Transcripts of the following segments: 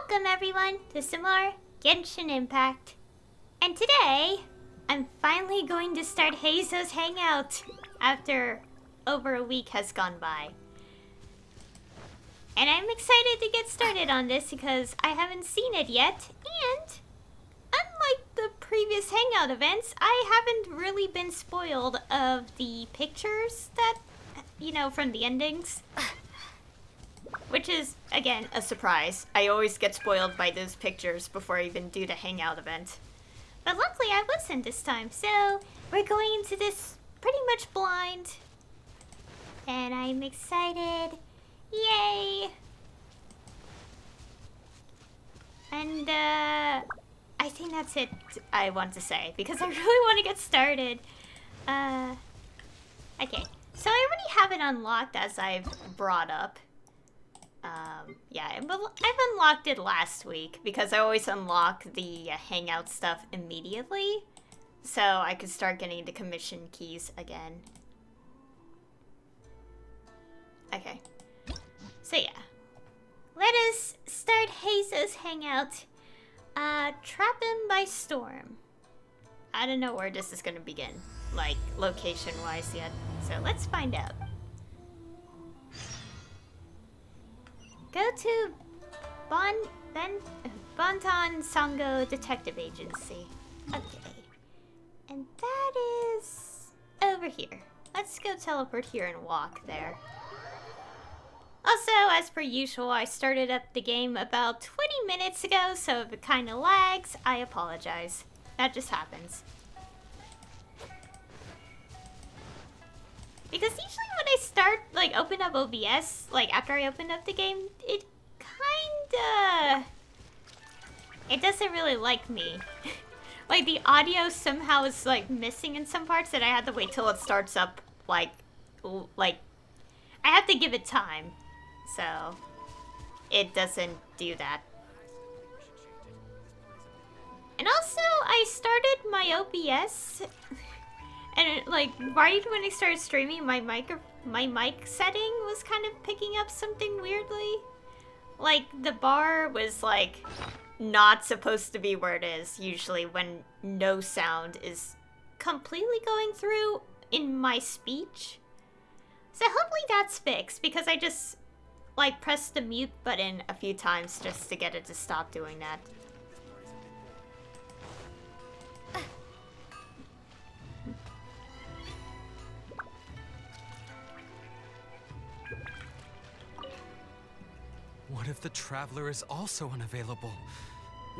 Welcome everyone to some more Genshin Impact. And today, I'm finally going to start Heizou's Hangout after over a week has gone by. And I'm excited to get started on this because I haven't seen it yet, and unlike the previous Hangout events, I haven't really been spoiled of the pictures that, from the endings. Which is, again, a surprise. I always get spoiled by those pictures before I even do the Hangout event. But luckily I listened this time, so we're going into this pretty much blind. And I'm excited. Yay! And, I think that's it I want to say, because I really want to get started. Okay. So I already have it unlocked, as I've brought up. I've unlocked it last week because I always unlock the Hangout stuff immediately, so I could start getting the commission keys again. Okay, so yeah, let us start Heizou's Hangout. Trap him by storm. I don't know where this is gonna begin, like location-wise yet, so let's find out. Go to Bonton Sango Detective Agency. Okay. And that is over here. Let's go teleport here and walk there. Also, as per usual, I started up the game about 20 minutes ago, so if it kind of lags, I apologize. That just happens. Because usually when I start, open up OBS, after I open up the game, it it doesn't really like me. The audio somehow is, missing in some parts that I have to wait till it starts up, I have to give it time, so it doesn't do that. And also, I started my OBS... And right when I started streaming, my mic setting was kind of picking up something weirdly. The bar was not supposed to be where it is usually when no sound is completely going through in my speech. So hopefully that's fixed because I just pressed the mute button a few times just to get it to stop doing that. What if the Traveler is also unavailable?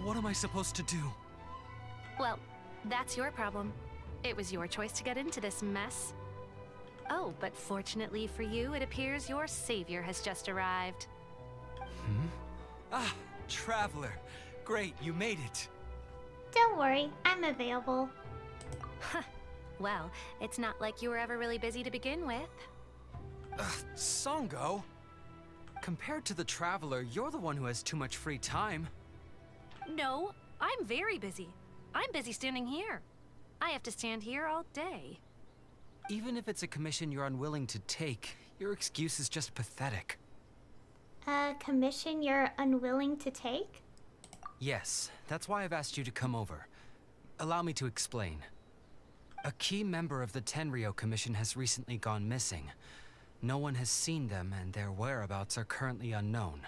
What am I supposed to do? Well, that's your problem. It was your choice to get into this mess. Oh, but fortunately for you, it appears your savior has just arrived. Ah, Traveler. Great, you made it. Don't worry, I'm available. Well, it's not like you were ever really busy to begin with. Sango? Compared to the Traveler, you're the one who has too much free time. No, I'm very busy. I'm busy standing here. I have to stand here all day. Even if it's a commission you're unwilling to take, your excuse is just pathetic. A commission you're unwilling to take? Yes, that's why I've asked you to come over. Allow me to explain. A key member of the Tenryou Commission has recently gone missing. No one has seen them, and their whereabouts are currently unknown.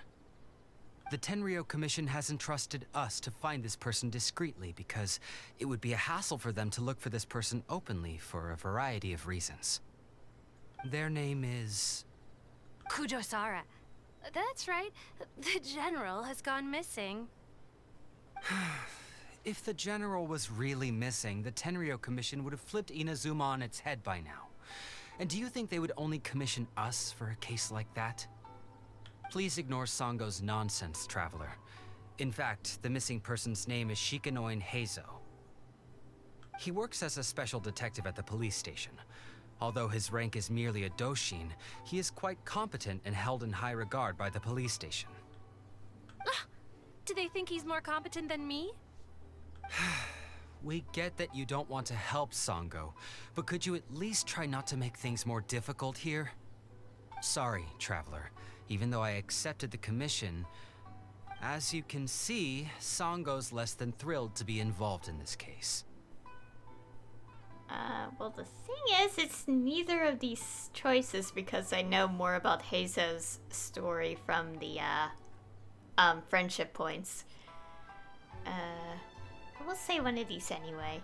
The Tenryou Commission has entrusted us to find this person discreetly because it would be a hassle for them to look for this person openly for a variety of reasons. Their name is... Kujosara. That's right. The General has gone missing. If the General was really missing, the Tenryou Commission would have flipped Inazuma on its head by now. And do you think they would only commission us for a case like that? Please ignore Sango's nonsense, Traveler. In fact, the missing person's name is Shikanoin Heizou. He works as a special detective at the police station. Although his rank is merely a doshin, he is quite competent and held in high regard by the police station. Do they think he's more competent than me? We get that you don't want to help Sango, but could you at least try not to make things more difficult here? Sorry, Traveler. Even though I accepted the commission, As you can see, Sango's less than thrilled to be involved in this case. Well, the thing is, it's neither of these choices because I know more about Heizou's story from the, friendship points. We'll say one of these anyway.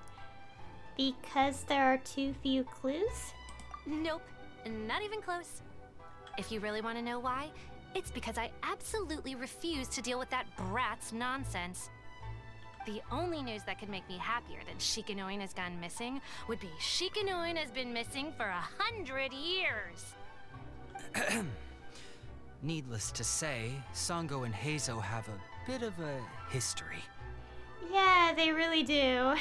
Because there are too few clues? Nope, not even close. If you really want to know why, it's because I absolutely refuse to deal with that brat's nonsense. The only news that could make me happier than Shikanoin has gone missing would be Shikanoin has been missing for 100 years. Needless to say, Sango and Heizou have a bit of a history. Yeah, they really do.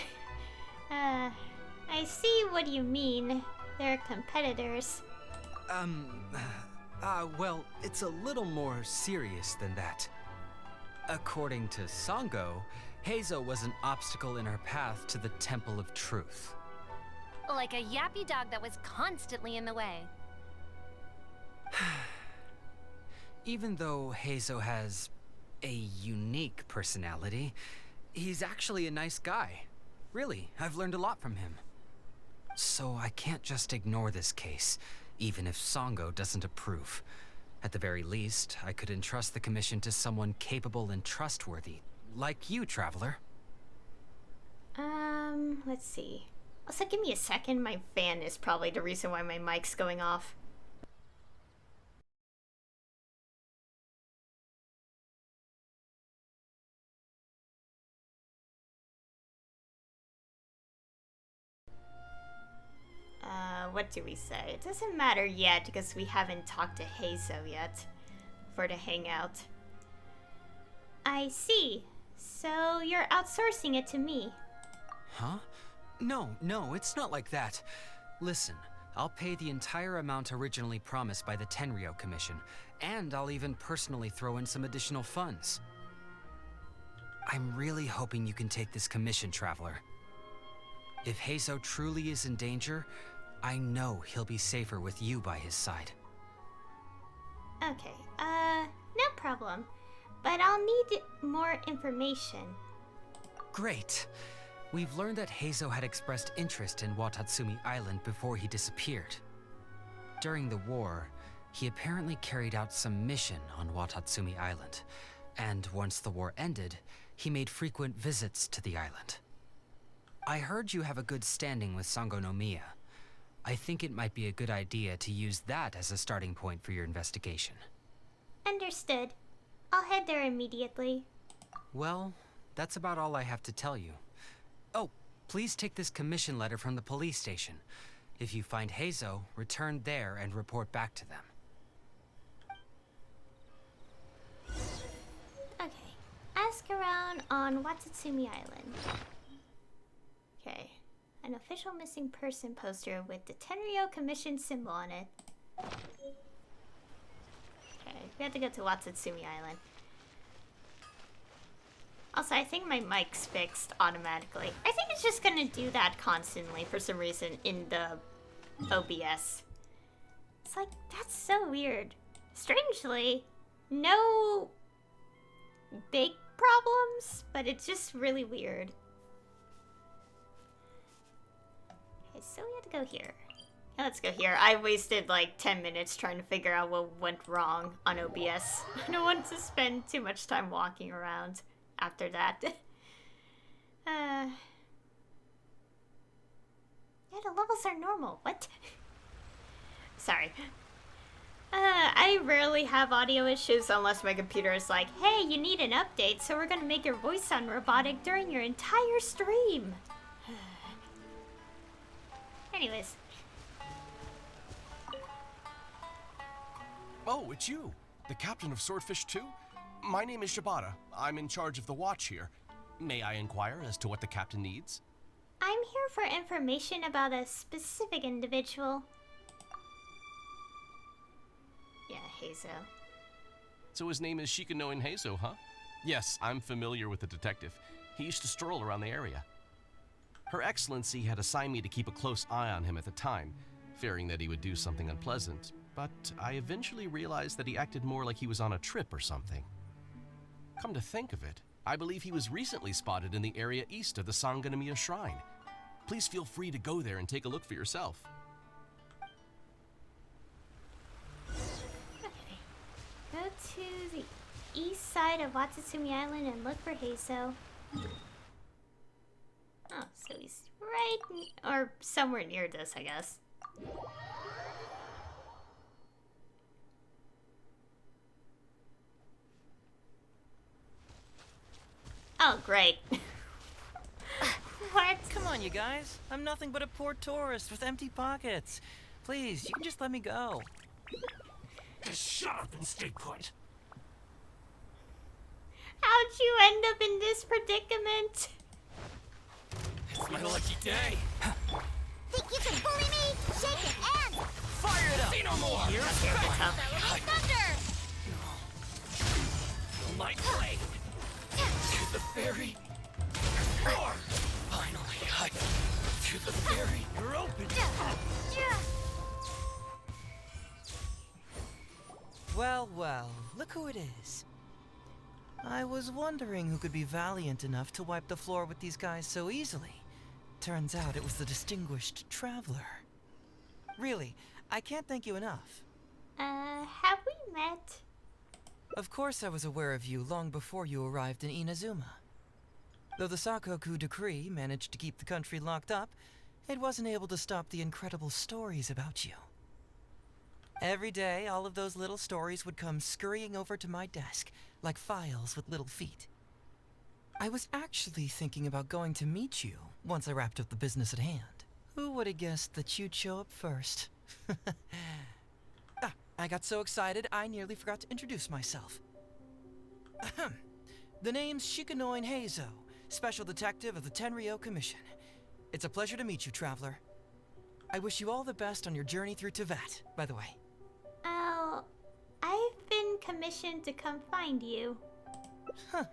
I see what you mean. They're competitors. Well, it's a little more serious than that. According to Sango, Heizou was an obstacle in her path to the Temple of Truth. Like a yappy dog that was constantly in the way. Even though Heizou has a unique personality, he's actually a nice guy. Really, I've learned a lot from him. So I can't just ignore this case, even if Sango doesn't approve. At the very least, I could entrust the commission to someone capable and trustworthy, like you, Traveler. Let's see. Also, give me a second. My fan is probably the reason why my mic's going off. What do we say? It doesn't matter yet because we haven't talked to Heizou yet for the hangout. I see. So you're outsourcing it to me. Huh? No, it's not like that. Listen, I'll pay the entire amount originally promised by the Tenryou Commission, and I'll even personally throw in some additional funds. I'm really hoping you can take this commission, Traveler. If Heizou truly is in danger, I know he'll be safer with you by his side. Okay, no problem. But I'll need more information. Great. We've learned that Heizou had expressed interest in Watatsumi Island before he disappeared. During the war, he apparently carried out some mission on Watatsumi Island, and once the war ended, he made frequent visits to the island. I heard you have a good standing with Sangonomiya. I think it might be a good idea to use that as a starting point for your investigation. Understood. I'll head there immediately. Well, that's about all I have to tell you. Oh, please take this commission letter from the police station. If you find Heizou, return there and report back to them. Okay. Ask around on Watatsumi Island. Okay. An official missing person poster with the Tenryou Commission symbol on it. Okay, we have to go to Watatsumi Island. Also, I think my mic's fixed automatically. I think it's just gonna do that constantly for some reason in the OBS. It's like, that's so weird. Strangely, no big problems, but it's just really weird. Okay, so we have to go here. Yeah, let's go here. I wasted like 10 minutes trying to figure out what went wrong on OBS. I don't want to spend too much time walking around after that. Yeah, the levels are normal. What? Sorry. I rarely have audio issues unless my computer is like, hey, you need an update, so we're gonna make your voice sound robotic during your entire stream. Anyways. Oh, it's you. The captain of Swordfish 2? My name is Shibata. I'm in charge of the watch here. May I inquire as to what the captain needs? I'm here for information about a specific individual. Yeah, Heizou. So his name is Shikanoin Heizou, huh? Yes, I'm familiar with the detective. He used to stroll around the area. Her Excellency had assigned me to keep a close eye on him at the time, fearing that he would do something unpleasant, but I eventually realized that he acted more like he was on a trip or something. Come to think of it, I believe he was recently spotted in the area east of the Sangonomiya Shrine. Please feel free to go there and take a look for yourself. Go to the east side of Watatsumi Island and look for Heizou. Oh, so he's right, or somewhere near this, I guess. Oh, great. What? Come on, you guys. I'm nothing but a poor tourist with empty pockets. Please, you can just let me go. Just shut up and stay put. How'd you end up in this predicament? It's my lucky day. Think you can bully me? Shake it and Fire it up! Say no more! celebrate thunder! My blade! To the fairy! Roar! Finally, to the fairy! You're open! Well, well, look who it is. I was wondering who could be valiant enough to wipe the floor with these guys so easily. Turns out it was the distinguished traveler. Really, I can't thank you enough. Have we met? Of course I was aware of you long before you arrived in Inazuma. Though the Sakoku decree managed to keep the country locked up, it wasn't able to stop the incredible stories about you. Every day, all of those little stories would come scurrying over to my desk, like files with little feet. I was actually thinking about going to meet you once I wrapped up the business at hand. Who would have guessed that you'd show up first? I got so excited I nearly forgot to introduce myself. Ahem. The name's Shikanoin Heizou, Special Detective of the Tenryou Commission. It's a pleasure to meet you, traveler. I wish you all the best on your journey through Teyvat, by the way. Oh, I've been commissioned to come find you. Huh.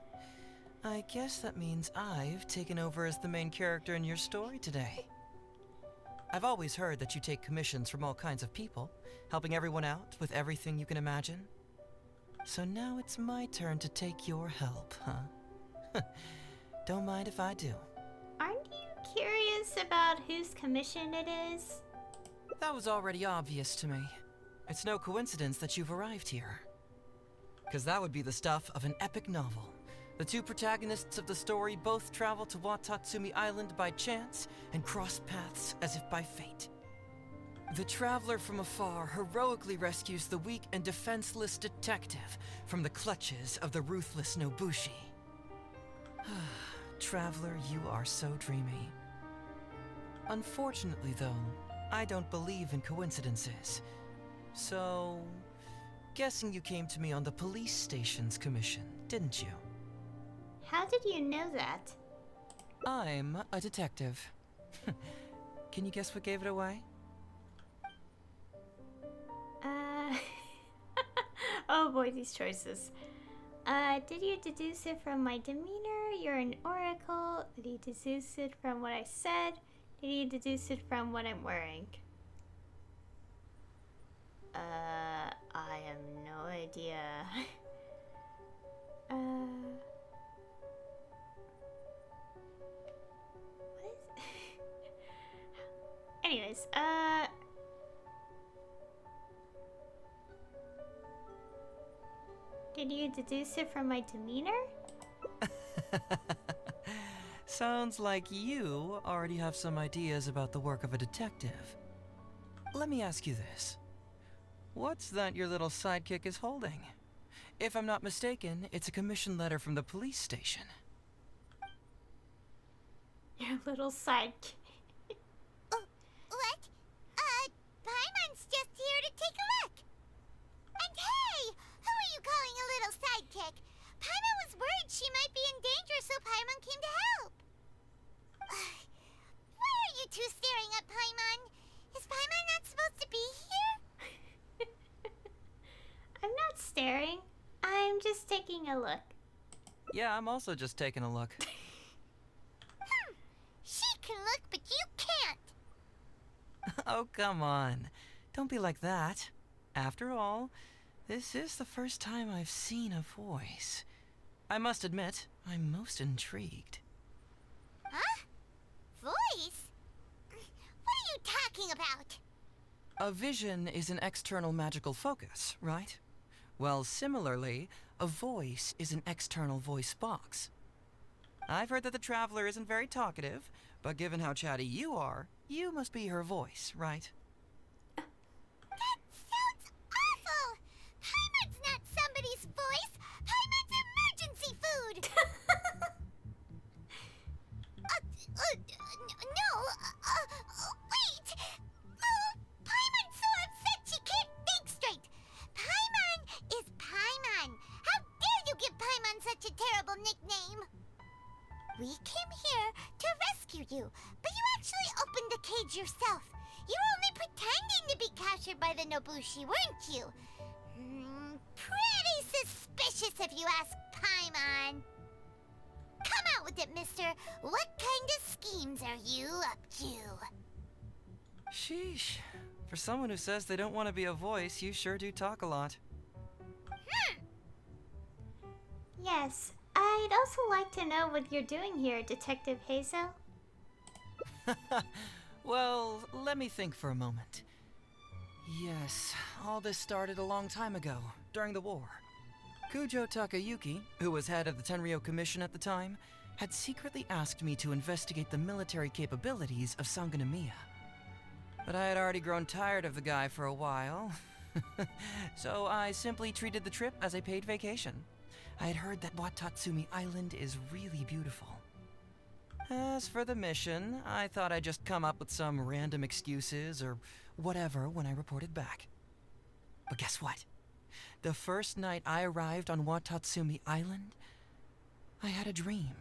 I guess that means I've taken over as the main character in your story today. I've always heard that you take commissions from all kinds of people, helping everyone out with everything you can imagine. So now it's my turn to take your help, huh? Don't mind if I do. Aren't you curious about whose commission it is? That was already obvious to me. It's no coincidence that you've arrived here. 'Cause that would be the stuff of an epic novel. The two protagonists of the story both travel to Watatsumi Island by chance and cross paths as if by fate. The traveler from afar heroically rescues the weak and defenseless detective from the clutches of the ruthless Nobushi. Traveler, you are so dreamy. Unfortunately, though, I don't believe in coincidences. So, guessing you came to me on the police station's commission, didn't you? How did you know that? I'm a detective. Can you guess what gave it away? Oh boy, these choices. Did you deduce it from my demeanor? You're an oracle. Did you deduce it from what I said? Did you deduce it from what I'm wearing? I have no idea. What is... Anyways, did you deduce it from my demeanor? Sounds like you already have some ideas about the work of a detective. Let me ask you this. What's that your little sidekick is holding? If I'm not mistaken, it's a commission letter from the police station. Your little sidekick. What? Paimon's just here to take a look. And hey, who are you calling a little sidekick? Paimon was worried she might be in danger, so Paimon came to help. Why are you two staring at Paimon? Is Paimon not supposed to be here? I'm not staring. I'm just taking a look. Yeah, I'm also just taking a look. She can look, but you can't. Oh, come on. Don't be like that. After all, this is the first time I've seen a voice. I must admit, I'm most intrigued. Huh? Voice? What are you talking about? A vision is an external magical focus, right? Well, similarly, a voice is an external voice box. I've heard that the Traveler isn't very talkative, but given how chatty you are, you must be her voice, right? That sounds awful! Paimon's not somebody's voice! Paimon's emergency food! No, wait! Paimon's so upset she can't think straight! Paimon is Paimon! How dare you give Paimon such a terrible nickname? We came here to rescue you, but you actually opened the cage yourself. You were only pretending to be captured by the Nobushi, weren't you? Pretty suspicious if you ask Paimon. Come out with it, mister. What kind of schemes are you up to? Sheesh. For someone who says they don't want to be a voice, you sure do talk a lot. Yes, I'd also like to know what you're doing here, Detective Heizou. Well, let me think for a moment. Yes, all this started a long time ago, during the war. Kujo Takayuki, who was head of the Tenryo Commission at the time, had secretly asked me to investigate the military capabilities of Sangonomiya. But I had already grown tired of the guy for a while, so I simply treated the trip as a paid vacation. I had heard that Watatsumi Island is really beautiful. As for the mission, I thought I'd just come up with some random excuses or whatever when I reported back. But guess what? The first night I arrived on Watatsumi Island, I had a dream.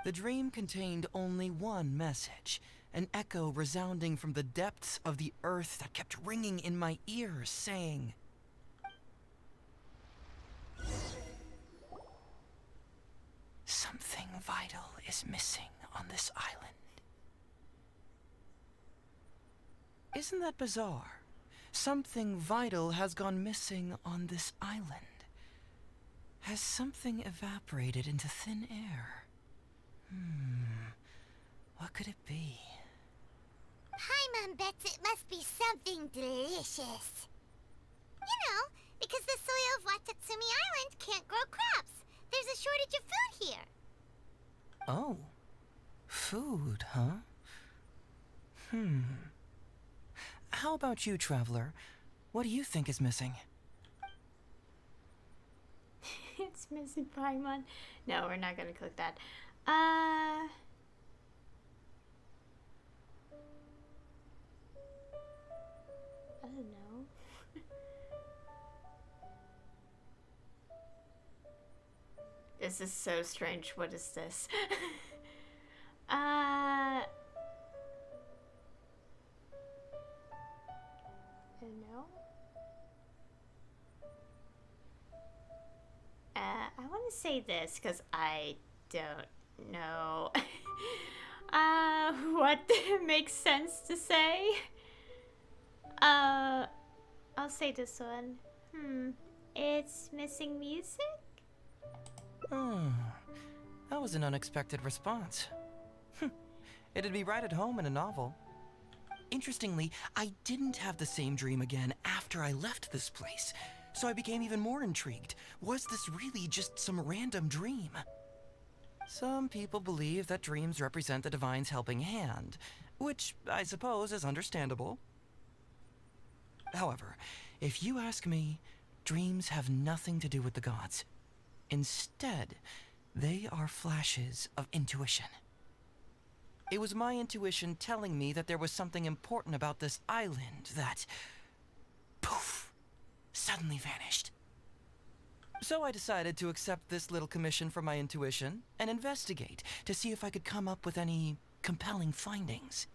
The dream contained only one message, an echo resounding from the depths of the earth that kept ringing in my ears, saying, "Something vital is missing on this island." Isn't that bizarre? Something vital has gone missing on this island. Has something evaporated into thin air? What could it be? Paimon bets it must be something delicious. You know, because the soil of Watatsumi Island can't grow crops. There's a shortage of food here. Oh. Food, huh? How about you, Traveler? What do you think is missing? It's missing Paimon. No, we're not gonna cook that. I don't know. This is so strange. What is this? I don't know. I want to say this because I don't know what makes sense to say. I'll say this one. It's missing music? That was an unexpected response. It'd be right at home in a novel. Interestingly, I didn't have the same dream again after I left this place, so I became even more intrigued. Was this really just some random dream? Some people believe that dreams represent the divine's helping hand, which I suppose is understandable. However, if you ask me, dreams have nothing to do with the gods. Instead, they are flashes of intuition. It was my intuition telling me that there was something important about this island that, poof, suddenly vanished. So I decided to accept this little commission from my intuition and investigate to see if I could come up with any compelling findings.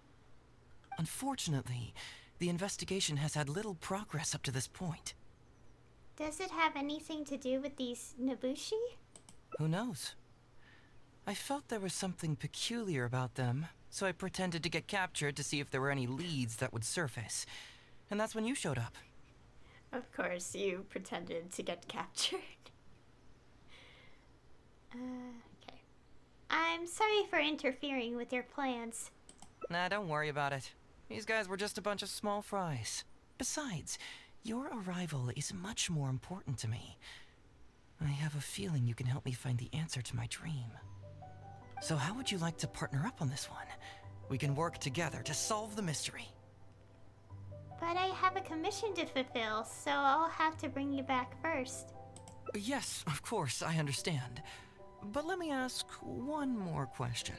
Unfortunately, the investigation has had little progress up to this point. Does it have anything to do with these Nobushi? Who knows? I felt there was something peculiar about them, so I pretended to get captured to see if there were any leads that would surface. And that's when you showed up. Of course, you pretended to get captured. I'm sorry for interfering with your plans. Nah, don't worry about it. These guys were just a bunch of small fries. Besides, your arrival is much more important to me. I have a feeling you can help me find the answer to my dream. So how would you like to partner up on this one? We can work together to solve the mystery. But I have a commission to fulfill, so I'll have to bring you back first. Yes, of course, I understand. But let me ask one more question.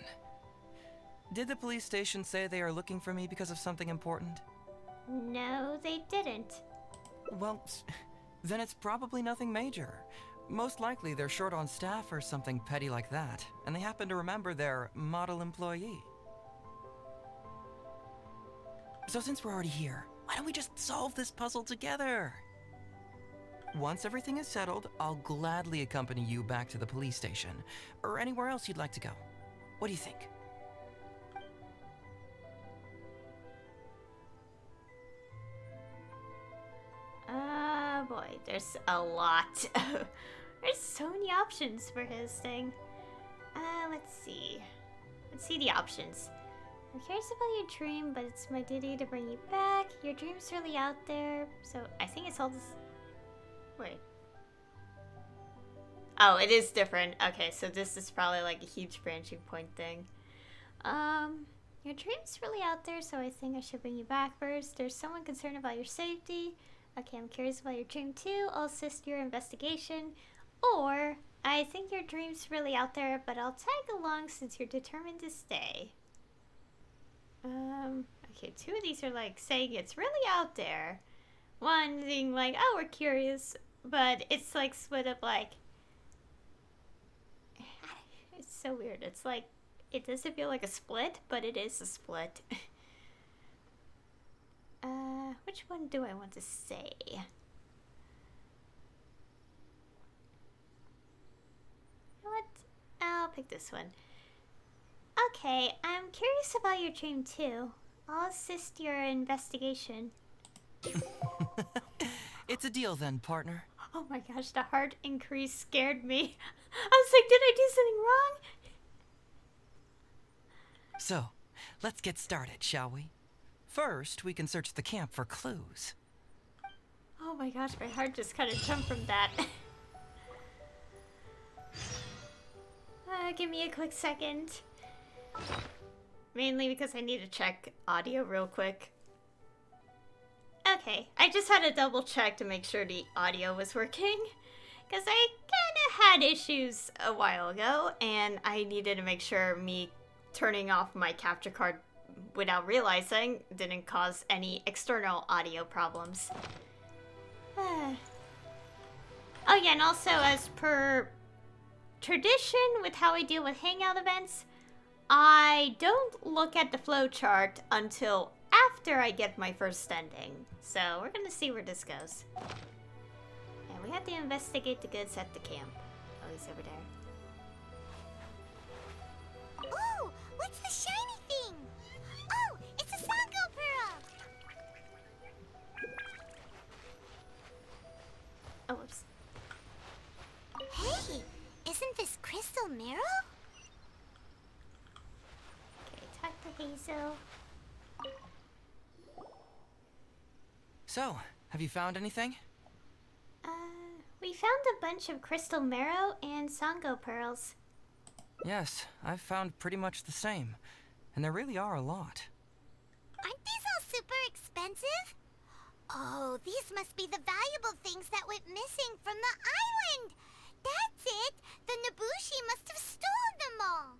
Did the police station say they are looking for me because of something important? No, they didn't. Well, then it's probably nothing major. Most likely they're short on staff or something petty like that, and they happen to remember their model employee. So since we're already here, why don't we just solve this puzzle together? Once everything is settled, I'll gladly accompany you back to the police station, or anywhere else you'd like to go. What do you think? Boy, there's a lot. There's so many options for his thing. Let's see. Let's see the options. I'm curious about your dream, but it's my duty to bring you back. Your dream's really out there, so I think it's all this... Wait. Oh, it is different. Okay, so this is probably like a huge branching point thing. Your dream's really out there, so I think I should bring you back first. There's someone concerned about your safety. Okay, I'm curious about your dream too. I'll assist your investigation. Or, I think your dream's really out there, but I'll tag along since you're determined to stay. Okay, two of these are like saying it's really out there. One being like, oh, we're curious, but it's like split up like... It's so weird. It's like, it doesn't feel like a split, but it is a split. Which one do I want to say? What? I'll pick this one. Okay, I'm curious about your dream too. I'll assist your investigation. It's a deal then, partner. Oh my gosh, the heart increase scared me. I was like, did I do something wrong? So, let's get started, shall we? First, we can search the camp for clues. Oh my gosh, my heart just kind of jumped from that. Give me a quick second. Mainly because I need to check audio real quick. Okay, I just had to double check to make sure the audio was working. Because I kind of had issues a while ago, and I needed to make sure me turning off my capture card without realizing didn't cause any external audio problems. Oh yeah, and also as per tradition with how I deal with hangout events, I don't look at the flowchart until after I get my first ending. So we're gonna see where this goes. And we have to investigate the goods at the camp. Oh, he's over there. Ooh, what's the shiny thing? Oh, it's a Sango Pearl! Oh, whoops. Hey, isn't this Crystal Marrow? Okay, talk to Hazel. So, have you found anything? We found a bunch of crystal marrow and Sango pearls. Yes, I've found pretty much the same. And there really are a lot. Aren't these all super expensive? Oh, these must be the valuable things that went missing from the island! That's it! The Nobushi must have stolen them all!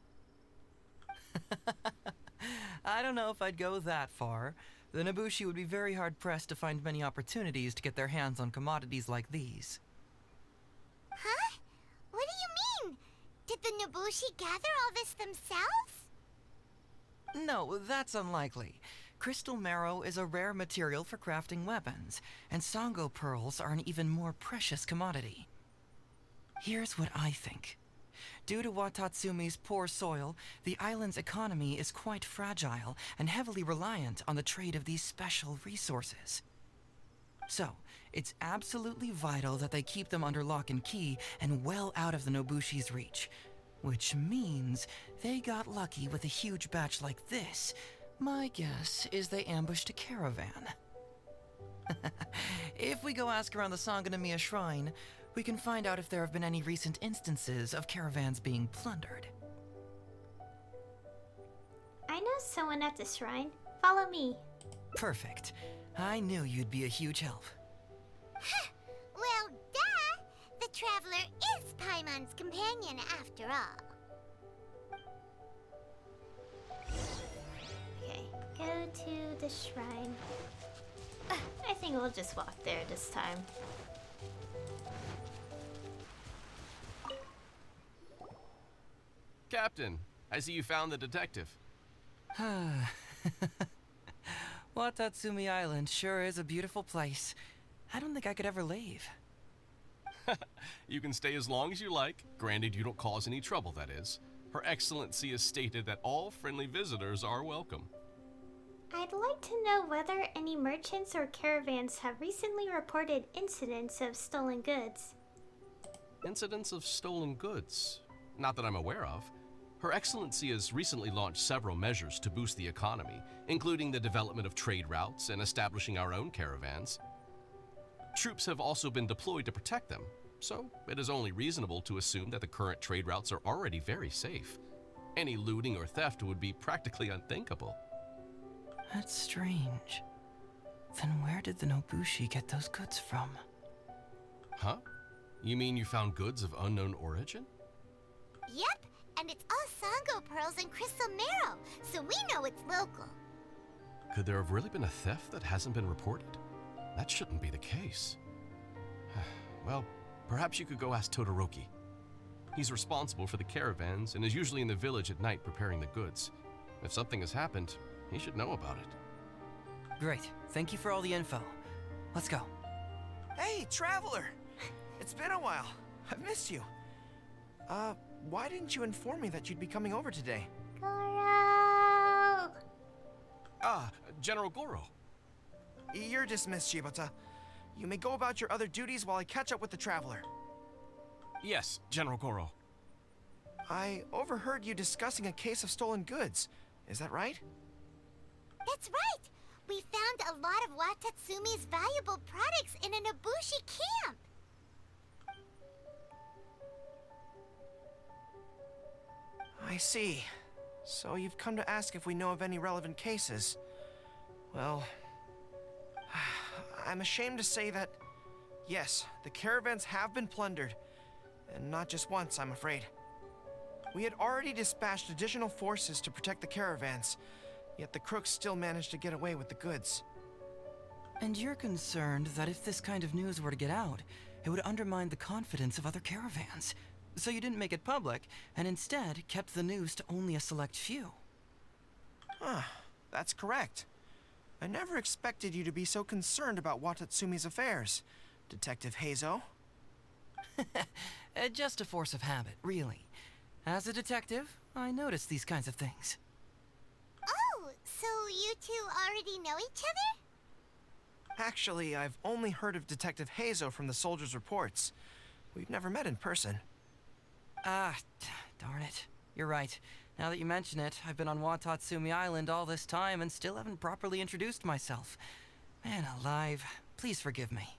I don't know if I'd go that far. The Nobushi would be very hard-pressed to find many opportunities to get their hands on commodities like these. Huh? What do you mean? Did the Nobushi gather all this themselves? No, that's unlikely. Crystal marrow is a rare material for crafting weapons, and Sango pearls are an even more precious commodity. Here's what I think. Due to Watatsumi's poor soil, the island's economy is quite fragile and heavily reliant on the trade of these special resources. So, it's absolutely vital that they keep them under lock and key and well out of the Nobushi's reach. Which means they got lucky with a huge batch like this. My guess is they ambushed a caravan. If we go ask around the Sangonomiya Shrine, we can find out if there have been any recent instances of caravans being plundered. I know someone at the shrine. Follow me. Perfect. I knew you'd be a huge help. Well, duh! The Traveler is Paimon's companion after all. Okay, go to the shrine. I think we'll just walk there this time. Captain, I see you found the detective. Watatsumi Island sure is a beautiful place. I don't think I could ever leave. You can stay as long as you like, granted you don't cause any trouble, that is. Her Excellency has stated that all friendly visitors are welcome. I'd like to know whether any merchants or caravans have recently reported incidents of stolen goods. Incidents of stolen goods? Not that I'm aware of. Her Excellency has recently launched several measures to boost the economy, including the development of trade routes and establishing our own caravans. Troops have also been deployed to protect them, so it is only reasonable to assume that the current trade routes are already very safe. Any looting or theft would be practically unthinkable. That's strange. Then where did the Nobushi get those goods from? Huh? You mean you found goods of unknown origin? Yep, and it's all Sango pearls and crystal marrow, so we know it's local. Could there have really been a theft that hasn't been reported? That shouldn't be the case. Well, perhaps you could go ask Todoroki. He's responsible for the caravans and is usually in the village at night preparing the goods. If something has happened, he should know about it. Great. Thank you for all the info. Let's go. Hey, Traveler! It's been a while. I've missed you. Why didn't you inform me that you'd be coming over today? Goro! Ah, General Goro. You're dismissed, Shibata. You may go about your other duties while I catch up with the Traveler. Yes, General Goro. I overheard you discussing a case of stolen goods. Is that right? That's right! We found a lot of Watatsumi's valuable products in a Nobushi camp! I see. So you've come to ask if we know of any relevant cases. Well, I'm ashamed to say that, yes, the caravans have been plundered. And not just once, I'm afraid. We had already dispatched additional forces to protect the caravans, yet the crooks still managed to get away with the goods. And you're concerned that if this kind of news were to get out, it would undermine the confidence of other caravans. So you didn't make it public, and instead kept the news to only a select few. That's correct. I never expected you to be so concerned about Watatsumi's affairs, Detective Heizou. Just a force of habit, really. As a detective, I notice these kinds of things. Oh, so you two already know each other? Actually, I've only heard of Detective Heizou from the soldiers' reports. We've never met in person. Darn it. You're right. Now that you mention it, I've been on Watatsumi Island all this time and still haven't properly introduced myself. Man alive, please forgive me.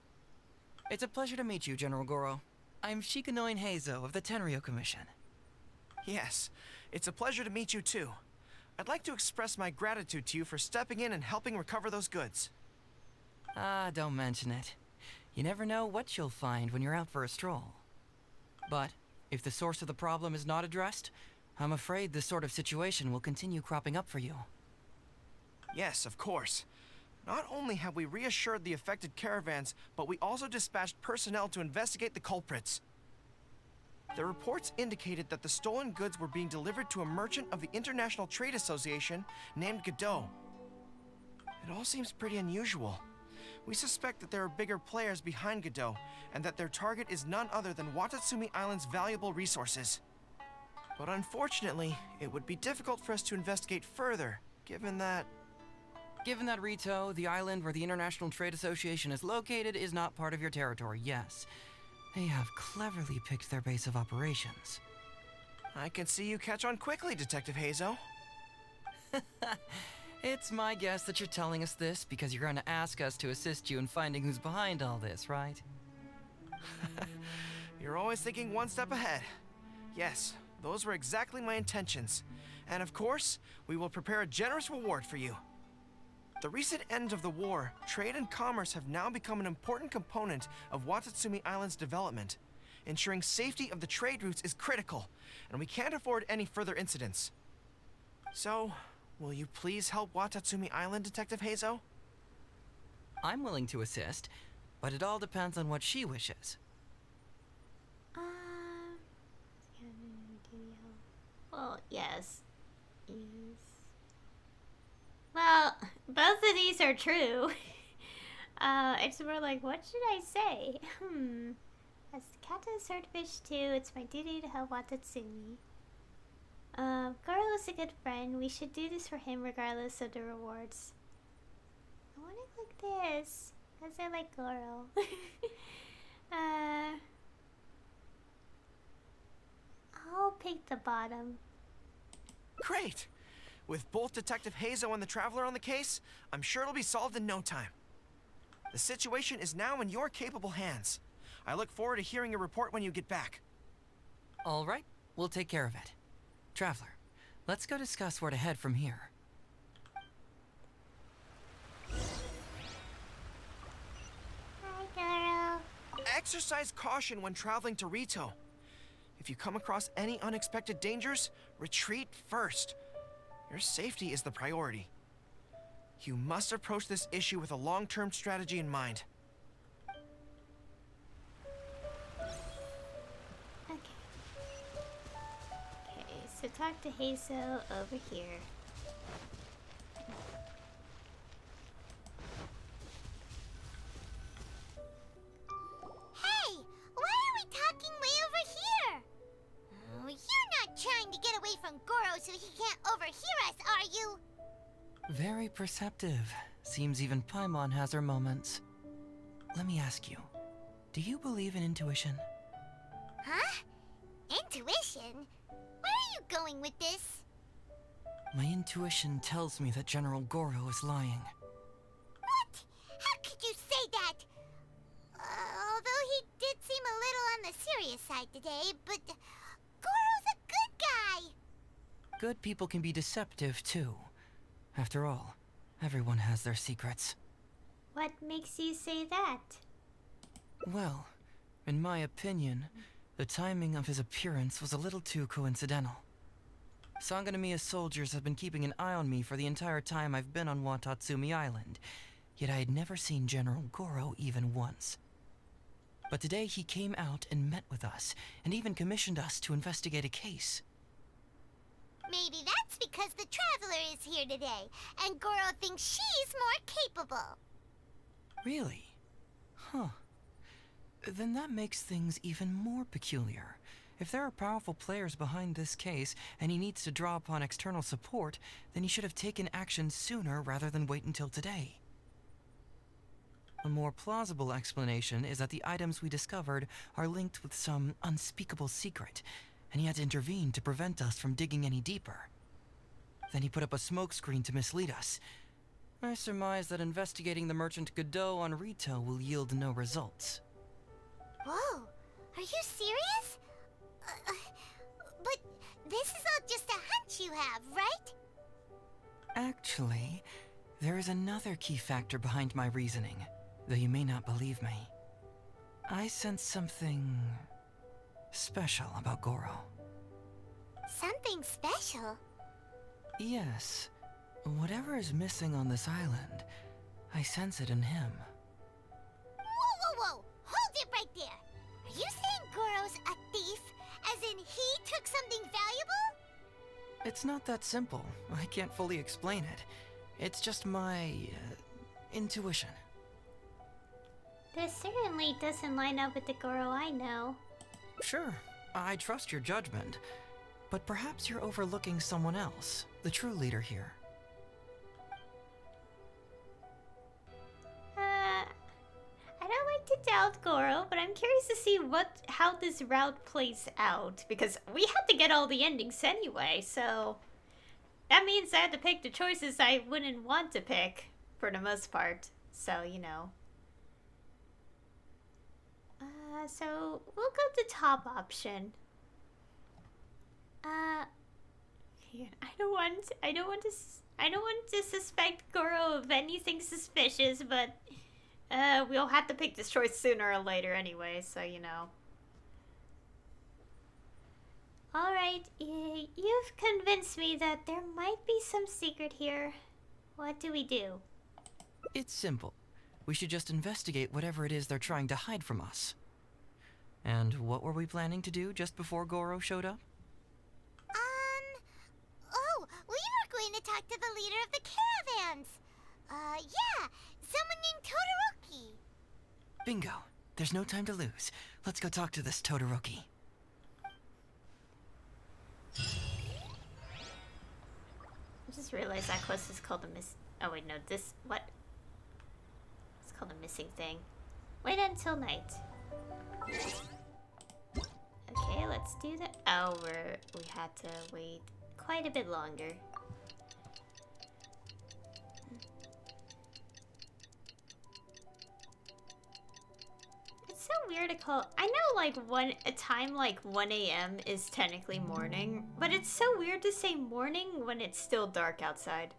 It's a pleasure to meet you, General Goro. I'm Shikanoin Heizou of the Tenryo Commission. Yes, it's a pleasure to meet you too. I'd like to express my gratitude to you for stepping in and helping recover those goods. Don't mention it. You never know what you'll find when you're out for a stroll. But if the source of the problem is not addressed, I'm afraid this sort of situation will continue cropping up for you. Yes, of course. Not only have we reassured the affected caravans, but we also dispatched personnel to investigate the culprits. The reports indicated that the stolen goods were being delivered to a merchant of the International Trade Association named Godot. It all seems pretty unusual. We suspect that there are bigger players behind Godot, and that their target is none other than Watatsumi Island's valuable resources. But unfortunately, it would be difficult for us to investigate further, given that... Given that Rito, the island where the International Trade Association is located, is not part of your territory, yes. They have cleverly picked their base of operations. I can see you catch on quickly, Detective Heizou. It's my guess that you're telling us this because you're going to ask us to assist you in finding who's behind all this, right? You're always thinking one step ahead. Yes, those were exactly my intentions. And of course, we will prepare a generous reward for you. The recent end of the war, trade and commerce have now become an important component of Watatsumi Island's development. Ensuring safety of the trade routes is critical, and we can't afford any further incidents. So, will you please help Watatsumi Island, Detective Heizou? I'm willing to assist, but it all depends on what she wishes. Well, yes. Well, both of these are true. It's more like, what should I say? As the captain of Swordfish 2, it's my duty to help Watatsumi. Goro is a good friend. We should do this for him regardless of the rewards. I want to click this, because I like Goro. I'll pick the bottom. Great! With both Detective Heizou and the Traveler on the case, I'm sure it'll be solved in no time. The situation is now in your capable hands. I look forward to hearing your report when you get back. All right, we'll take care of it. Traveler, let's go discuss where to head from here. Hi, Goro. Exercise caution when traveling to Rito. If you come across any unexpected dangers, retreat first. Your safety is the priority. You must approach this issue with a long-term strategy in mind. Okay. Okay, so talk to Heizou over here. Hey, why are we talking way over here? Oh, you're not trying to get away from Goro so he can't overhear us, are you? Very perceptive. Seems even Paimon has her moments. Let me ask you, do you believe in intuition? Huh? Intuition? Where are you going with this? My intuition tells me that General Goro is lying. What? How could you say that? Although he did seem a little on the serious side today, but Goro's a good guy. Good people can be deceptive, too. After all, everyone has their secrets. What makes you say that? Well, in my opinion, the timing of his appearance was a little too coincidental. Sangonomiya's soldiers have been keeping an eye on me for the entire time I've been on Watatsumi Island, yet I had never seen General Goro even once. But today he came out and met with us, and even commissioned us to investigate a case. Maybe that's because the Traveler is here today, and Goro thinks she's more capable. Really? Huh. Then that makes things even more peculiar. If there are powerful players behind this case, and he needs to draw upon external support, then he should have taken action sooner rather than wait until today. A more plausible explanation is that the items we discovered are linked with some unspeakable secret, and he had to intervene to prevent us from digging any deeper. Then he put up a smokescreen to mislead us. I surmise that investigating the merchant Godot on Rito will yield no results. Whoa, are you serious? But this is all just a hunch you have, right? Actually, there is another key factor behind my reasoning, though you may not believe me. I sense something special about Goro. Something special? Yes. Whatever is missing on this island, I sense it in him. Whoa! Hold it right there! Are you saying Goro's a thief? As in he took something valuable? It's not that simple. I can't fully explain it. It's just my intuition. This certainly doesn't line up with the Goro I know. Sure, I trust your judgment. But perhaps you're overlooking someone else, the true leader here. I don't like to out Goro, but I'm curious to see how this route plays out, because we have to get all the endings anyway, so that means I have to pick the choices I wouldn't want to pick for the most part. So, you know. So we'll go to top option. Yeah, I don't want to suspect Goro of anything suspicious, but we'll have to pick this choice sooner or later anyway, so you know. Alright, you've convinced me that there might be some secret here. What do we do? It's simple. We should just investigate whatever it is they're trying to hide from us. And what were we planning to do just before Goro showed up? Oh, we were going to talk to the leader of the caravans. Yeah, someone named Todoroki. Bingo. There's no time to lose. Let's go talk to this Todoroki. I just realized that quest is called oh wait, no, what? It's called a missing thing. Wait until night. Okay, let's do that. Oh, we had to wait quite a bit longer. It's so weird to call. I know, like, a time like 1 a.m. is technically morning, but it's so weird to say morning when it's still dark outside.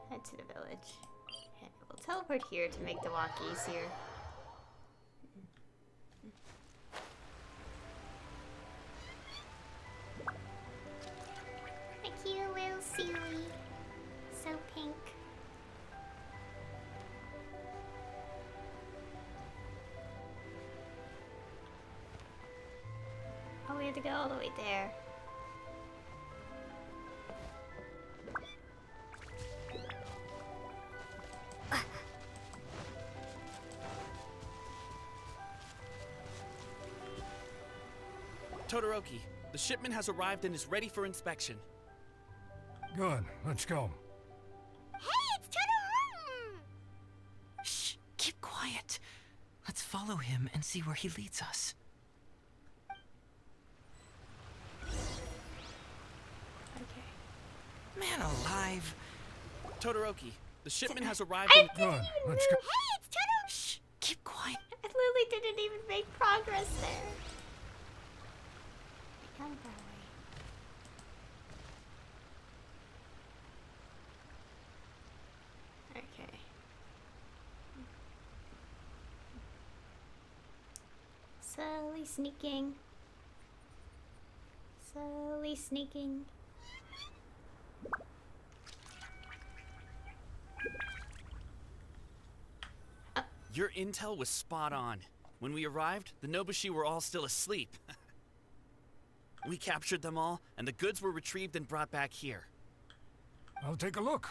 Head to the village. Okay, we'll teleport here to make the walk easier. A cute little Sealy. So pink. Oh, we have to go all the way there. Todoroki, the shipment has arrived and is ready for inspection. Good, let's go. Hey, it's Todoroki! Shh, keep quiet. Let's follow him and see where he leads us. Okay. Man alive. Todoroki, the shipment has arrived I and... Good, let's go. Hey, it's Todoroki! Shh, keep quiet. I literally didn't even make progress there. Come that way. Okay. Slowly sneaking. Slowly sneaking. Your intel was spot on. When we arrived, the Nobushi were all still asleep. We captured them all, and the goods were retrieved and brought back here. I'll take a look.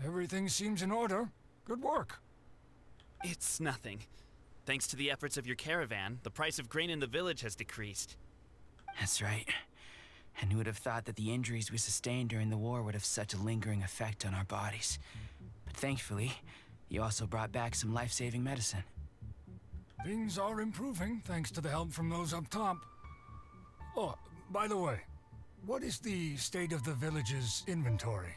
Everything seems in order. Good work. It's nothing. Thanks to the efforts of your caravan, the price of grain in the village has decreased. That's right. And who would have thought that the injuries we sustained during the war would have such a lingering effect on our bodies? But thankfully, you also brought back some life-saving medicine. Things are improving thanks to the help from those up top. Oh, by the way, what is the state of the village's inventory?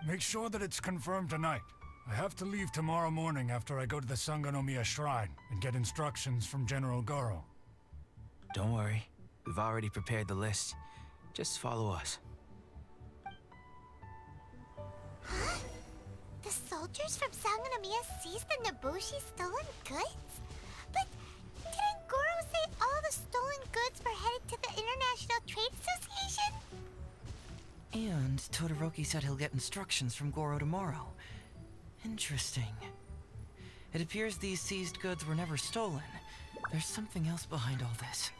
Make sure that it's confirmed tonight. I have to leave tomorrow morning after I go to the Sangonomiya Shrine and get instructions from General Goro. Don't worry, we've already prepared the list. Just follow us. Huh? The soldiers from Sangonomiya seized the Nobushi stolen goods? But didn't Goro say all the stolen goods were headed to the International Trade Association? And Todoroki said he'll get instructions from Goro tomorrow. Interesting. It appears these seized goods were never stolen. There's something else behind all this.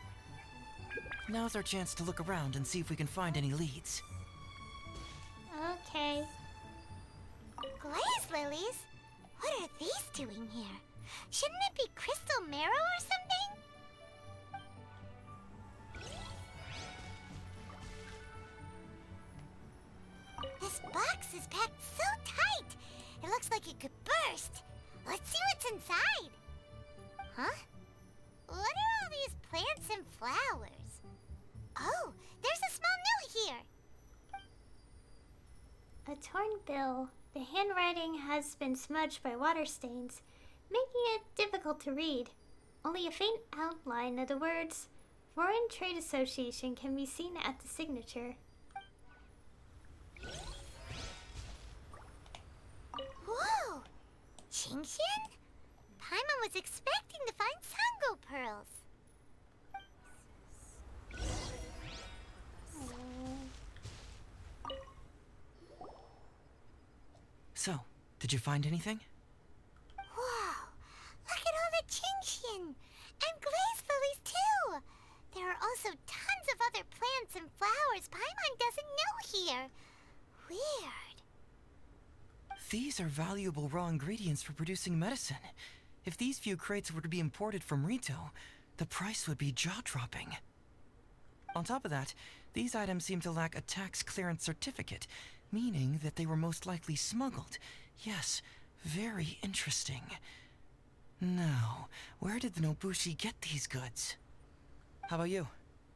Now's our chance to look around and see if we can find any leads. Okay. Glaze lilies? What are these doing here? Shouldn't it be crystal marrow or something? The This box is packed so tight. It looks like it could burst. Let's see what's inside. Huh? What are all these plants and flowers? Oh, there's a small note here. A torn bill. The handwriting has been smudged by water stains, making it difficult to read. Only a faint outline of the words Foreign Trade Association can be seen at the signature. Whoa! Genshin? Paimon was expecting to find Sango pearls. So, did you find anything? Wow! Look at all the Genshin! And glaze lilies too! There are also tons of other plants and flowers Paimon doesn't know here. Weird. These are valuable raw ingredients for producing medicine. If these few crates were to be imported from Rito, the price would be jaw-dropping. On top of that, these items seem to lack a tax clearance certificate, meaning that they were most likely smuggled. Yes, very interesting. Now, where did the Nobushi get these goods? How about you?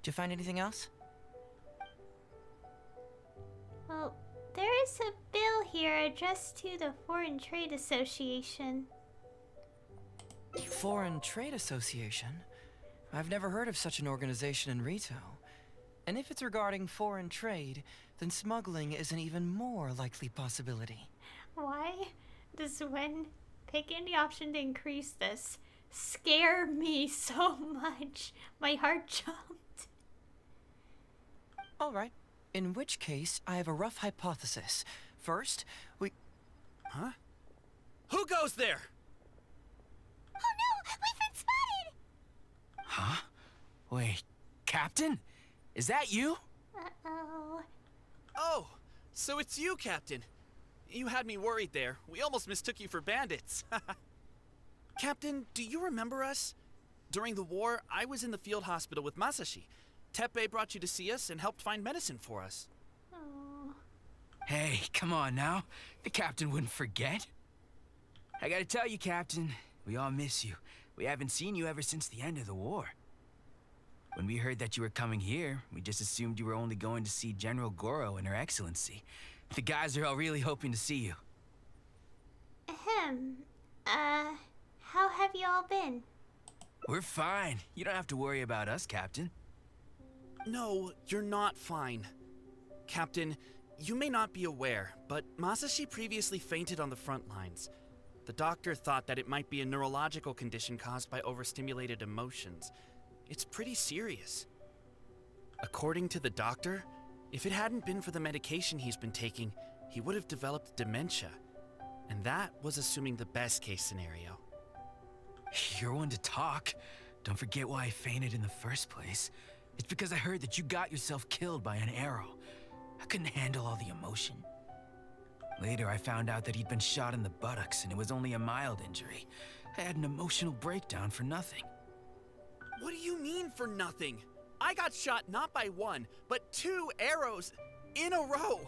Did you find anything else? Well, there is a bill here addressed to the Foreign Trade Association. Foreign Trade Association? I've never heard of such an organization in Rito. And if it's regarding foreign trade, then smuggling is an even more likely possibility. Why does when picking the option to increase this scare me so much? My heart jumped. Alright, in which case, I have a rough hypothesis. First, we... Huh? Who goes there? Oh no! We've been spotted! Huh? Wait, Captain? Is that you? Uh-oh. Oh, so it's you, Captain. You had me worried there. We almost mistook you for bandits. Captain, do you remember us? During the war, I was in the field hospital with Masashi. Teppei brought you to see us and helped find medicine for us. Oh. Hey, come on now. The Captain wouldn't forget. I gotta tell you, Captain, we all miss you. We haven't seen you ever since the end of the war. When we heard that you were coming here, we just assumed you were only going to see General Goro and Her Excellency. The guys are all really hoping to see you. Ahem. How have you all been? We're fine. You don't have to worry about us, Captain. No, you're not fine. Captain, you may not be aware, but Masashi previously fainted on the front lines. The doctor thought that it might be a neurological condition caused by overstimulated emotions. It's pretty serious. According to the doctor, if it hadn't been for the medication he's been taking, he would have developed dementia. And that was assuming the best case scenario. You're one to talk. Don't forget why I fainted in the first place. It's because I heard that you got yourself killed by an arrow. I couldn't handle all the emotion. Later, I found out that he'd been shot in the buttocks and it was only a mild injury. I had an emotional breakdown for nothing. What do you mean for nothing? I got shot not by one, but 2 arrows in a row.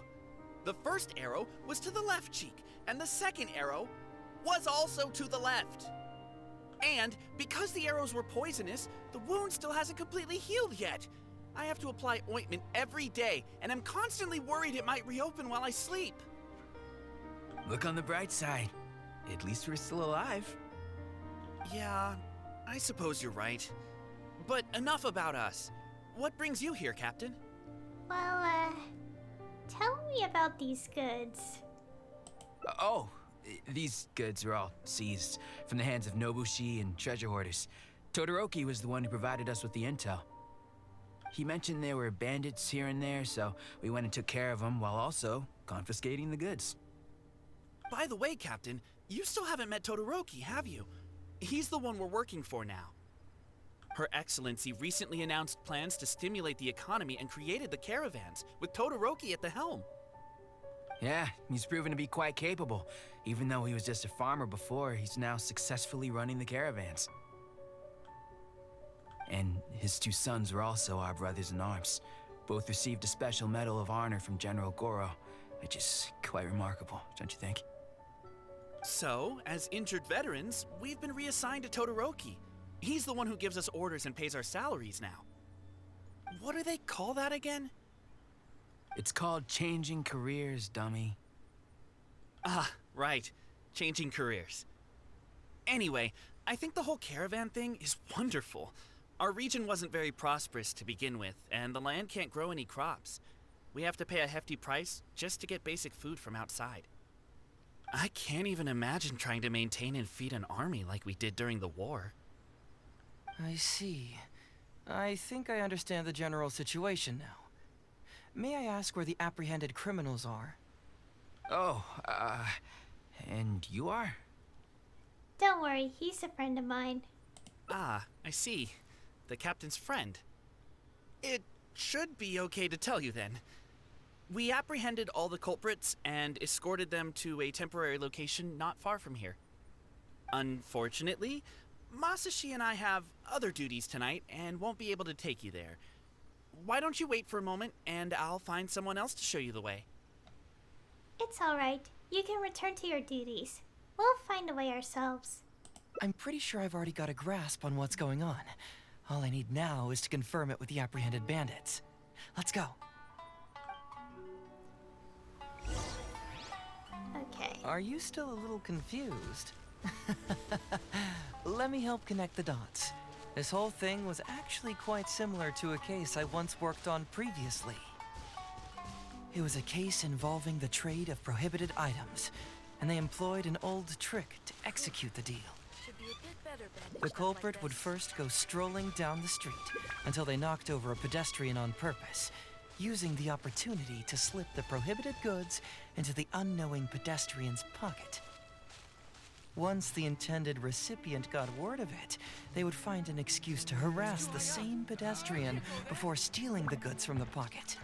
The first arrow was to the left cheek, and the second arrow was also to the left. And because the arrows were poisonous, the wound still hasn't completely healed yet. I have to apply ointment every day, and I'm constantly worried it might reopen while I sleep. Look on the bright side. At least we're still alive. Yeah, I suppose you're right. But enough about us. What brings you here, Captain? Well, tell me about these goods. These goods were all seized from the hands of Nobushi and treasure hoarders. Todoroki was the one who provided us with the intel. He mentioned there were bandits here and there, so we went and took care of them while also confiscating the goods. By the way, Captain, you still haven't met Todoroki, have you? He's the one we're working for now. Her Excellency recently announced plans to stimulate the economy and created the caravans, with Todoroki at the helm. Yeah, he's proven to be quite capable. Even though he was just a farmer before, he's now successfully running the caravans. And his 2 sons were also our brothers in arms. Both received a special medal of honor from General Goro. which is quite remarkable, don't you think? So, as injured veterans, we've been reassigned to Todoroki. He's the one who gives us orders and pays our salaries now. What do they call that again? It's called changing careers, dummy. Ah, right. Changing careers. Anyway, I think the whole caravan thing is wonderful. Our region wasn't very prosperous to begin with, and the land can't grow any crops. We have to pay a hefty price just to get basic food from outside. I can't even imagine trying to maintain and feed an army like we did during the war. I see. I think I understand the general situation now. May I ask where the apprehended criminals are? Oh, and you are? Don't worry, he's a friend of mine. Ah, I see. The captain's friend. It should be okay to tell you then. We apprehended all the culprits and escorted them to a temporary location not far from here. Unfortunately, Masashi and I have other duties tonight and won't be able to take you there. Why don't you wait for a moment and I'll find someone else to show you the way. It's alright. You can return to your duties. We'll find a way ourselves. I'm pretty sure I've already got a grasp on what's going on. All I need now is to confirm it with the apprehended bandits. Let's go. Okay. Are you still a little confused? Let me help connect the dots. This whole thing was actually quite similar to a case I once worked on previously. It was a case involving the trade of prohibited items, and they employed an old trick to execute the deal. The culprit would first go strolling down the street until they knocked over a pedestrian on purpose, using the opportunity to slip the prohibited goods into the unknowing pedestrian's pocket. Once the intended recipient got word of it, they would find an excuse to harass the same pedestrian before stealing the goods from the pocket.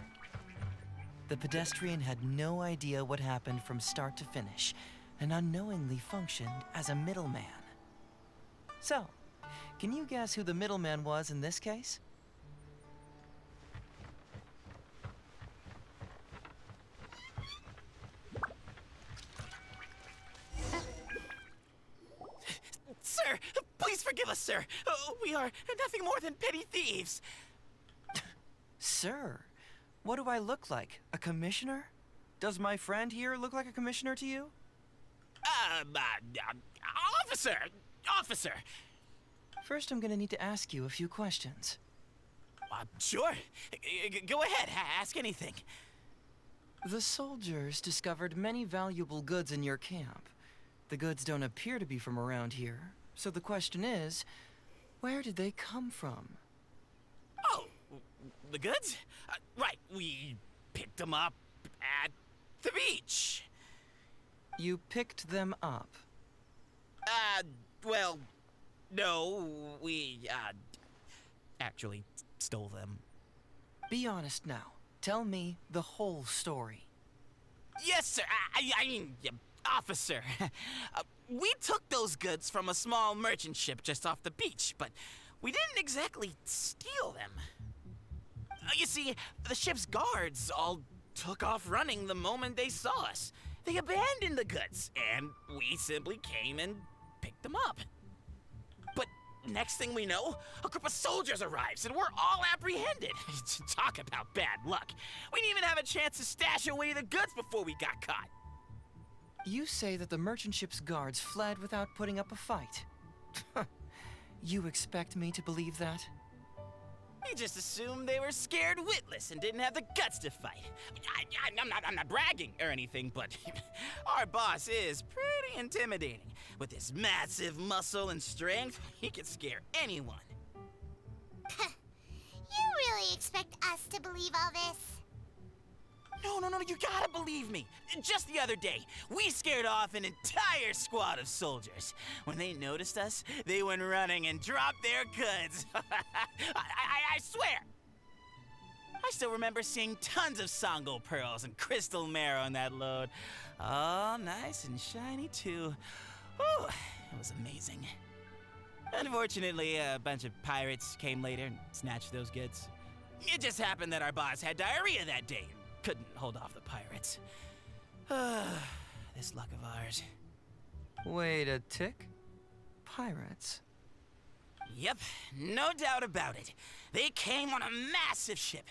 The pedestrian had no idea what happened from start to finish, and unknowingly functioned as a middleman. So, can you guess who the middleman was in this case? Sir, please forgive us, sir. We are nothing more than petty thieves. Sir, what do I look like? A commissioner? Does my friend here look like a commissioner to you? Officer! First, I'm gonna need to ask you a few questions. Sure. Go ahead, ask anything. The soldiers discovered many valuable goods in your camp. The goods don't appear to be from around here, so the question is, where did they come from? Oh, the goods? Right, we picked them up at the beach. You picked them up? Well, no, we, actually stole them. Be honest now. Tell me the whole story. Yes, sir. I mean, officer. We took those goods from a small merchant ship just off the beach, but we didn't exactly steal them. You see, the ship's guards all took off running the moment they saw us. They abandoned the goods, and we simply came and picked them up. But next thing we know, a group of soldiers arrives, and we're all apprehended. Talk about bad luck. We didn't even have a chance to stash away the goods before we got caught. You say that the merchant ship's guards fled without putting up a fight. You expect me to believe that? We just assumed they were scared witless and didn't have the guts to fight. I'm not bragging or anything, but our boss is pretty intimidating. With his massive muscle and strength, he could scare anyone. You really expect us to believe all this? No, you gotta believe me. Just the other day, we scared off an entire squad of soldiers. When they noticed us, they went running and dropped their goods. I swear. I still remember seeing tons of Sango pearls and crystal marrow in that load. All nice and shiny, too. Whew, it was amazing. Unfortunately, a bunch of pirates came later and snatched those goods. It just happened that our boss had diarrhea that day and couldn't hold off the pirates. This luck of ours. Wait a tick. Pirates? Yep, no doubt about it. They came on a massive ship,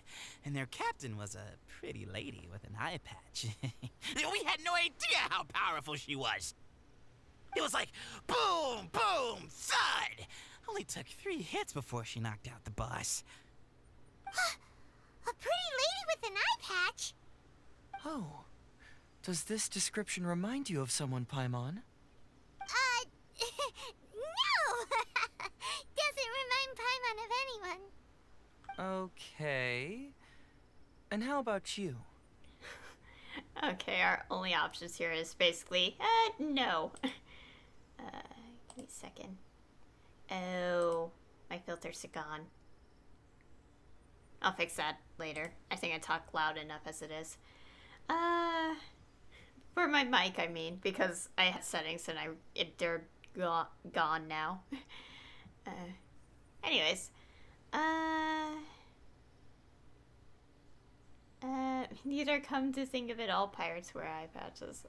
and their captain was a pretty lady with an eye patch. We had no idea how powerful she was. It was like boom, boom, thud. Only took 3 hits before she knocked out the boss. A pretty lady with an eye patch? Oh. Does this description remind you of someone, Paimon? No! Doesn't remind Paimon of anyone. Okay. And how about you? Okay, our only options here is basically, no. Give me a second. Oh, my filters are gone. I'll fix that later. I think I talk loud enough as it is. For my mic, I mean, because I had settings and they're gone now. Anyways, neither come to think of it, all pirates wear eye patches.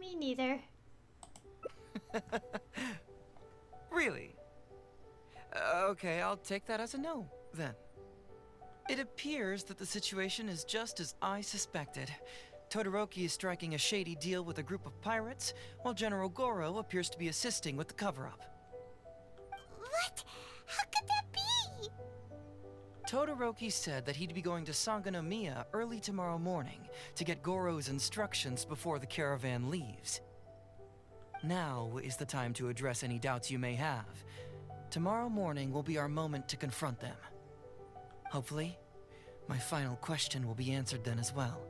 Me neither. Really? Okay, I'll take that as a no, then. It appears that the situation is just as I suspected. Todoroki is striking a shady deal with a group of pirates, while General Goro appears to be assisting with the cover-up. What? How could that be? Todoroki said that he'd be going to Sangonomiya early tomorrow morning to get Goro's instructions before the caravan leaves. Now is the time to address any doubts you may have. Tomorrow morning will be our moment to confront them. Hopefully, my final question will be answered then as well.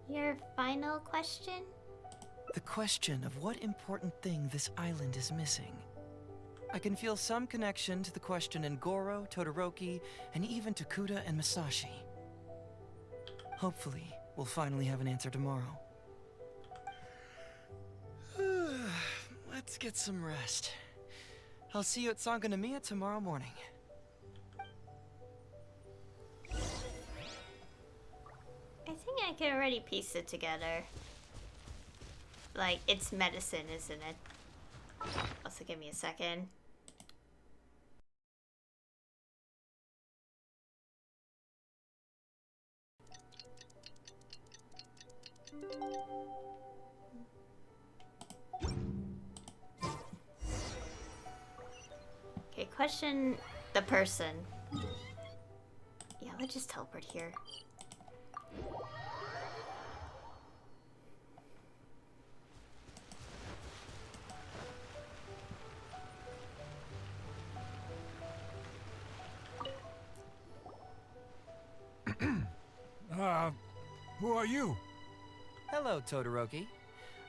Your final question? The question of what important thing this island is missing. I can feel some connection to the question in Goro, Todoroki, and even to Kuda and Masashi. Hopefully, we'll finally have an answer tomorrow. Let's get some rest. I'll see you at Sangonomiya tomorrow morning. I think I can already piece it together. Like, it's medicine, isn't it? Also, give me a second. Okay, question the person. Yeah, let's just teleport here. Who are you? Hello, Todoroki.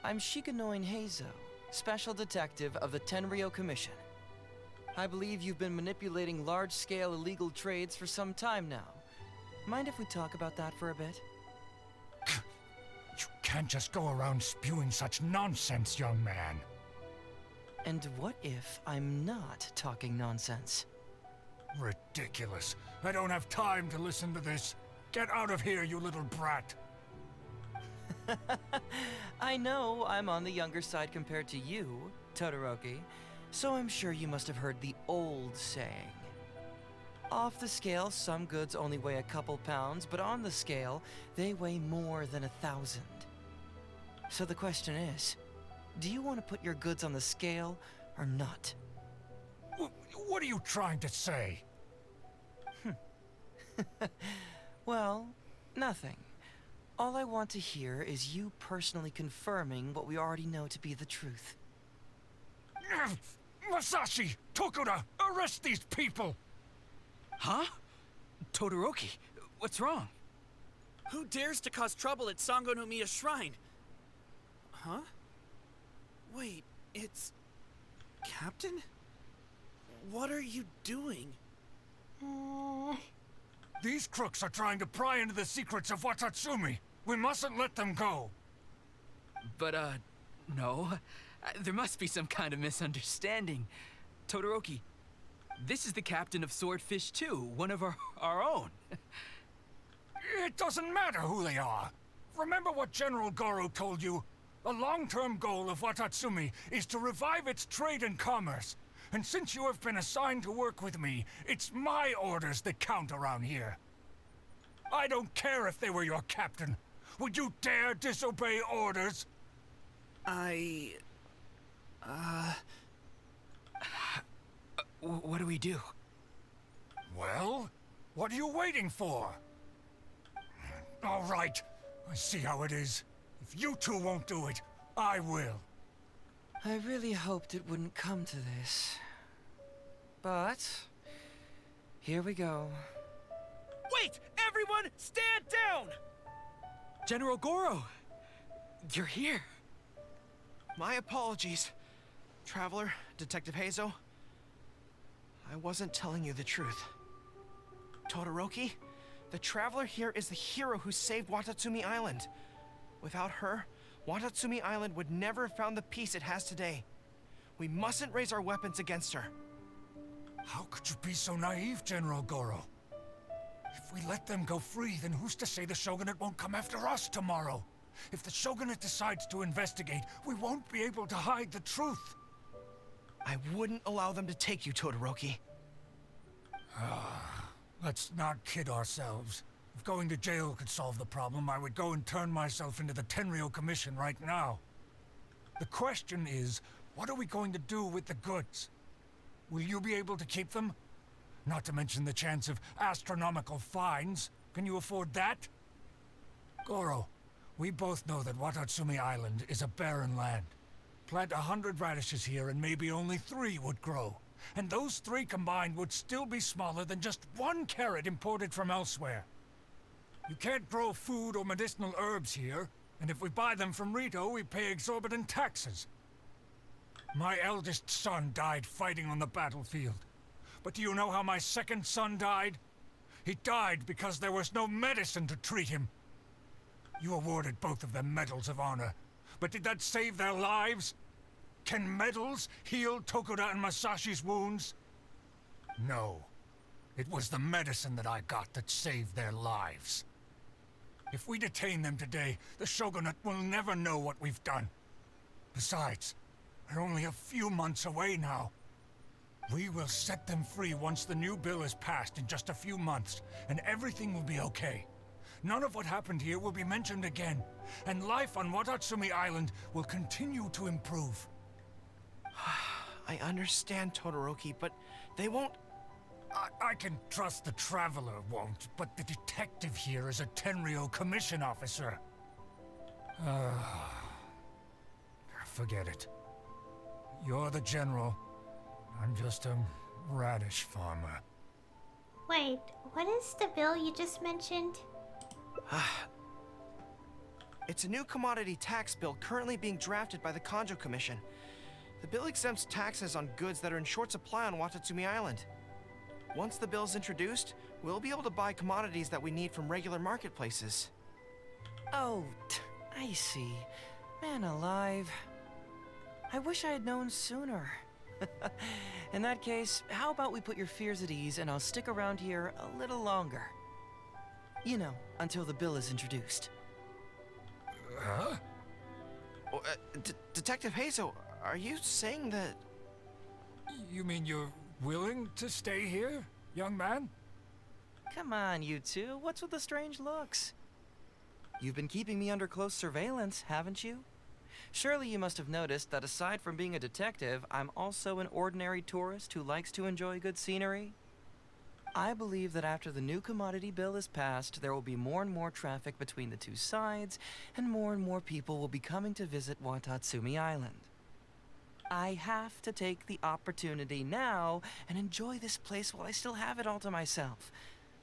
I'm Shikanoin Heizou, Special Detective of the Tenryou Commission. I believe you've been manipulating large-scale illegal trades for some time now. Mind if we talk about that for a bit? You can't just go around spewing such nonsense, young man. And what if I'm not talking nonsense? Ridiculous. I don't have time to listen to this. Get out of here, you little brat. I know I'm on the younger side compared to you, Todoroki, so I'm sure you must have heard the old saying. Off the scale, some goods only weigh a couple pounds, but on the scale, they weigh more than 1,000. So the question is, do you want to put your goods on the scale or not? What are you trying to say? Well, nothing. All I want to hear is you personally confirming what we already know to be the truth. Masashi! Tokuda! Arrest these people! Huh? Todoroki, what's wrong? Who dares to cause trouble at Sangonomiya Shrine? Huh? Wait, it's... Captain? What are you doing? These crooks are trying to pry into the secrets of Watatsumi. We mustn't let them go. But, no. There must be some kind of misunderstanding. Todoroki, this is the captain of Swordfish 2, one of our own. It doesn't matter who they are. remember what General Goro told you? A long-term goal of Watatsumi is to revive its trade and commerce. And since you have been assigned to work with me, it's my orders that count around here. I don't care if they were your captain. Would you dare disobey orders? What do we do? Well, what are you waiting for? All right, I see how it is. If you two won't do it, I will. I really hoped it wouldn't come to this. But here we go. Wait! Everyone, stand down! General Goro! You're here. My apologies, Traveler, Detective Heizou. I wasn't telling you the truth. Todoroki, the Traveler here is the hero who saved Watatsumi Island. Without her, Watatsumi Island would never have found the peace it has today. We mustn't raise our weapons against her. How could you be so naive, General Goro? If we let them go free, then who's to say the Shogunate won't come after us tomorrow? If the Shogunate decides to investigate, we won't be able to hide the truth. I wouldn't allow them to take you, Todoroki. Let's not kid ourselves. If going to jail could solve the problem, I would go and turn myself into the Tenryou Commission right now. The question is, what are we going to do with the goods? Will you be able to keep them? Not to mention the chance of astronomical fines. Can you afford that? Goro, we both know that Watatsumi Island is a barren land. Plant 100 radishes here and maybe only 3 would grow. And those 3 combined would still be smaller than just 1 carrot imported from elsewhere. You can't grow food or medicinal herbs here, and if we buy them from Rito, we pay exorbitant taxes. My eldest son died fighting on the battlefield. But do you know how my second son died? He died because there was no medicine to treat him. You awarded both of them medals of honor, but did that save their lives? Can medals heal Tokuda and Masashi's wounds? No. It was the medicine that I got that saved their lives. If we detain them today, the Shogunate will never know what we've done. Besides, we're only a few months away now. We will set them free once the new bill is passed in just a few months, and everything will be okay. None of what happened here will be mentioned again, and life on Watatsumi Island will continue to improve. I understand, Todoroki, but they won't... I can trust the Traveler won't, but the detective here is a Tenryou Commission officer. Forget it. You're the general. I'm just a radish farmer. Wait, what is the bill you just mentioned? It's a new commodity tax bill currently being drafted by the Kanjo Commission. The bill exempts taxes on goods that are in short supply on Watatsumi Island. Once the bill's introduced, we'll be able to buy commodities that we need from regular marketplaces. Oh, I see. Man alive. I wish I had known sooner. In that case, how about we put your fears at ease and I'll stick around here a little longer. You know, until the bill is introduced. Huh? Oh, Detective Heizou, are you saying that... You mean you're willing to stay here, young man? Come on, you two. What's with the strange looks? You've been keeping me under close surveillance, haven't you? Surely you must have noticed that aside from being a detective, I'm also an ordinary tourist who likes to enjoy good scenery. I believe that after the new commodity bill is passed, there will be more and more traffic between the two sides, and more people will be coming to visit Watatsumi Island. I have to take the opportunity now and enjoy this place while I still have it all to myself.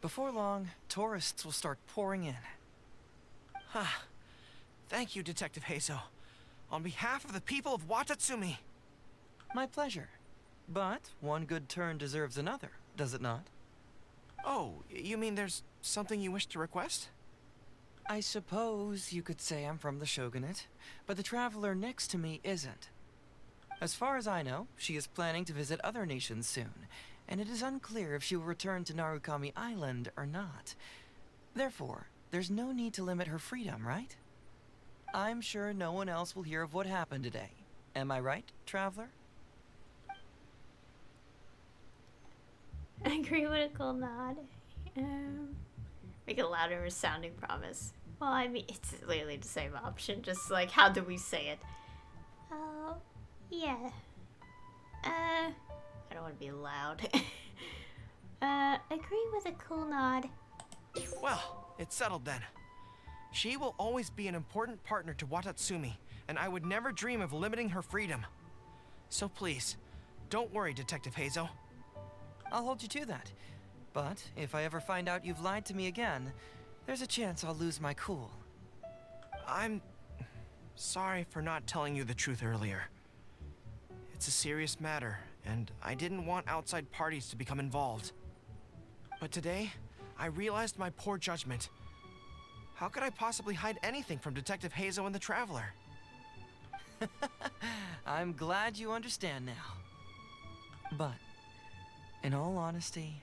Before long, tourists will start pouring in. Thank you, Detective Heizou. On behalf of the people of Watatsumi. My pleasure. But one good turn deserves another, does it not? Oh, you mean there's something you wish to request? I suppose you could say I'm from the Shogunate, but the traveler next to me isn't. As far as I know, she is planning to visit other nations soon, and it is unclear if she will return to Narukami Island or not. Therefore, there's no need to limit her freedom, right? I'm sure no one else will hear of what happened today. Am I right, Traveler? I agree with a cool nod. Make a louder sounding promise. Well, I mean, it's literally the same option, just like, how do we say it? Oh, yeah. I don't want to be loud. Agree with a cool nod. Well, it's settled then. She will always be an important partner to Watatsumi, and I would never dream of limiting her freedom. So please, don't worry, Detective Heizou. I'll hold you to that. But if I ever find out you've lied to me again, there's a chance I'll lose my cool. I'm sorry for not telling you the truth earlier. It's a serious matter, and I didn't want outside parties to become involved. But today, I realized my poor judgment. How could I possibly hide anything from Detective Heizou and the Traveler? I'm glad you understand now. But, in all honesty,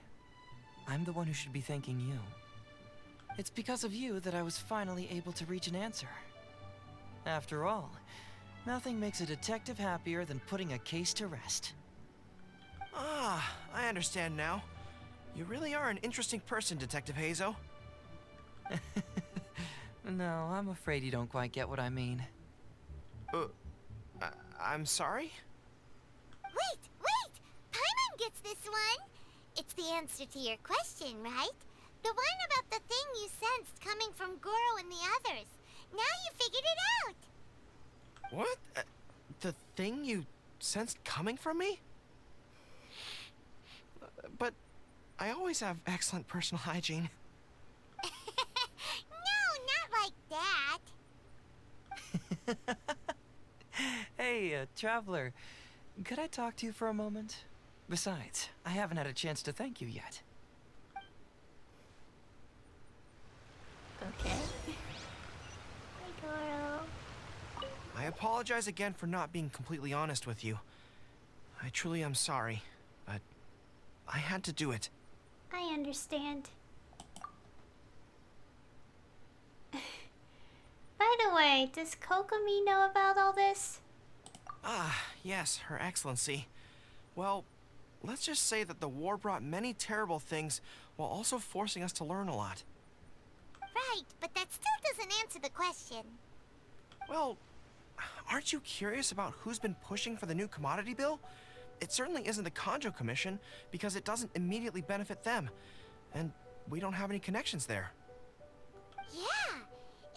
I'm the one who should be thanking you. It's because of you that I was finally able to reach an answer. After all, nothing makes a detective happier than putting a case to rest. Ah, I understand now. You really are an interesting person, Detective Heizou. No, I'm afraid you don't quite get what I mean. I'm sorry? Wait! Paimon gets this one! It's the answer to your question, right? The one about the thing you sensed coming from Goro and the others. Now you figured it out! What? The thing you sensed coming from me? But I always have excellent personal hygiene. No, not like that. Hey, Traveler, could I talk to you for a moment? Besides, I haven't had a chance to thank you yet. Okay. Hi, Goro. I apologize again for not being completely honest with you. I truly am sorry, but I had to do it. I understand. By the way, does Kokomi know about all this? Ah, yes, Her Excellency. Well, let's just say that the war brought many terrible things while also forcing us to learn a lot. Right, but that still doesn't answer the question. Well, aren't you curious about who's been pushing for the new commodity bill? It certainly isn't the Kanjo Commission, because it doesn't immediately benefit them. And we don't have any connections there. Yeah,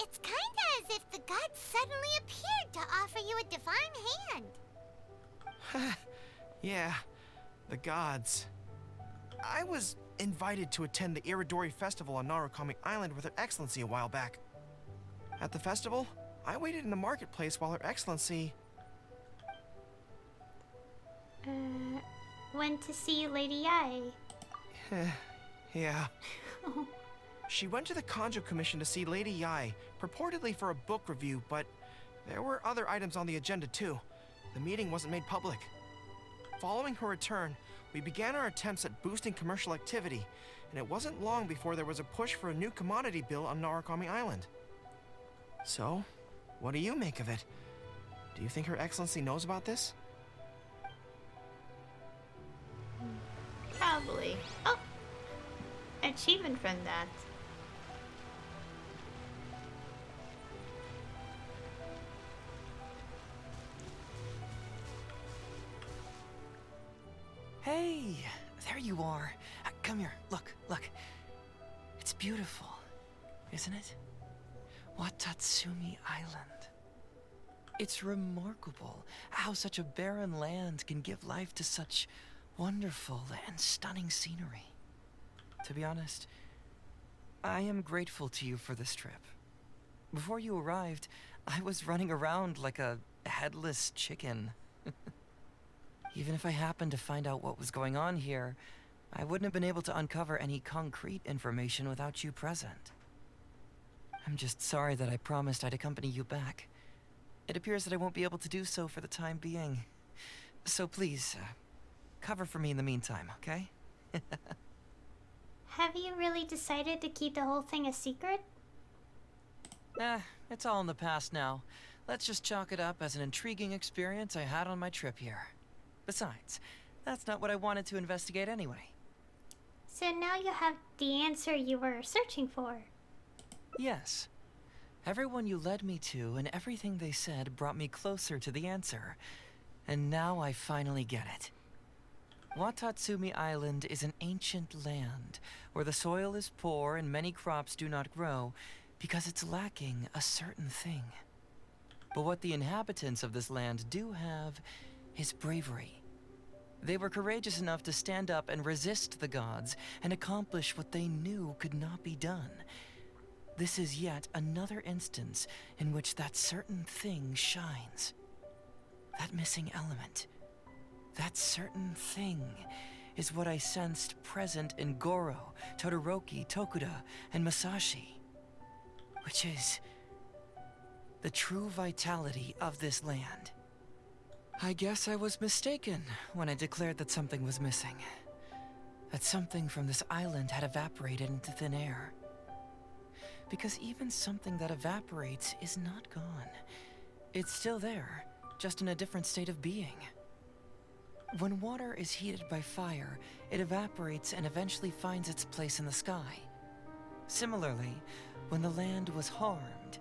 it's kinda as if the gods suddenly appeared to offer you a divine hand. Yeah, the gods. I was invited to attend the Iridori Festival on Narukami Island with Her Excellency a while back. At the festival, I waited in the marketplace while Her Excellency... Went to see Lady Ai. Yeah. She went to the Kanjo Commission to see Lady Yai, purportedly for a book review, but there were other items on the agenda too. The meeting wasn't made public. Following her return, we began our attempts at boosting commercial activity, and it wasn't long before there was a push for a new commodity bill on Narukami Island. So, what do you make of it? Do you think Her Excellency knows about this? Probably. Oh! Achievement from that. Hey, there you are. Come here, look. It's beautiful, isn't it? Watatsumi Island. It's remarkable how such a barren land can give life to such wonderful and stunning scenery. To be honest, I am grateful to you for this trip. Before you arrived, I was running around like a headless chicken. Even if I happened to find out what was going on here, I wouldn't have been able to uncover any concrete information without you present. I'm just sorry that I promised I'd accompany you back. It appears that I won't be able to do so for the time being. So please, cover for me in the meantime, okay? Have you really decided to keep the whole thing a secret? It's all in the past now. Let's just chalk it up as an intriguing experience I had on my trip here. Besides, that's not what I wanted to investigate anyway. So now you have the answer you were searching for. Yes. Everyone you led me to and everything they said brought me closer to the answer. And now I finally get it. Watatsumi Island is an ancient land where the soil is poor and many crops do not grow because it's lacking a certain thing. But what the inhabitants of this land do have is bravery. They were courageous enough to stand up and resist the gods and accomplish what they knew could not be done. This is yet another instance in which that certain thing shines. That missing element. That certain thing is what I sensed present in Goro, Todoroki, Tokuda, and Masashi. Which is the true vitality of this land. I guess I was mistaken when I declared that something was missing. That something from this island had evaporated into thin air. Because even something that evaporates is not gone. It's still there, just in a different state of being. When water is heated by fire, it evaporates and eventually finds its place in the sky. Similarly, when the land was harmed,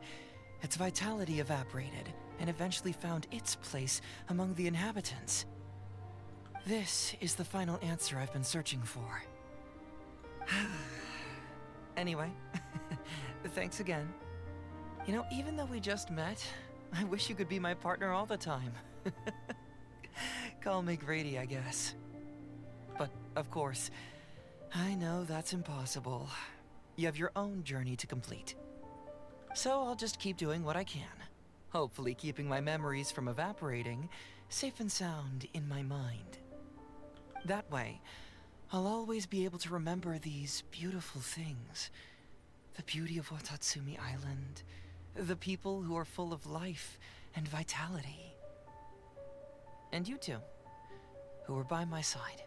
its vitality evaporated and eventually found its place among the inhabitants. This is the final answer I've been searching for. Anyway, thanks again. You know, even though we just met, I wish you could be my partner all the time. Call me Grady, I guess. But, of course, I know that's impossible. You have your own journey to complete. So I'll just keep doing what I can. Hopefully keeping my memories from evaporating safe and sound in my mind. That way, I'll always be able to remember these beautiful things. The beauty of Watatsumi Island. The people who are full of life and vitality. And you two, who were by my side.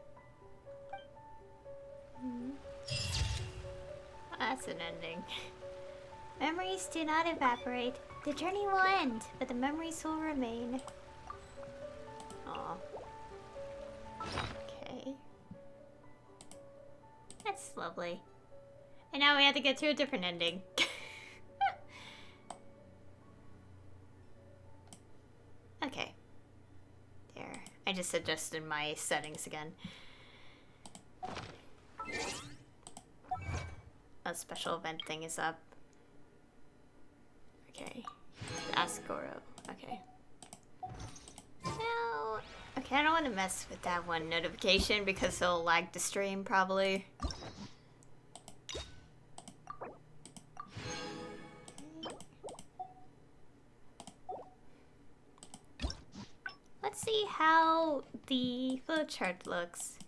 That's an ending. Memories do not evaporate. The journey will end, but the memories will remain. Aw. Okay. That's lovely. And now we have to get to a different ending. Okay. There. I just adjusted my settings again. A special event thing is up. Okay. Ask Goro. Okay. Now... Okay, I don't want to mess with that one notification because it'll lag the stream, probably. Let's see how the flowchart looks.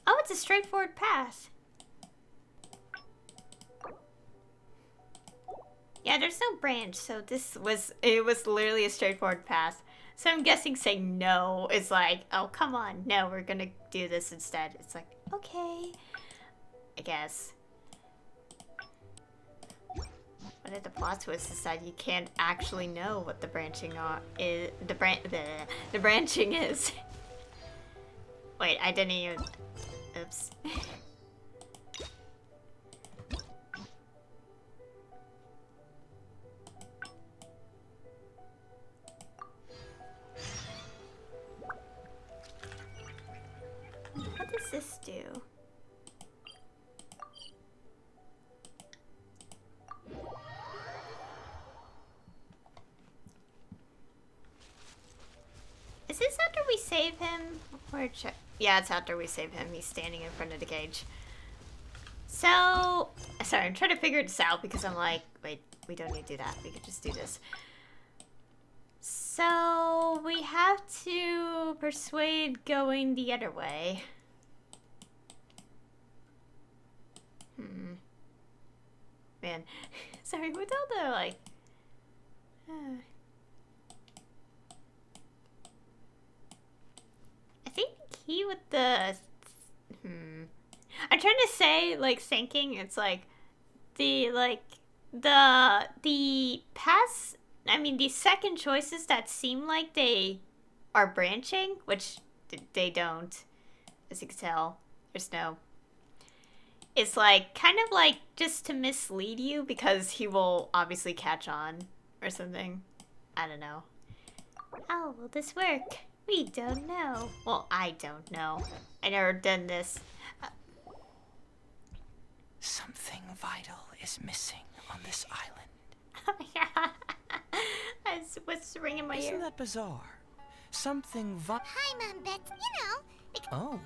Oh, it's a straightforward path. Yeah, there's no branch, so it was literally a straightforward path. So I'm guessing saying no is like, oh, come on, no, we're gonna do this instead. It's like, okay, I guess. But if the plot twist is that you can't actually know what the branching is, the branching is. Wait, I didn't even, oops. What does this do? Is this after we save him? Or check? Yeah, it's after we save him. He's standing in front of the cage. So, sorry, I'm trying to figure this out because I'm like, wait, we don't need to do that. We could just do this. So, we have to persuade going the other way. Man, sorry, with all the, like... I think the key with the... I'm trying to say, like, sinking, it's like, the, like, the past, I mean, the second choices that seem like they are branching, which they don't, as you can tell. There's no. It's like kind of like just to mislead you because he will obviously catch on or something. I don't know. How will this work? We don't know. Well, I don't know. I never done this. Something vital is missing on this island. Oh yeah. That's what's ringing in my ear. Isn't that bizarre? Something Paimon bets, Oh.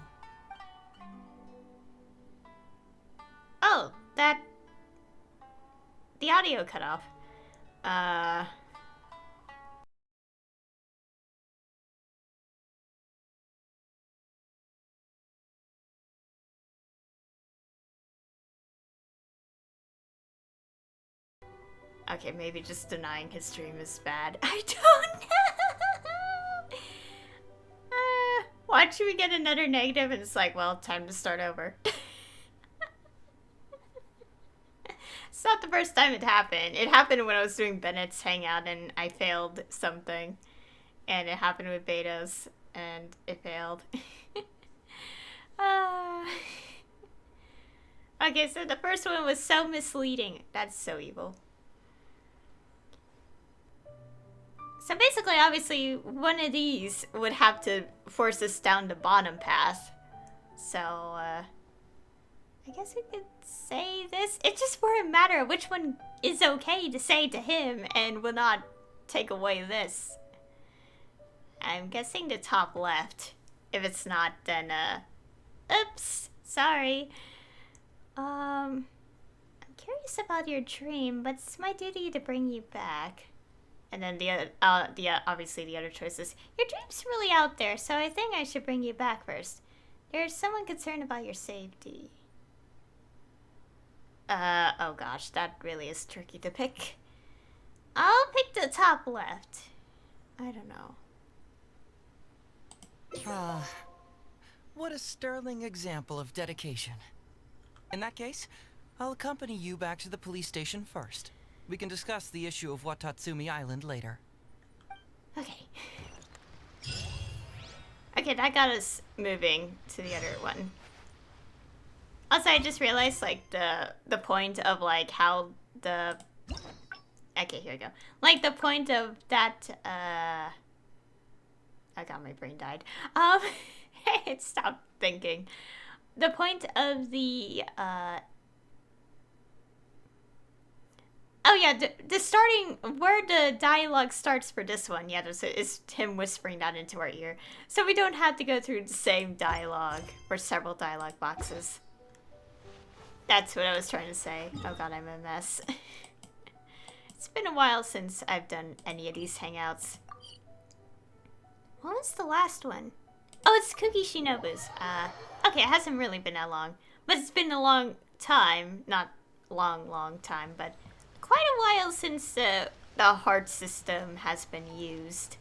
Oh, that... The audio cut off. Okay, maybe just denying his stream is bad. I don't know! Watch we get another negative and it's like, well, time to start over. It's not the first time it happened. It happened when I was doing Bennett's Hangout and I failed something. And it happened with betas and it failed. Okay, so the first one was so misleading. That's so evil. So basically, obviously, one of these would have to force us down the bottom path. So, I guess we could say this. It just wouldn't matter which one is okay to say to him and will not take away this. I'm guessing the top left. If it's not, then, oops, sorry. I'm curious about your dream, but it's my duty to bring you back. And then obviously the other choices. Your dream's really out there, so I think I should bring you back first. There's someone concerned about your safety. Oh gosh, that really is tricky to pick. I'll pick the top left. I don't know. What a sterling example of dedication. In that case, I'll accompany you back to the police station first. We can discuss the issue of Watatsumi Island later. Okay. Okay, that got us moving to the other one. Also, I just realized, like, the point of, like, how the... Okay, here we go. Like, the point of that, Oh god, my brain died. It stopped thinking. The point of the, Oh yeah, the starting, where the dialogue starts for this one, yeah, is him whispering that into our ear. So we don't have to go through the same dialogue, or several dialogue boxes. That's what I was trying to say. Oh god, I'm a mess. It's been a while since I've done any of these hangouts. What was the last one? Oh, it's Kuki Shinobu's. Okay, it hasn't really been that long. But it's been a long time. Not long time, but quite a while since the heart system has been used.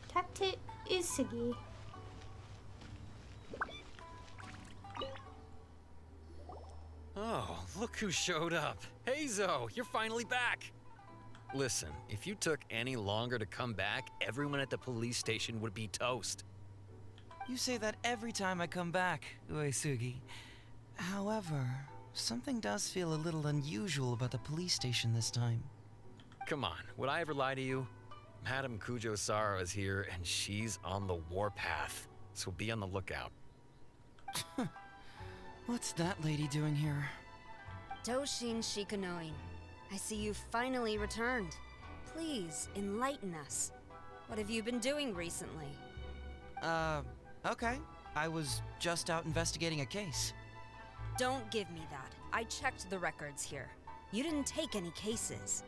Talk to Usugi. Oh, look who showed up. Heizou, you're finally back. Listen, if you took any longer to come back, everyone at the police station would be toast. You say that every time I come back, Uesugi. However, something does feel a little unusual about the police station this time. Come on, would I ever lie to you? Madame Kujo-Sara is here, and she's on the warpath, so be on the lookout. What's that lady doing here? Doshin Shikanoin, I see you finally returned. Please, enlighten us. What have you been doing recently? Okay. I was just out investigating a case. Don't give me that. I checked the records here. You didn't take any cases.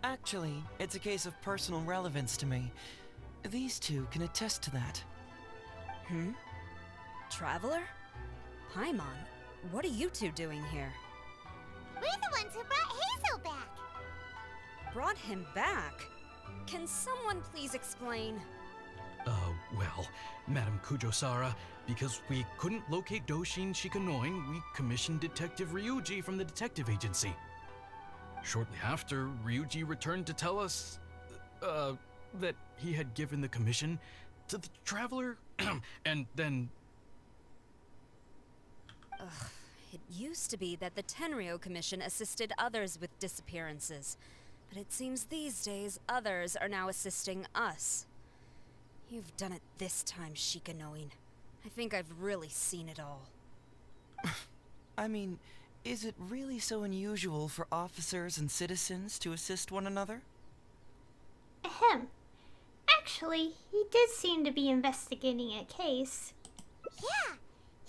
Actually, it's a case of personal relevance to me. These two can attest to that. Traveler? Paimon, what are you two doing here? We're the ones who brought Hazel back. Brought him back? Can someone please explain? Well, Madam Kujo-Sara, because we couldn't locate Doshin Shikanoin, we commissioned Detective Ryuji from the detective agency. Shortly after, Ryuji returned to tell us, that he had given the commission to the Traveler, and then... Ugh, it used to be that the Tenryo Commission assisted others with disappearances, but it seems these days others are now assisting us. You've done it this time, Shikanoin. I think I've really seen it all. I mean, is it really so unusual for officers and citizens to assist one another? Ahem. Actually, he did seem to be investigating a case. Yeah,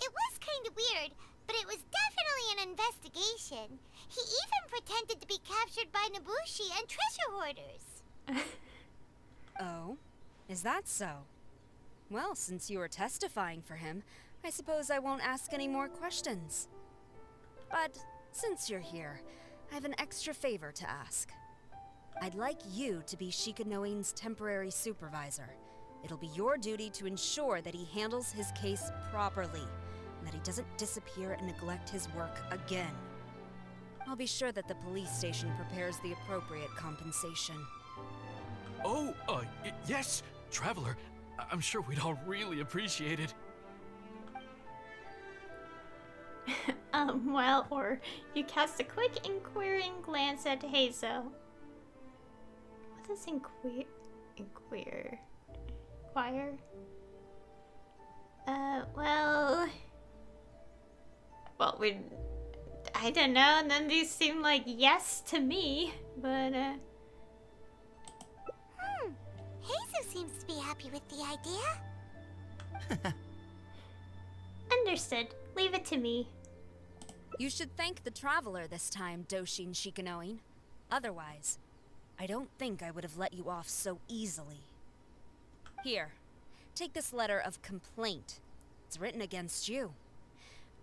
it was kind of weird, but it was definitely an investigation. He even pretended to be captured by Nobushi and treasure hoarders. Oh? Is that so? Well, since you are testifying for him, I suppose I won't ask any more questions. But since you're here, I have an extra favor to ask. I'd like you to be Shikanoin's temporary supervisor. It'll be your duty to ensure that he handles his case properly, and that he doesn't disappear and neglect his work again. I'll be sure that the police station prepares the appropriate compensation. Oh, yes, Traveler. I'm sure we'd all really appreciate it. Well, or you cast a quick inquiring glance at Hazel. What does inquire? I don't know, none of these seem like yes to me, but, Hazel seems to be happy with the idea. Understood. Leave it to me. You should thank the Traveler this time, Doshin Shikanoin. Otherwise, I don't think I would have let you off so easily. Here, take this letter of complaint. It's written against you.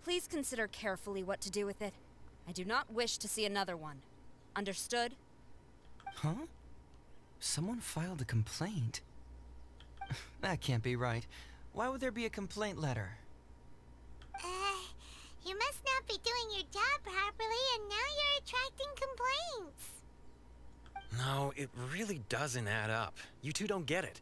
Please consider carefully what to do with it. I do not wish to see another one. Understood? Huh? Someone filed a complaint? That can't be right. Why would there be a complaint letter? You must not be doing your job properly, and now you're attracting complaints. No, it really doesn't add up. You two don't get it.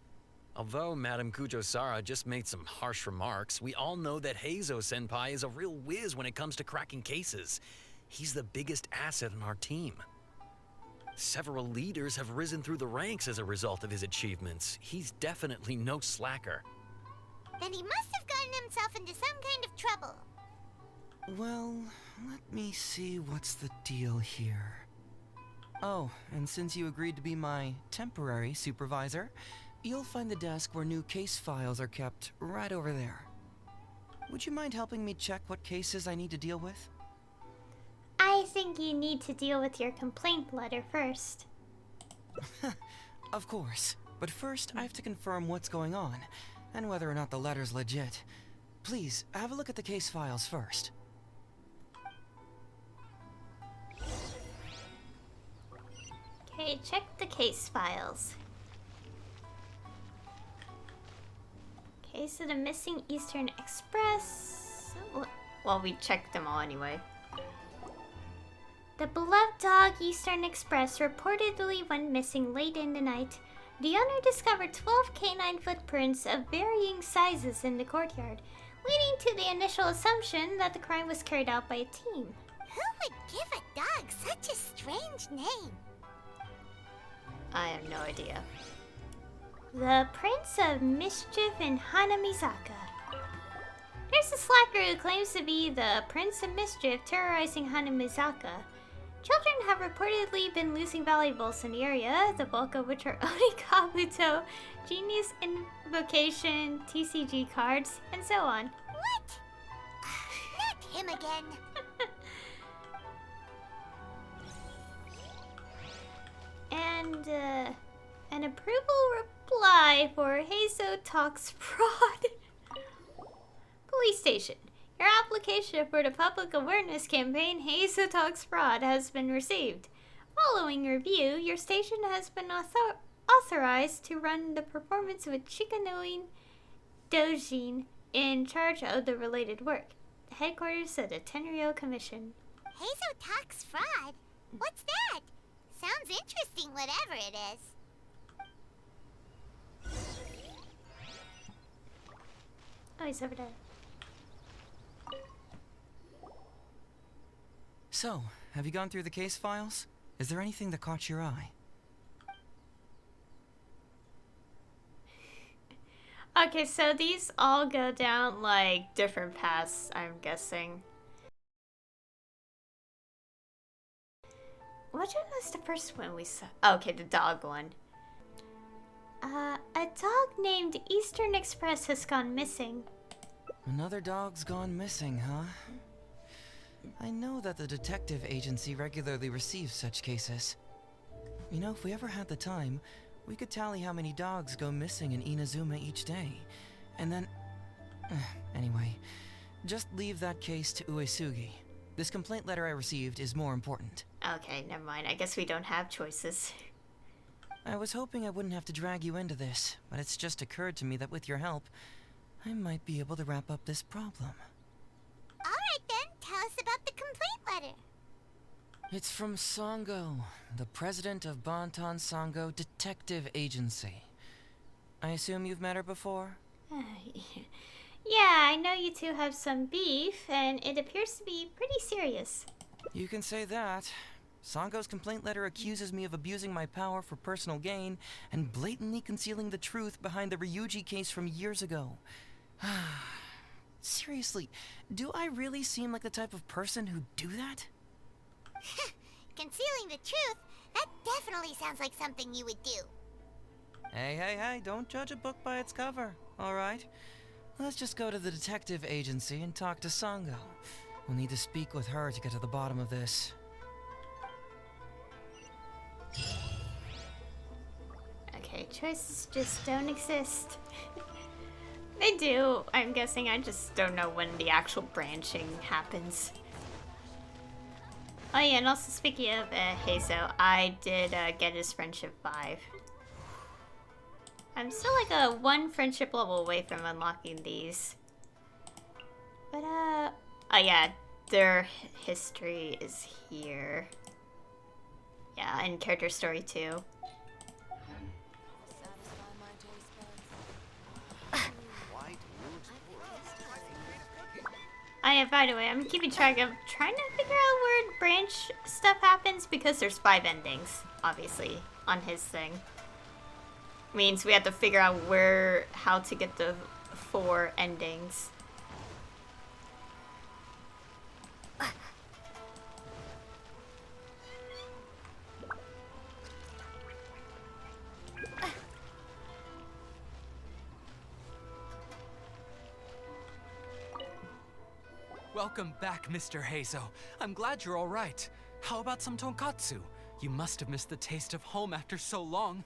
Although Madam Kujo-Sara just made some harsh remarks, we all know that Heizo-senpai is a real whiz when it comes to cracking cases. He's the biggest asset on our team. Several leaders have risen through the ranks as a result of his achievements. He's definitely no slacker. Then he must have gotten himself into some kind of trouble. Well, let me see what's the deal here. Oh, and since you agreed to be my temporary supervisor, you'll find the desk where new case files are kept right over there. Would you mind helping me check what cases I need to deal with? I think you need to deal with your complaint letter first. Of course, but first I have to confirm what's going on, and whether or not the letter's legit. Please, have a look at the case files first. Okay, check the case files. Case of the missing Eastern Express. Well, we checked them all anyway. The beloved dog Eastern Express reportedly went missing late in the night. The owner discovered 12 canine footprints of varying sizes in the courtyard, leading to the initial assumption that the crime was carried out by a team. Who would give a dog such a strange name? I have no idea. The Prince of Mischief in Hanamizaka. There's a slacker who claims to be the Prince of Mischief terrorizing Hanamizaka. Children have reportedly been losing valuables in the area, the bulk of which are Onikabuto, Genius Invocation, TCG cards, and so on. What? Not him again. And, an approval reply for Heizo Talks Fraud. Police station. Your application for the public awareness campaign Heizou Talks Fraud has been received. Following review, your station has been authorized to run the performance with Shikanoin Heizou in charge of the related work. The headquarters of the Tenryou Commission. Heizou Talks Fraud? What's that? Sounds interesting, whatever it is. Oh, he's over there. So, have you gone through the case files? Is there anything that caught your eye? Okay, so these all go down like different paths, I'm guessing. Which one was the first one we saw? Oh, okay, the dog one. A dog named Eastern Express has gone missing. Another dog's gone missing, huh? I know that the detective agency regularly receives such cases. You know, if we ever had the time, we could tally how many dogs go missing in Inazuma each day. And then... anyway, just leave that case to Uesugi. This complaint letter I received is more important. Okay, never mind. I guess we don't have choices. I was hoping I wouldn't have to drag you into this, but it's just occurred to me that with your help, I might be able to wrap up this problem. Alright then, tell us about the complaint letter. It's from Sango, the president of Bantan Sango Detective Agency. I assume you've met her before? Yeah, I know you two have some beef, and it appears to be pretty serious. You can say that. Sango's complaint letter accuses me of abusing my power for personal gain and blatantly concealing the truth behind the Ryuji case from years ago. Seriously, do I really seem like the type of person who'd do that? Concealing the truth? That definitely sounds like something you would do. Hey, don't judge a book by its cover, alright? Let's just go to the detective agency and talk to Sango. We'll need to speak with her to get to the bottom of this. Okay, choices just don't exist. They do, I'm guessing. I just don't know when the actual branching happens. Oh yeah, and also speaking of Heizou, I did get his friendship 5. I'm still like a 1 friendship level away from unlocking these. But oh yeah, their history is here. Yeah, and character story too. Oh yeah, by the way, I'm keeping track of trying to figure out where branch stuff happens because there's 5 endings, obviously, on his thing. Means we have to figure out how to get the 4 endings. Welcome back, Mr. Heizou. I'm glad you're all right. How about some tonkatsu? You must have missed the taste of home after so long.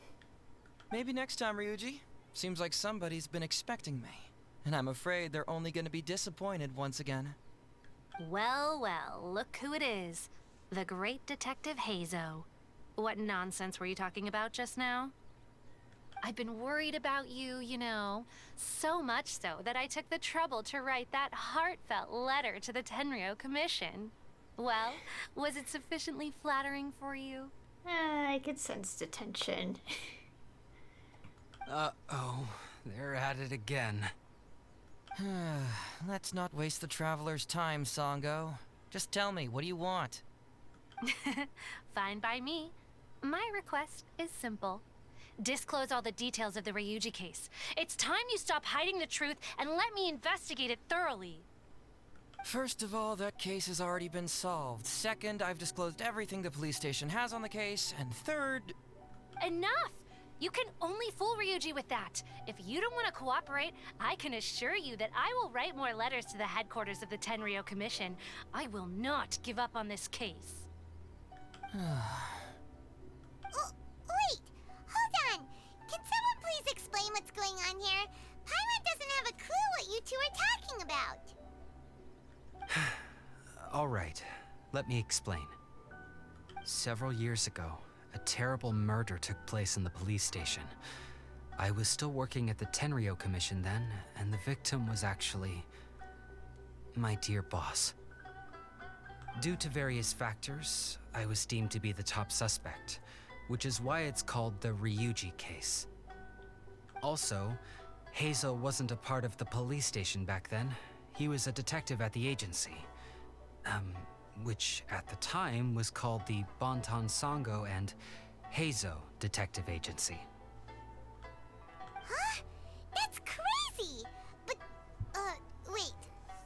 Maybe next time, Ryuji. Seems like somebody's been expecting me. And I'm afraid they're only gonna be disappointed once again. Well, look who it is. The great Detective Heizou. What nonsense were you talking about just now? I've been worried about you, you know. So much so that I took the trouble to write that heartfelt letter to the Tenryou Commission. Well, was it sufficiently flattering for you? I could sense the tension. Uh-oh, they're at it again. Let's not waste the traveler's time, Sango. Just tell me, what do you want? Fine by me. My request is simple. Disclose all the details of the Ryuji case. It's time you stop hiding the truth and let me investigate it thoroughly. First of all, that case has already been solved. Second, I've disclosed everything the police station has on the case. And third... Enough! You can only fool Ryuji with that. If you don't want to cooperate, I can assure you that I will write more letters to the headquarters of the Tenryou Commission. I will not give up on this case. Wait! Hold on! Can someone please explain what's going on here? Paimon doesn't have a clue what you two are talking about. All right, let me explain. Several years ago, a terrible murder took place in the police station. I was still working at the Tenryo Commission then, and the victim was actually my dear boss. Due to various factors, I was deemed to be the top suspect, which is why it's called the Ryuji case. Also, Heizou wasn't a part of the police station back then. He was a detective at the agency. Which at the time was called the Bonton Sango and Heizou Detective Agency. Huh? That's crazy! But, wait.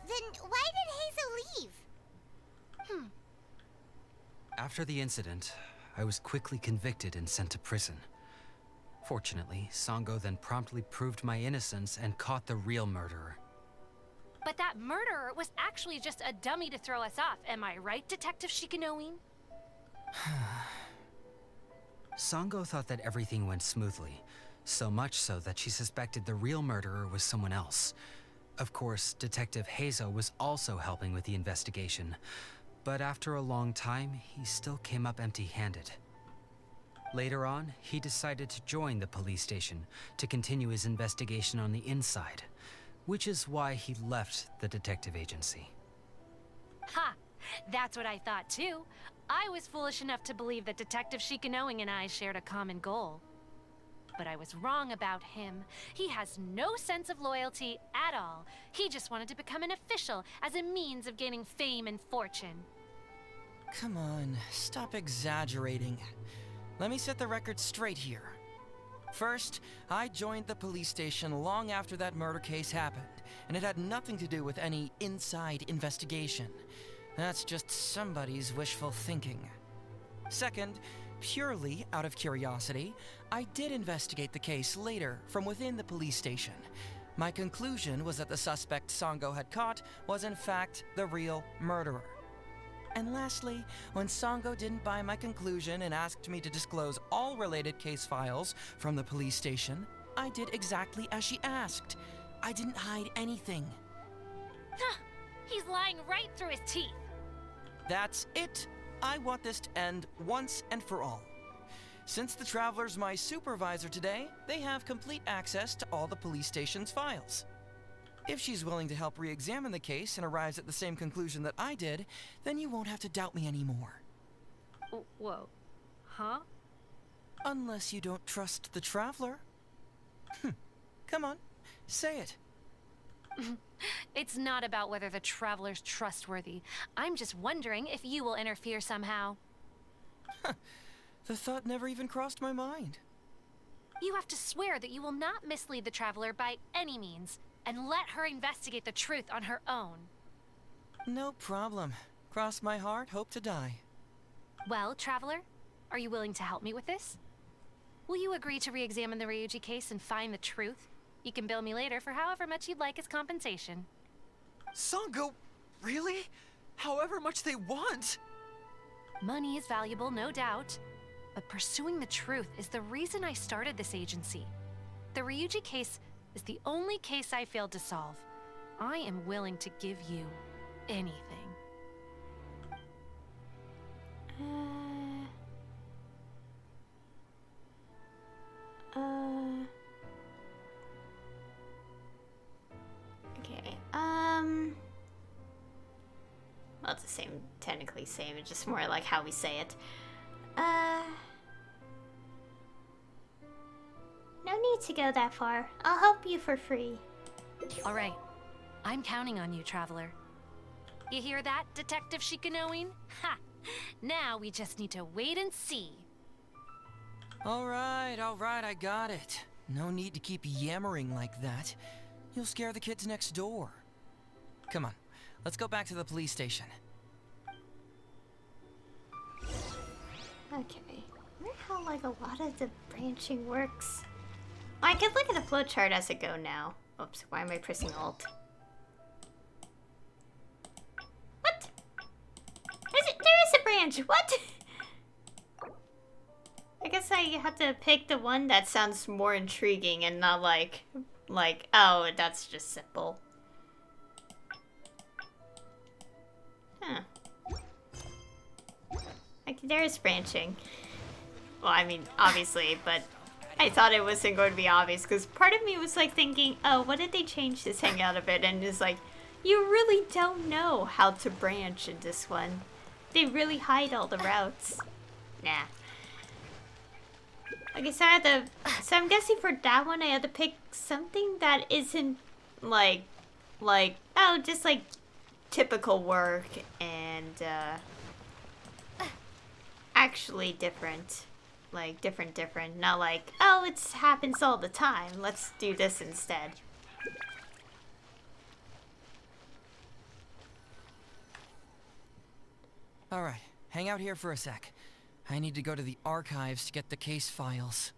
Then why did Heizou leave? After the incident, I was quickly convicted and sent to prison. Fortunately, Sango then promptly proved my innocence and caught the real murderer. But that murderer was actually just a dummy to throw us off, am I right, Detective Shikanoin? Sango thought that everything went smoothly, so much so that she suspected the real murderer was someone else. Of course, Detective Heizou was also helping with the investigation, but after a long time, he still came up empty-handed. Later on, he decided to join the police station to continue his investigation on the inside, which is why he left the detective agency. Ha! That's what I thought too. I was foolish enough to believe that Detective Shikanoin and I shared a common goal. But I was wrong about him. He has no sense of loyalty at all. He just wanted to become an official as a means of gaining fame and fortune. Come on, stop exaggerating. Let me set the record straight here. First, I joined the police station long after that murder case happened, and it had nothing to do with any inside investigation. That's just somebody's wishful thinking. Second, purely out of curiosity, I did investigate the case later from within the police station. My conclusion was that the suspect Sango had caught was in fact the real murderer. And lastly, when Sango didn't buy my conclusion and asked me to disclose all related case files from the police station, I did exactly as she asked. I didn't hide anything. He's lying right through his teeth. That's it. I want this to end once and for all. Since the Traveler's my supervisor today, they have complete access to all the police station's files. If she's willing to help re-examine the case and arrives at the same conclusion that I did, then you won't have to doubt me anymore. Whoa. Huh? Unless you don't trust the Traveler. Come on, say it. It's not about whether the Traveler's trustworthy. I'm just wondering if you will interfere somehow. The thought never even crossed my mind. You have to swear that you will not mislead the Traveler by any means, and let her investigate the truth on her own. No problem. Cross my heart, hope to die. Well, Traveler, are you willing to help me with this? Will you agree to re-examine the Ryuji case and find the truth? You can bill me later for however much you'd like as compensation. Sango, really? However much they want? Money is valuable, no doubt. But pursuing the truth is the reason I started this agency. The Ryuji case is the only case I failed to solve. I am willing to give you anything. Okay, well, it's the same, technically same, it's just more like how we say it. No need to go that far. I'll help you for free. All right. I'm counting on you, Traveler. You hear that, Detective Shikanoin? Ha! Now we just need to wait and see. All right, I got it. No need to keep yammering like that. You'll scare the kids next door. Come on, let's go back to the police station. Okay. I wonder how, like, a lot of the branching works. I could look at the flowchart as I go now. Oops, why am I pressing Alt? What? There is a branch! What? I guess I have to pick the one that sounds more intriguing and not like, oh, that's just simple. Huh. Like, there's branching. Well, I mean, obviously, but I thought it wasn't going to be obvious because part of me was like thinking, oh, what did they change this hangout a bit? And it's like, you really don't know how to branch in this one. They really hide all the routes. Nah. Okay, so I'm guessing for that one I had to pick something that isn't like, oh, just like typical work and actually different. Like, different. Not like, oh, it happens all the time. Let's do this instead. Alright, hang out here for a sec. I need to go to the archives to get the case files.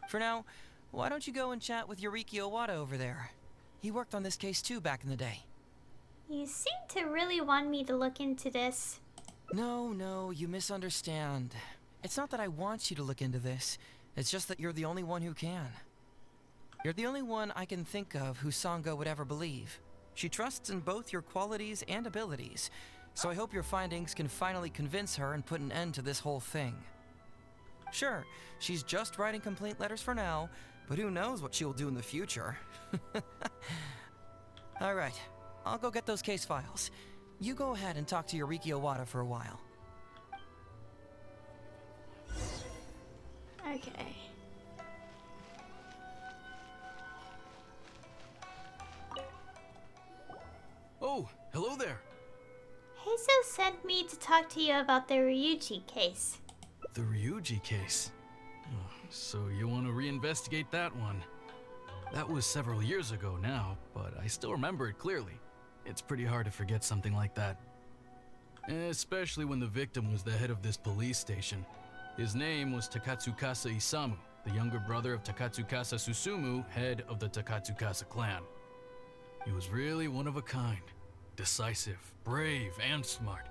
For now, why don't you go and chat with Yoriki Owada over there? He worked on this case too back in the day. You seem to really want me to look into this. No, you misunderstand. It's not that I want you to look into this. It's just that you're the only one who can. You're the only one I can think of who Sango would ever believe. She trusts in both your qualities and abilities, so I hope your findings can finally convince her and put an end to this whole thing. Sure, she's just writing complaint letters for now, but who knows what she'll do in the future. Alright, I'll go get those case files. You go ahead and talk to Yoriki Owada for a while. Okay. Oh, hello there. Heizou sent me to talk to you about the Ryuji case. The Ryuji case. Oh, so you want to reinvestigate that one? That was several years ago now, but I still remember it clearly. It's pretty hard to forget something like that. Especially when the victim was the head of this police station. His name was Takatsukasa Isamu, the younger brother of Takatsukasa Susumu, head of the Takatsukasa clan. He was really one of a kind. Decisive, brave, and smart.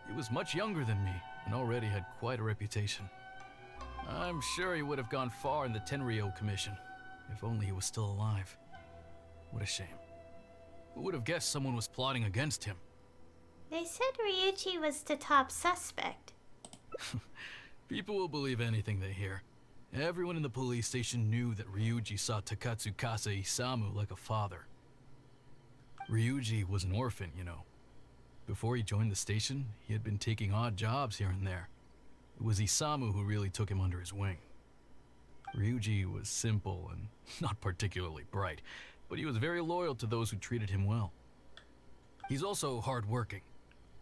He was much younger than me, and already had quite a reputation. I'm sure he would have gone far in the Tenryou Commission, if only he was still alive. What a shame. Who would have guessed someone was plotting against him? They said Ryuji was the top suspect. People will believe anything they hear. Everyone in the police station knew that Ryuji saw Takatsukasa Isamu like a father. Ryuji was an orphan, you know. Before he joined the station, he had been taking odd jobs here and there. It was Isamu who really took him under his wing. Ryuji was simple and not particularly bright, but he was very loyal to those who treated him well. He's also hardworking.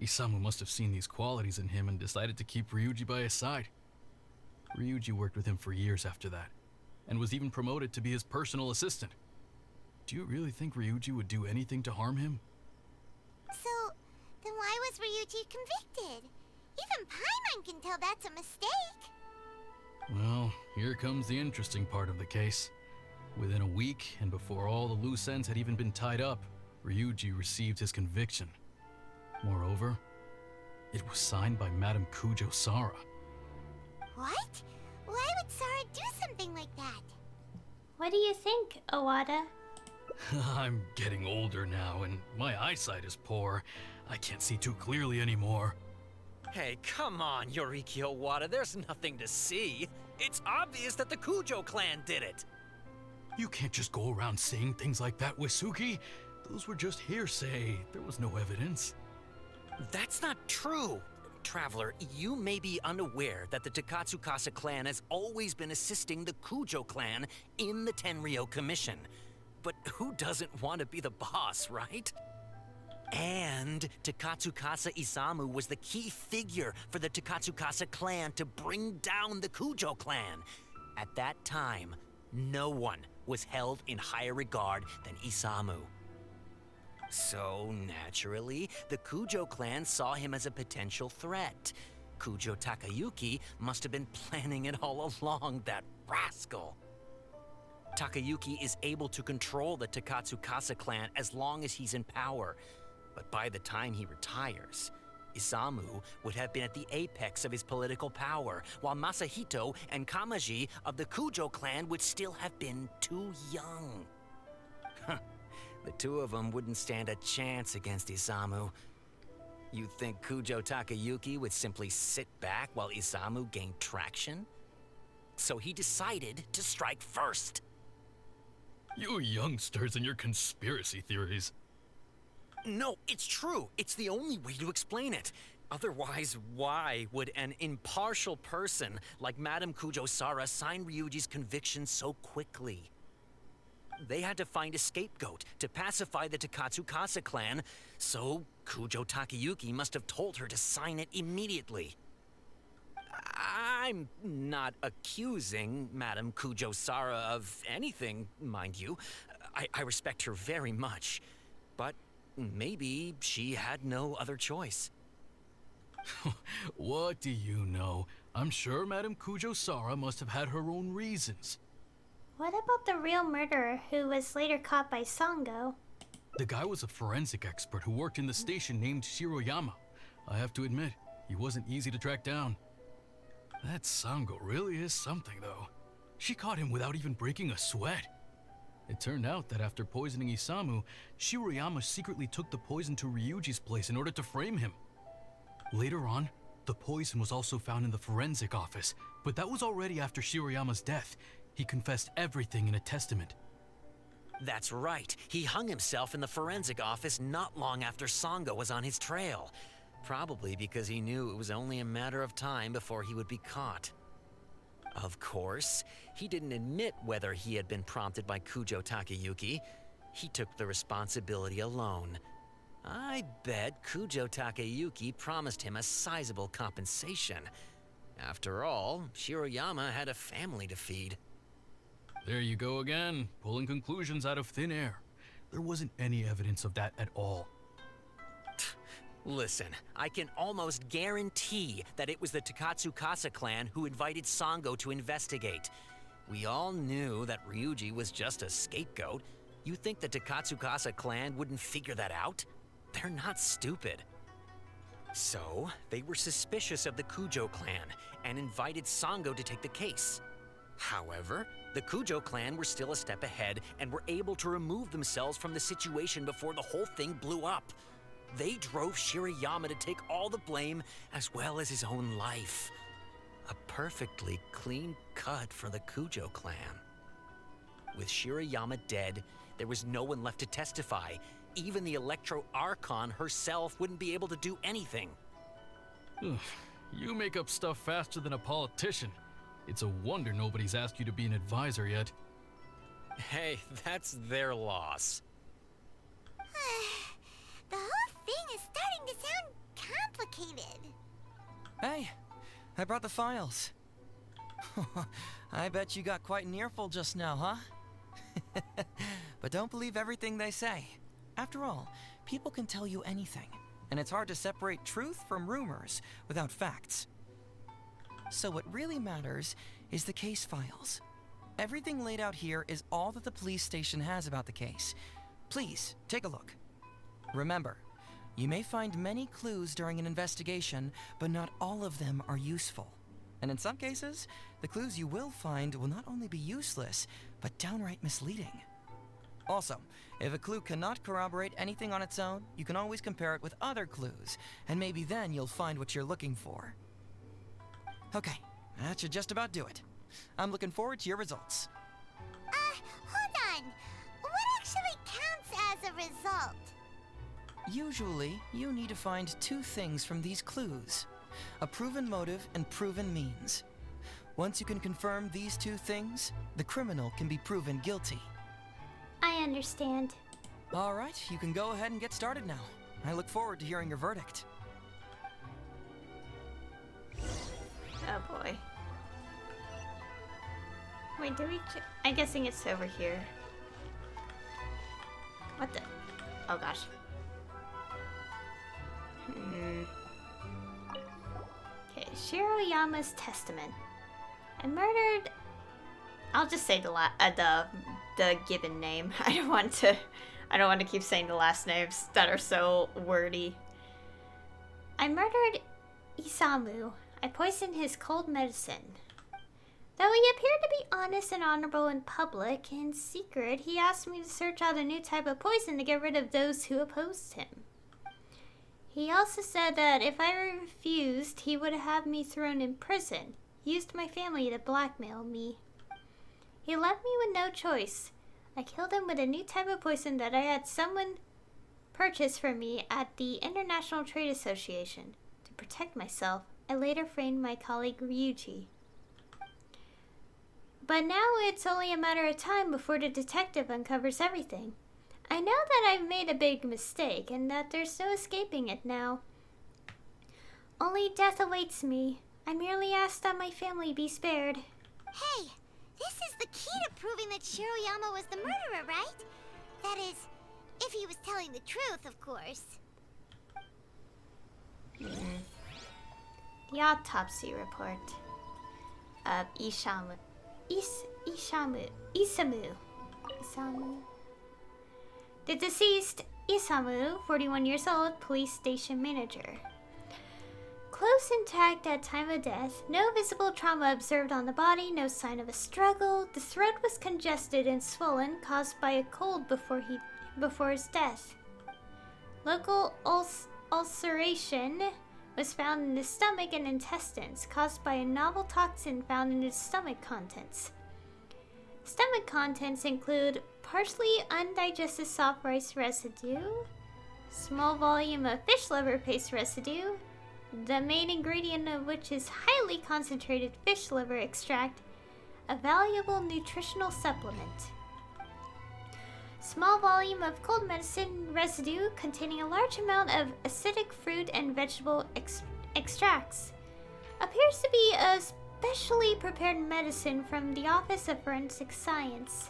Isamu must have seen these qualities in him and decided to keep Ryuji by his side. Ryuji worked with him for years after that, and was even promoted to be his personal assistant. Do you really think Ryuji would do anything to harm him? So, then why was Ryuji convicted? Even Paimon can tell that's a mistake. Well, here comes the interesting part of the case. Within a week, and before all the loose ends had even been tied up, Ryuji received his conviction. Moreover, it was signed by Madame Kujo Sara. What? Why would Sara do something like that? What do you think, Owada? I'm getting older now, and my eyesight is poor. I can't see too clearly anymore. Hey, come on, Yoriki Owada, there's nothing to see. It's obvious that the Kujo clan did it. You can't just go around saying things like that, Wisuki. Those were just hearsay. There was no evidence. That's not true. Traveler, you may be unaware that the Takatsukasa clan has always been assisting the Kujo clan in the Tenryou Commission. But who doesn't want to be the boss, right? And Takatsukasa Isamu was the key figure for the Takatsukasa clan to bring down the Kujo clan. At that time, no one was held in higher regard than Isamu. So, naturally, the Kujo clan saw him as a potential threat. Kujo Takayuki must have been planning it all along, that rascal. Takayuki is able to control the Takatsukasa clan as long as he's in power. But by the time he retires, Isamu would have been at the apex of his political power, while Masahito and Kamaji of the Kujo clan would still have been too young. The two of them wouldn't stand a chance against Isamu. You think Kujo Takayuki would simply sit back while Isamu gained traction? So he decided to strike first. You youngsters and your conspiracy theories. No, it's true. It's the only way to explain it. Otherwise, why would an impartial person like Madame Kujo-Sara sign Ryuji's conviction so quickly? They had to find a scapegoat to pacify the Takatsukasa clan, so Kujo Takayuki must have told her to sign it immediately. I'm not accusing Madame Kujo-Sara of anything, mind you. I respect her very much. But maybe she had no other choice. What do you know? I'm sure Madame Kujo-Sara must have had her own reasons. What about the real murderer who was later caught by Sango? The guy was a forensic expert who worked in the station named Shiroyama. I have to admit, he wasn't easy to track down. That Sango really is something, though. She caught him without even breaking a sweat. It turned out that after poisoning Isamu, Shiroyama secretly took the poison to Ryuji's place in order to frame him. Later on, the poison was also found in the forensic office, but that was already after Shiroyama's death. He confessed everything in a testament. That's right. He hung himself in the forensic office not long after Sango was on his trail. Probably because he knew it was only a matter of time before he would be caught. Of course, he didn't admit whether he had been prompted by Kujo Takayuki. He took the responsibility alone. I bet Kujo Takayuki promised him a sizable compensation. After all, Shiroyama had a family to feed. There you go again, pulling conclusions out of thin air. There wasn't any evidence of that at all. Listen, I can almost guarantee that it was the Takatsukasa clan who invited Sango to investigate. We all knew that Ryuji was just a scapegoat. You think the Takatsukasa clan wouldn't figure that out? They're not stupid. So, they were suspicious of the Kujo clan and invited Sango to take the case. However, the Kujo clan were still a step ahead and were able to remove themselves from the situation before the whole thing blew up. They drove Shiroyama to take all the blame as well as his own life. A perfectly clean cut for the Kujo clan. With Shiroyama dead, there was no one left to testify. Even the Electro Archon herself wouldn't be able to do anything. You make up stuff faster than a politician. It's a wonder nobody's asked you to be an advisor yet. Hey, that's their loss. The whole thing is starting to sound complicated. Hey, I brought the files. I bet you got quite an earful just now, huh? But don't believe everything they say. After all, people can tell you anything, and it's hard to separate truth from rumors without facts. So what really matters is the case files. Everything laid out here is all that the police station has about the case. Please, take a look. Remember, you may find many clues during an investigation, but not all of them are useful. And in some cases, the clues you will find will not only be useless, but downright misleading. Also, if a clue cannot corroborate anything on its own, you can always compare it with other clues, and maybe then you'll find what you're looking for. Okay, that should just about do it. I'm looking forward to your results. Hold on. What actually counts as a result? Usually, you need to find two things from these clues: a proven motive and proven means. Once you can confirm these two things, the criminal can be proven guilty. I understand. All right, you can go ahead and get started now. I look forward to hearing your verdict. Oh boy. Wait, do we... I'm guessing it's over here. What the... Oh gosh. Okay, Shiroyama's testament. I murdered... I'll just say the given name. I don't want to keep saying the last names that are so wordy. I murdered Isamu. I poisoned his cold medicine. Though he appeared to be honest and honorable in public, in secret, he asked me to search out a new type of poison to get rid of those who opposed him. He also said that if I refused, he would have me thrown in prison. He used my family to blackmail me. He left me with no choice. I killed him with a new type of poison that I had someone purchase for me at the International Trade Association. To protect myself, I later framed my colleague Ryuji. But now it's only a matter of time before the detective uncovers everything. I know that I've made a big mistake and that there's no escaping it now. Only death awaits me. I merely ask that my family be spared. Hey, this is the key to proving that Shiroyama was the murderer, right? That is, if he was telling the truth, of course. The autopsy report of Isamu. The deceased, Isamu, 41 years old, police station manager. Close intact at time of death, no visible trauma observed on the body, no sign of a struggle. The throat was congested and swollen, caused by a cold before his death. Local ulceration was found in the stomach and intestines, caused by a novel toxin found in his stomach contents. Stomach contents include partially undigested soft rice residue, small volume of fish liver paste residue, the main ingredient of which is highly concentrated fish liver extract, a valuable nutritional supplement. Small volume of cold medicine residue containing a large amount of acidic fruit and vegetable extracts. Appears to be a specially prepared medicine from the Office of Forensic Science.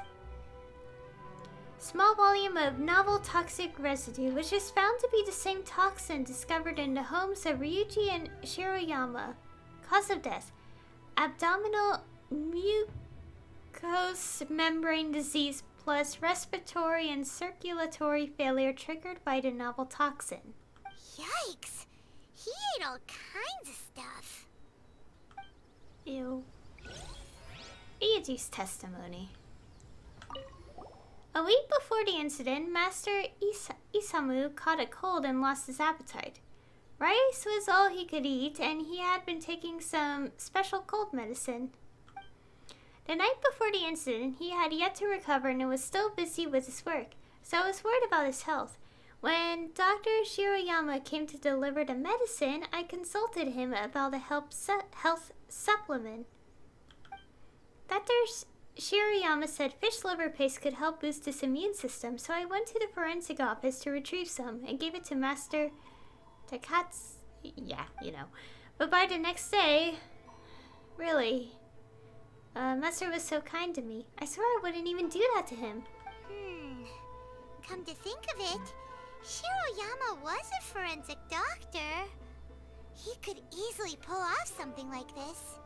Small volume of novel toxic residue, which is found to be the same toxin discovered in the homes of Ryuji and Shiroyama. Cause of death: abdominal mucous membrane disease plus respiratory and circulatory failure triggered by the novel toxin. Yikes! He ate all kinds of stuff. Ew. Ryuji's testimony. A week before the incident, Master Isamu caught a cold and lost his appetite. Rice was all he could eat, and he had been taking some special cold medicine. The night before the incident, he had yet to recover and was still busy with his work, so I was worried about his health. When Dr. Shiroyama came to deliver the medicine, I consulted him about a health supplement. Dr. Shiroyama said fish liver paste could help boost his immune system, so I went to the forensic office to retrieve some and gave it to Master Takatsu. Yeah, you know. But by the next day, really, Master was so kind to me. I swear I wouldn't even do that to him. Come to think of it, Shiroyama was a forensic doctor. He could easily pull off something like this.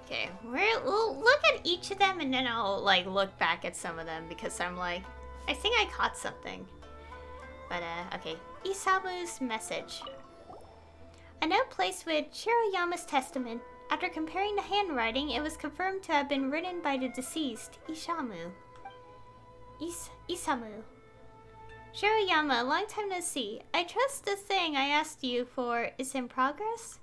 Okay, we'll look at each of them and then I'll look back at some of them because I'm like, I think I caught something. But okay, Isamu's message. A note placed with Shiroyama's testament. After comparing the handwriting, it was confirmed to have been written by the deceased, Isamu. Shiroyama, long time no see. I trust the thing I asked you for is in progress?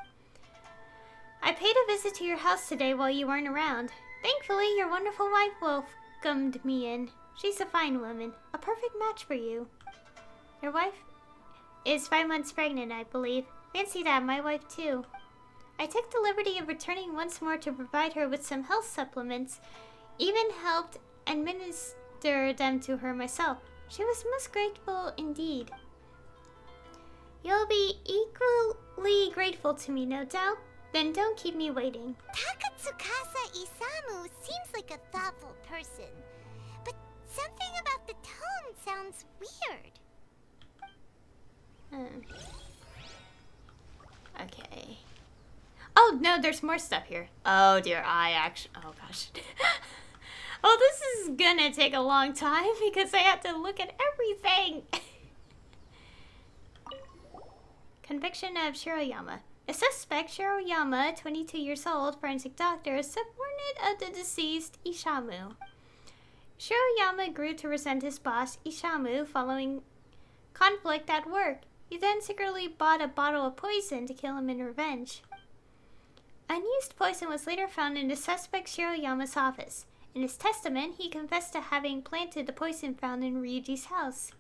I paid a visit to your house today while you weren't around. Thankfully, your wonderful wife welcomed me in. She's a fine woman, a perfect match for you. Your wife is 5 months pregnant, I believe. Fancy that, my wife too. I took the liberty of returning once more to provide her with some health supplements, even helped administer them to her myself. She was most grateful indeed. You'll be equally grateful to me, no doubt? Then don't keep me waiting. Takatsukasa Isamu seems like a thoughtful person, but something about the tone sounds weird. Okay. Oh, no, there's more stuff here. Oh, dear, oh, gosh. Oh, this is gonna take a long time because I have to look at everything. Conviction of Shiroyama. The suspect, Shiroyama, 22 years old, forensic doctor, subordinate of the deceased Isamu. Shiroyama grew to resent his boss, Ishamu, following conflict at work. He then secretly bought a bottle of poison to kill him in revenge. Unused poison was later found in the suspect Shiroyama's office. In his testament, he confessed to having planted the poison found in Ryuji's house.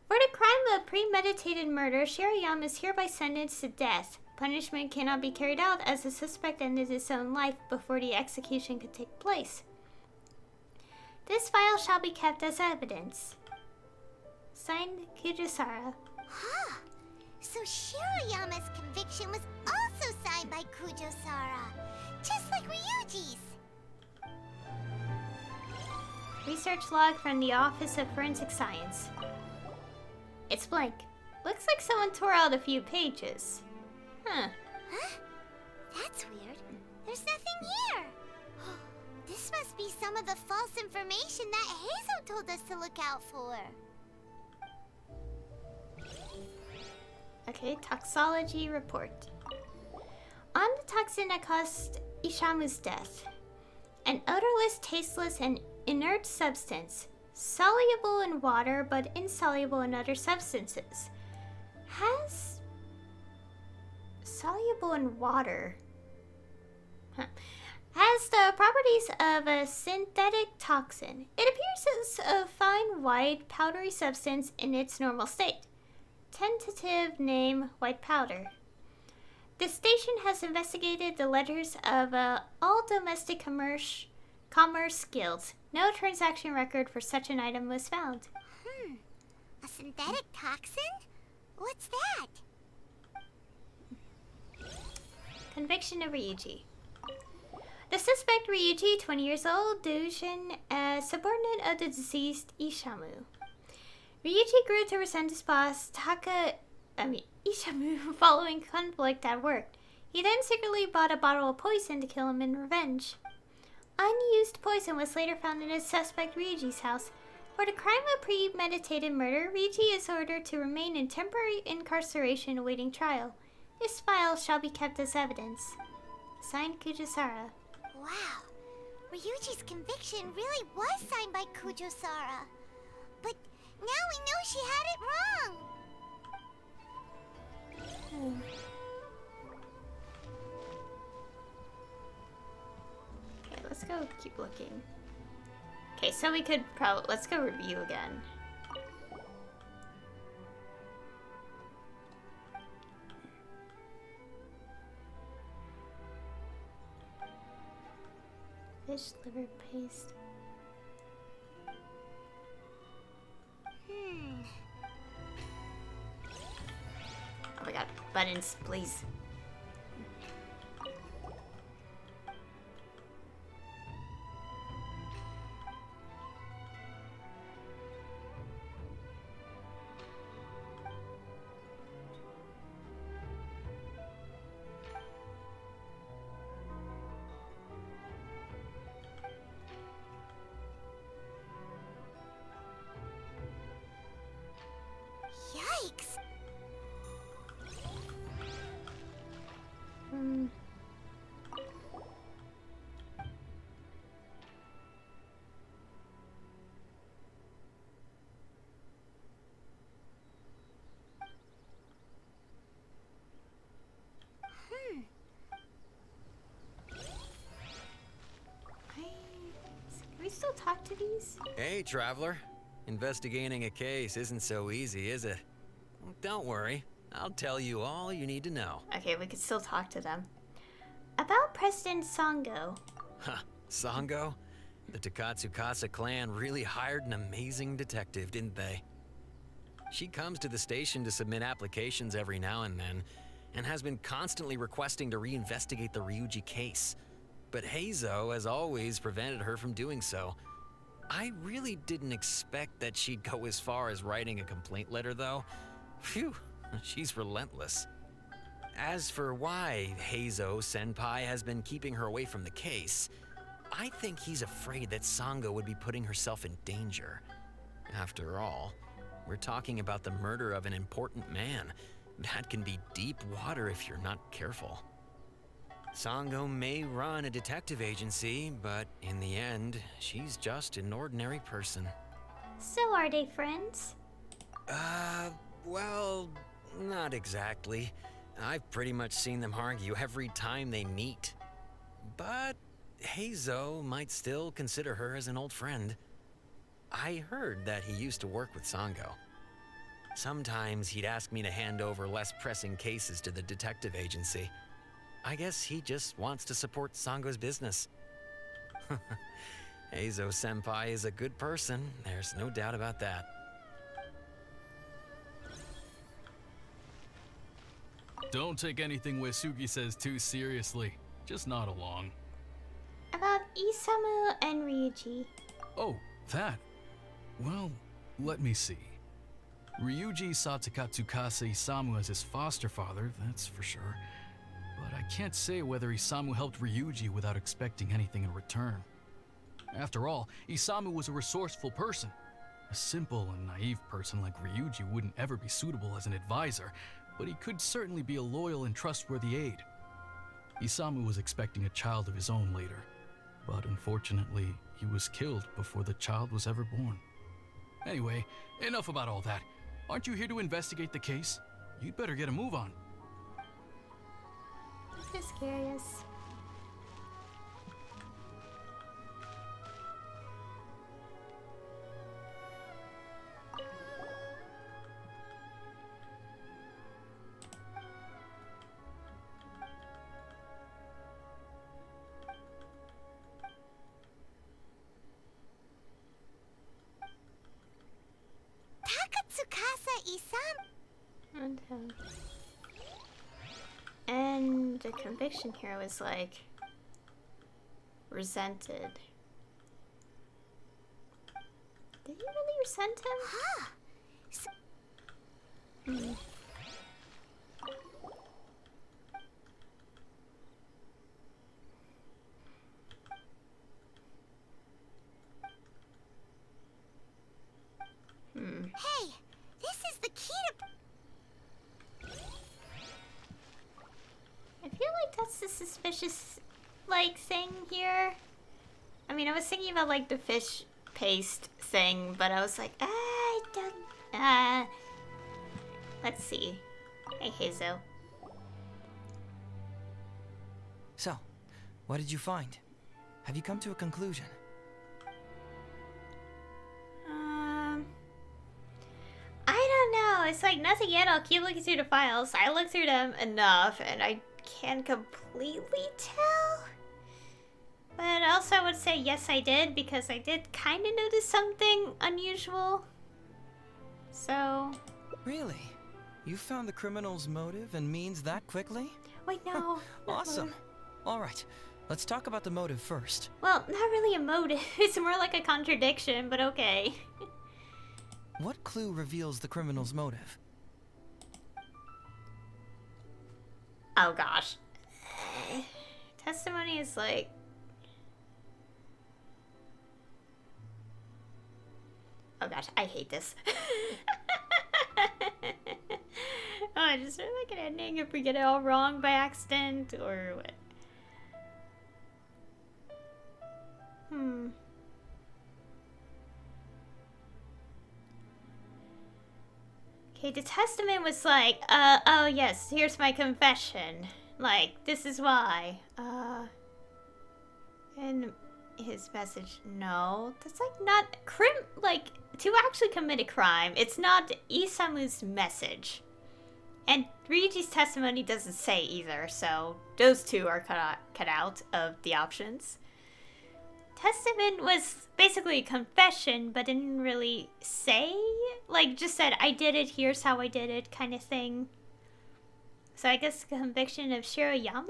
For the crime of premeditated murder, Shiroyama is hereby sentenced to death. Punishment cannot be carried out as the suspect ended his own life before the execution could take place. This file shall be kept as evidence. Signed, Kujisara. Huh. So Shiroyama's conviction was also signed by Kujosara, just like Ryuji's. Research log from the Office of Forensic Science. It's blank. Looks like someone tore out a few pages. Huh. That's weird. There's nothing here. This must be some of the false information that Heizou told us to look out for. Okay, toxology report. On the toxin that caused Ishamu's death, an odorless, tasteless, and inert substance, soluble in water but insoluble in other substances, has soluble in water. Has the properties of a synthetic toxin. It appears as a fine, white, powdery substance in its normal state. Tentative name, white powder. The station has investigated the letters of all domestic commerce guilds. No transaction record for such an item was found. A synthetic toxin? What's that? Conviction of Ryuji. The suspect Ryuji, 20 years old, Dushin, a subordinate of the deceased Ishamu. Ryuji grew to resent his boss, Ishamu, following conflict at work. He then secretly bought a bottle of poison to kill him in revenge. Unused poison was later found in his suspect Ryuji's house. For the crime of premeditated murder, Ryuji is ordered to remain in temporary incarceration awaiting trial. This file shall be kept as evidence. Signed, Kujisara. Wow. Ryuji's conviction really was signed by Kujosara. But now we know she had it wrong. Okay, let's go keep looking. Okay, so we could let's go review again. Fish liver paste. Oh my god, buttons, please. Yikes. Can we still talk to these? Hey, traveler. Investigating a case isn't so easy, is it? Don't worry. I'll tell you all you need to know. Okay, we could still talk to them. About President Sango. Huh, Sango? The Takatsukasa clan really hired an amazing detective, didn't they? She comes to the station to submit applications every now and then, and has been constantly requesting to reinvestigate the Ryuji case. But Heizou has always prevented her from doing so. I really didn't expect that she'd go as far as writing a complaint letter, though. Phew, she's relentless. As for why Heizou Senpai has been keeping her away from the case, I think he's afraid that Sango would be putting herself in danger. After all, we're talking about the murder of an important man. That can be deep water if you're not careful. Sango may run a detective agency, but in the end, she's just an ordinary person. So are they friends? Well, not exactly. I've pretty much seen them argue every time they meet. But Heizou might still consider her as an old friend. I heard that he used to work with Sango. Sometimes he'd ask me to hand over less pressing cases to the detective agency. I guess he just wants to support Sango's business. Heizou-senpai is a good person, there's no doubt about that. Don't take anything Uesugi says too seriously. Just nod along. About Isamu and Ryuji. Oh, that. Well, let me see. Ryuji saw Takatsukasa Isamu as his foster father, that's for sure. But I can't say whether Isamu helped Ryuji without expecting anything in return. After all, Isamu was a resourceful person. A simple and naive person like Ryuji wouldn't ever be suitable as an advisor, but he could certainly be a loyal and trustworthy aide. Isamu was expecting a child of his own later, but unfortunately, he was killed before the child was ever born. Anyway, enough about all that. Aren't you here to investigate the case? You'd better get a move on. Just curious. Takatsukasa Isamu. And the conviction here was like resented. Did he really resent him? Huh. Hey, this is the key to... I feel like that's the suspicious, like, thing here. I mean, I was thinking about, like, the fish paste thing, but I was like, I don't... Let's see. Hey, Heizou. So, what did you find? Have you come to a conclusion? I don't know. It's like nothing yet. I'll keep looking through the files. I looked through them enough, and I can't completely tell. But also I would say yes, I did, because I did kind of notice something unusual. So... Really? You found the criminal's motive and means that quickly? Wait, no. Awesome. Alright, let's talk about the motive first. Well, not really a motive. It's more like a contradiction, but okay. What clue reveals the criminal's motive? Oh gosh. Testimony is like... Oh gosh, I hate this. Oh, just like an ending if we get it all wrong by accident, or what? Okay, the testament was like, oh yes, here's my confession. Like, this is why. And his message, no. That's like not like, to actually commit a crime, it's not Isamu's message. And Ryuji's testimony doesn't say either, so those two are cut out of the options. Testament was basically a confession, but didn't really say, like, just said, I did it, here's how I did it, kind of thing. So I guess the conviction of Shiroyama?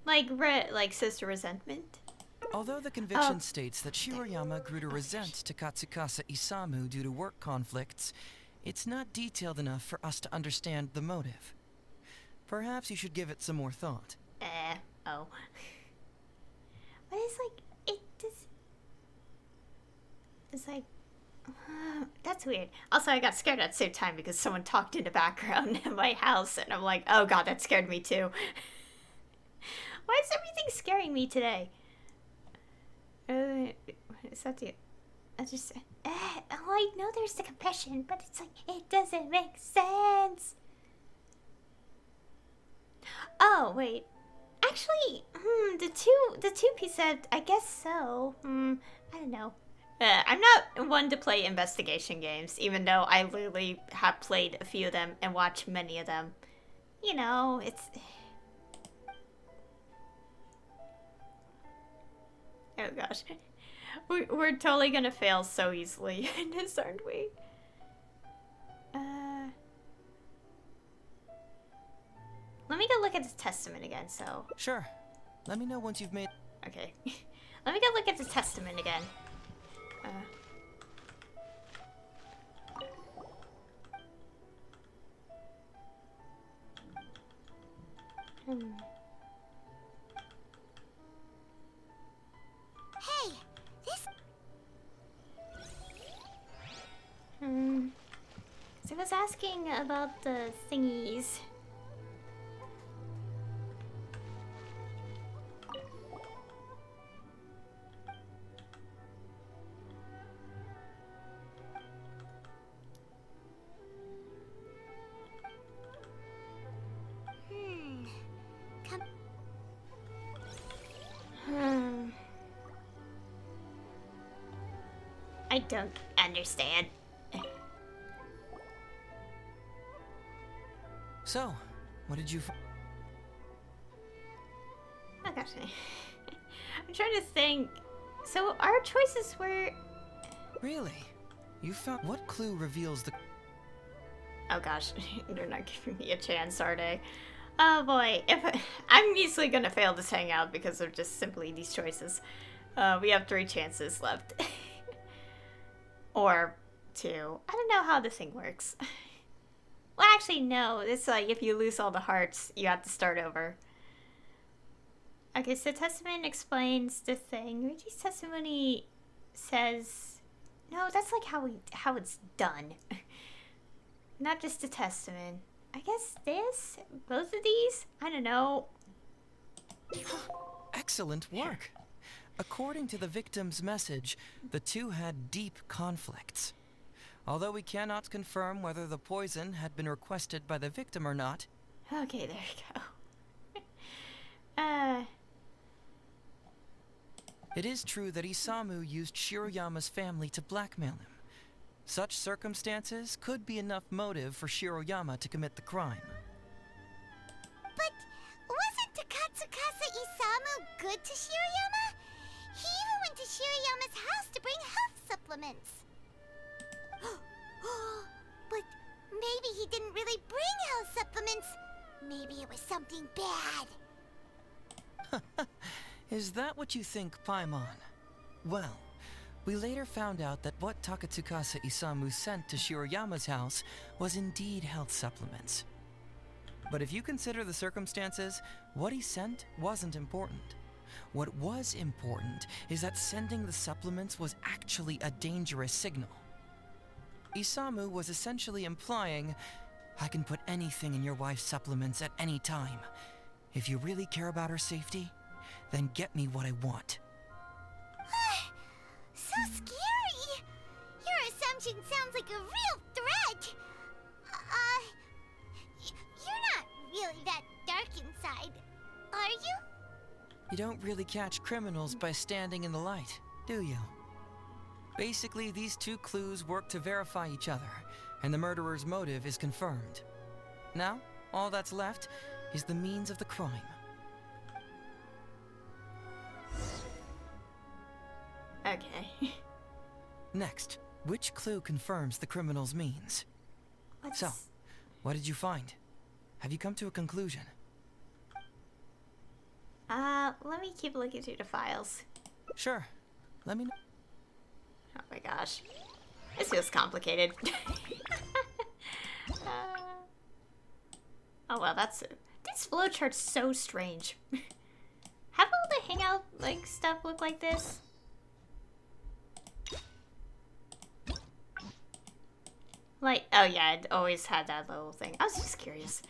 Like sister resentment? Although the conviction states that Shiroyama grew to resent Takatsukasa Isamu due to work conflicts, it's not detailed enough for us to understand the motive. Perhaps you should give it some more thought. Oh. But it's like, it does... It's like, That's weird. Also, I got scared at the same time because someone talked in the background in my house, and I'm like, oh god, that scared me too. Why is everything scaring me today? Is that the... I just... oh, I know there's the compression, but it's like, it doesn't make sense. Oh, wait. Actually, the two piece set, I guess so. I don't know. I'm not one to play investigation games, even though I literally have played a few of them and watched many of them. You know, it's... Oh gosh. We're totally gonna fail so easily in this, aren't we? Let me go look at the testament again, so... Sure. Let me know once you've made... Okay. Let me go look at the testament again. Hey, this... So I was asking about the thingies. I don't understand. So, what did you Oh gosh. I'm trying to think. So our choices were... Really? You found... What clue reveals the... Oh gosh, they're not giving me a chance, are they? Oh boy, I'm easily gonna fail this hangout because of just simply these choices. We have 3 chances left. Or 2. I don't know how this thing works. Well, actually, no. It's like if you lose all the hearts, you have to start over. Okay, so Testament explains the thing. Ruichi's testimony says... No, that's like how it's done. Not just the Testament. I guess this? Both of these? I don't know. Excellent work. According to the victim's message, the two had deep conflicts. Although we cannot confirm whether the poison had been requested by the victim or not. Okay, there you go. It is true that Isamu used Shiroyama's family to blackmail him. Such circumstances could be enough motive for Shiroyama to commit the crime. But wasn't Takatsukasa Isamu good to Shiroyama? He even went to Shiroyama's house to bring health supplements. But maybe he didn't really bring health supplements. Maybe it was something bad. Is that what you think, Paimon? Well, we later found out that what Takatsukasa Isamu sent to Shiroyama's house was indeed health supplements. But if you consider the circumstances, what he sent wasn't important. What was important is that sending the supplements was actually a dangerous signal. Isamu was essentially implying, I can put anything in your wife's supplements at any time. If you really care about her safety, then get me what I want. So scary! Your assumption sounds like a real threat! You're not really that dark inside, are you? You don't really catch criminals by standing in the light, do you? Basically, these 2 clues work to verify each other, and the murderer's motive is confirmed. Now, all that's left is the means of the crime. Okay. Next, which clue confirms the criminal's means? So, what did you find? Have you come to a conclusion? Let me keep looking through the files. Sure. Let me know. Oh my gosh. This feels complicated. Oh well, that's... This flowchart's so strange. Have all the hangout, like, stuff look like this? Like, oh yeah, it always had that little thing. I was just curious.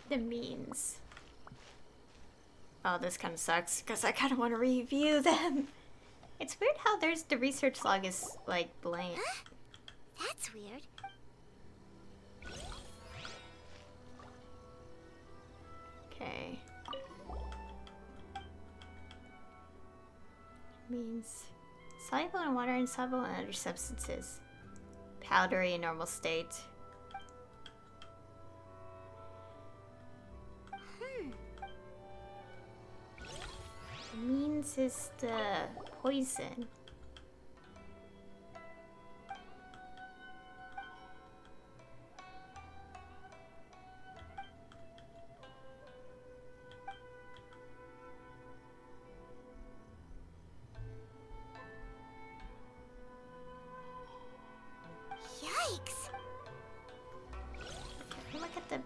The means. Oh, this kind of sucks because I kind of want to review them. It's weird how there's the research log is like blank. Huh? That's weird. Okay. Means soluble in water and soluble in other substances. Powdery in normal state. Means is the poison. Yikes! Okay, look at the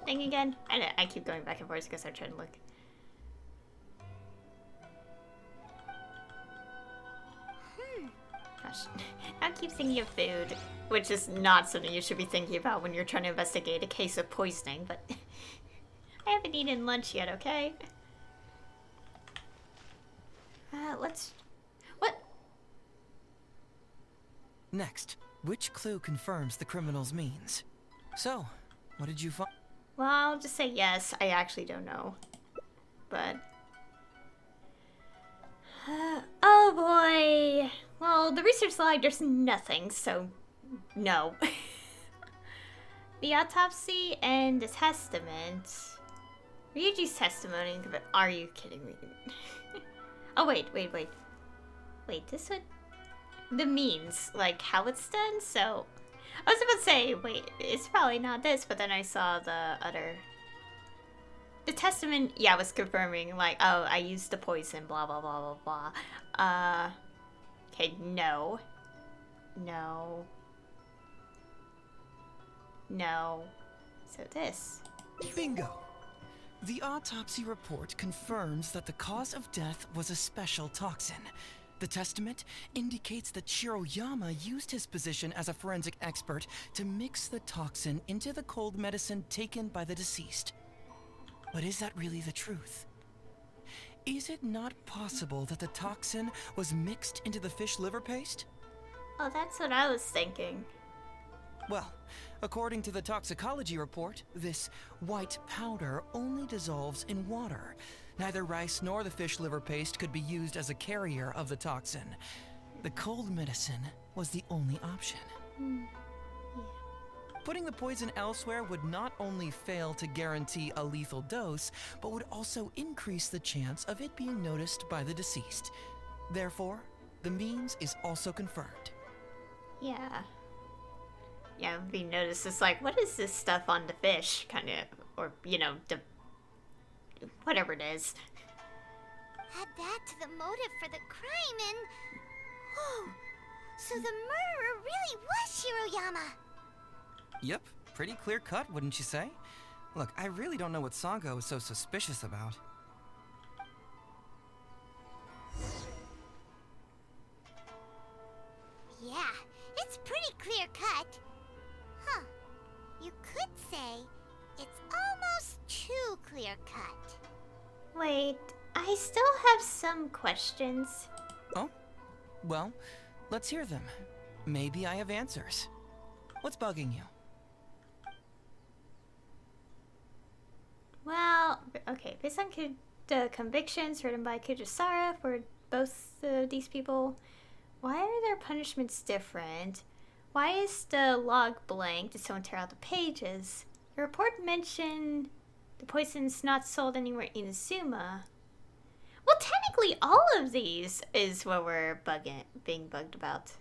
thing again. I keep going back and forth because I'm trying to look. Gosh, I keep thinking of food, which is not something you should be thinking about when you're trying to investigate a case of poisoning, but I haven't eaten lunch yet, okay? Let's... What? Next, which clue confirms the criminal's means? So, what did you find? Well, I'll just say yes. I actually don't know. But... oh boy! Well, the research log, there's nothing, so no. The autopsy and the testament. Ryuji's testimony, but are you kidding me? Oh, wait. Wait, this would... the means, like how it's done, so... I was about to say, wait, it's probably not this, but then I saw the other... The testament, yeah, was confirming, like, oh, I used the poison, blah, blah, blah, blah, blah. Okay, no. No. No. So this. Bingo! The autopsy report confirms that the cause of death was a special toxin. The testament indicates that Shiroyama used his position as a forensic expert to mix the toxin into the cold medicine taken by the deceased. But is that really the truth? Is it not possible that the toxin was mixed into the fish liver paste? Oh, that's what I was thinking. Well, according to the toxicology report, this white powder only dissolves in water. Neither rice nor the fish liver paste could be used as a carrier of the toxin. The cold medicine was the only option. Yeah. Putting the poison elsewhere would not only fail to guarantee a lethal dose, but would also increase the chance of it being noticed by the deceased. Therefore, the means is also confirmed. Yeah. Yeah, being noticed. It's like, what is this stuff on the fish? Kind of, or, you know, the... whatever it is. Add that to the motive for the crime and... oh, so the murderer really was Shiroyama. Yep, pretty clear cut, wouldn't you say? Look, I really don't know what Sango is so suspicious about. Yeah, it's pretty clear cut. Huh. You could say it's almost too clear cut. Wait, I still have some questions. Oh? Well, let's hear them. Maybe I have answers. What's bugging you? Well, okay, based on the convictions written by Kujisara for both these people, why are their punishments different? Why is the log blank? Did someone tear out the pages? The report mentioned the poison's not sold anywhere in Inazuma. Well, technically, all of these is what we're being bugged about.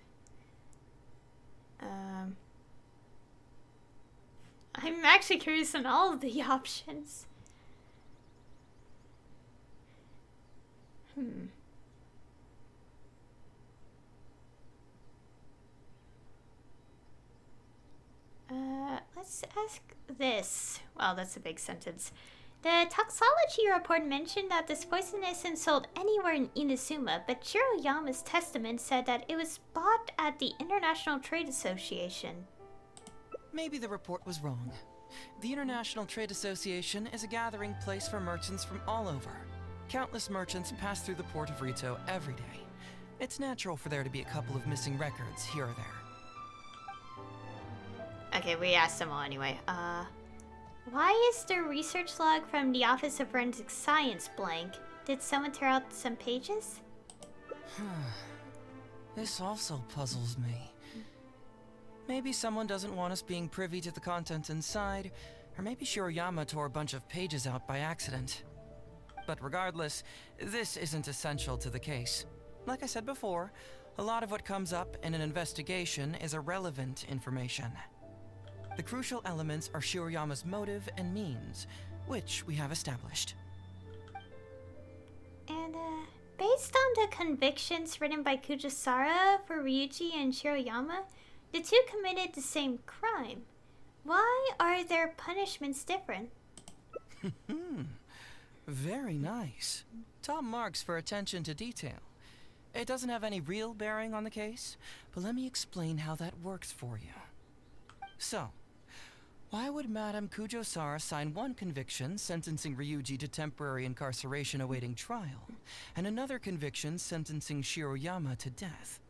I'm actually curious on all of the options. Let's ask this. Well, that's a big sentence. The toxology report mentioned that this poison isn't sold anywhere in Inazuma, but Shiroyama's testament said that it was bought at the International Trade Association. Maybe the report was wrong. The International Trade Association is a gathering place for merchants from all over. Countless merchants pass through the port of Rito every day. It's natural for there to be a couple of missing records here or there. Okay, we asked them all anyway. Why is the research log from the Office of Forensic Science blank? Did someone tear out some pages? This also puzzles me. Maybe someone doesn't want us being privy to the contents inside, or maybe Shiroyama tore a bunch of pages out by accident. But regardless, this isn't essential to the case. Like I said before, a lot of what comes up in an investigation is irrelevant information. The crucial elements are Shiroyama's motive and means, which we have established. And, based on the convictions written by Kujisara for Ryuji and Shiroyama, the two committed the same crime. Why are their punishments different? Very nice. Top marks for attention to detail. It doesn't have any real bearing on the case, but let me explain how that works for you. So, why would Madame Kujo-Sara sign one conviction sentencing Ryuji to temporary incarceration awaiting trial, and another conviction sentencing Shiroyama to death?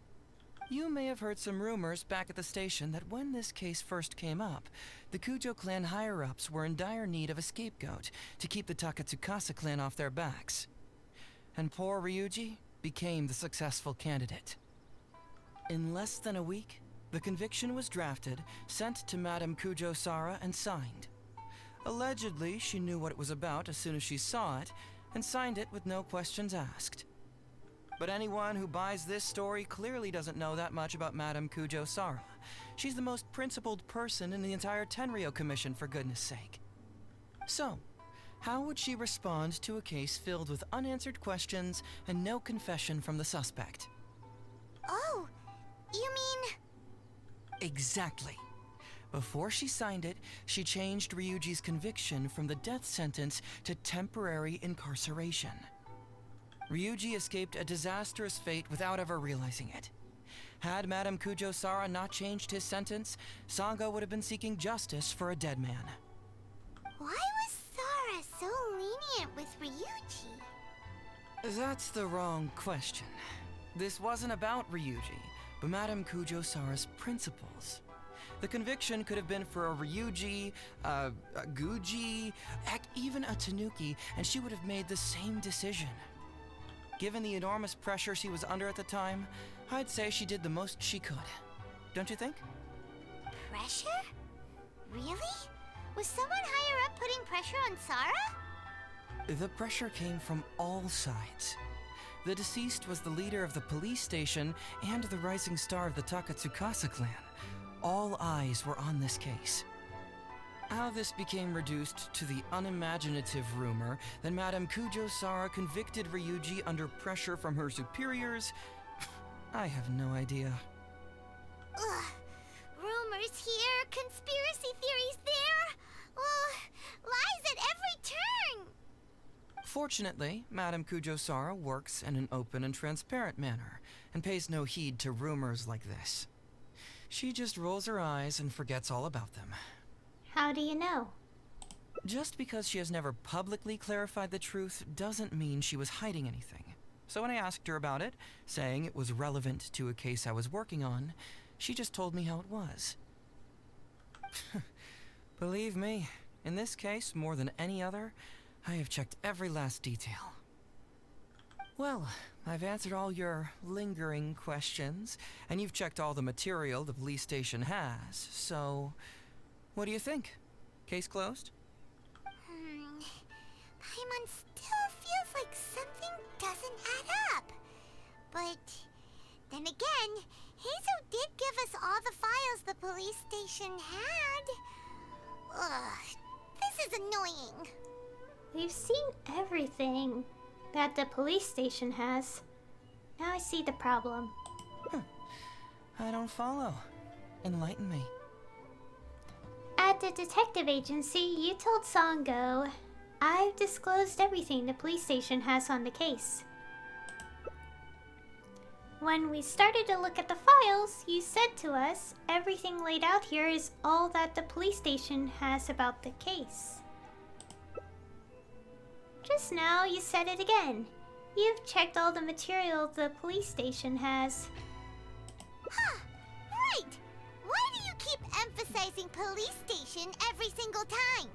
You may have heard some rumors back at the station that when this case first came up, the Kujo clan higher-ups were in dire need of a scapegoat to keep the Takatsukasa clan off their backs. And poor Ryuji became the successful candidate. In less than a week, the conviction was drafted, sent to Madame Kujo-Sara, and signed. Allegedly, she knew what it was about as soon as she saw it, and signed it with no questions asked. But anyone who buys this story clearly doesn't know that much about Madame Kujo-Sara. She's the most principled person in the entire Tenryou Commission, for goodness sake. So, how would she respond to a case filled with unanswered questions and no confession from the suspect? Oh, you mean... Exactly. Before she signed it, she changed Ryuji's conviction from the death sentence to temporary incarceration. Ryuji escaped a disastrous fate without ever realizing it. Had Madame Kujo-Sara not changed his sentence, Sango would have been seeking justice for a dead man. Why was Sara so lenient with Ryuji? That's the wrong question. This wasn't about Ryuji, but Madame Kujo-Sara's principles. The conviction could have been for a Ryuji, a Guji, heck, even a Tanuki, and she would have made the same decision. Given the enormous pressure she was under at the time, I'd say she did the most she could. Don't you think? Pressure? Really? Was someone higher up putting pressure on Sara? The pressure came from all sides. The deceased was the leader of the police station and the rising star of the Takatsukasa clan. All eyes were on this case. How this became reduced to the unimaginative rumor that Madame Kujo-Sara convicted Ryuji under pressure from her superiors, I have no idea. Ugh. Rumors here, conspiracy theories there. Lies at every turn. Fortunately, Madame Kujo-Sara works in an open and transparent manner, and pays no heed to rumors like this. She just rolls her eyes and forgets all about them. How do you know? Just because she has never publicly clarified the truth doesn't mean she was hiding anything. So when I asked her about it, saying it was relevant to a case I was working on, she just told me how it was. Believe me, in this case, more than any other, I have checked every last detail. Well, I've answered all your lingering questions, and you've checked all the material the police station has, so... what do you think? Case closed? Paimon still feels like something doesn't add up. But then again, Heizou did give us all the files the police station had. Ugh, this is annoying. We've seen everything that the police station has. Now I see the problem. I don't follow. Enlighten me. At the detective agency, you told Sango I've disclosed everything the police station has on the case. When we started to look at the files, you said to us, everything laid out here is all that the police station has about the case. Just now, you said it again. You've checked all the material the police station has. Huh, right! Why do you keep emphasizing police station every single time?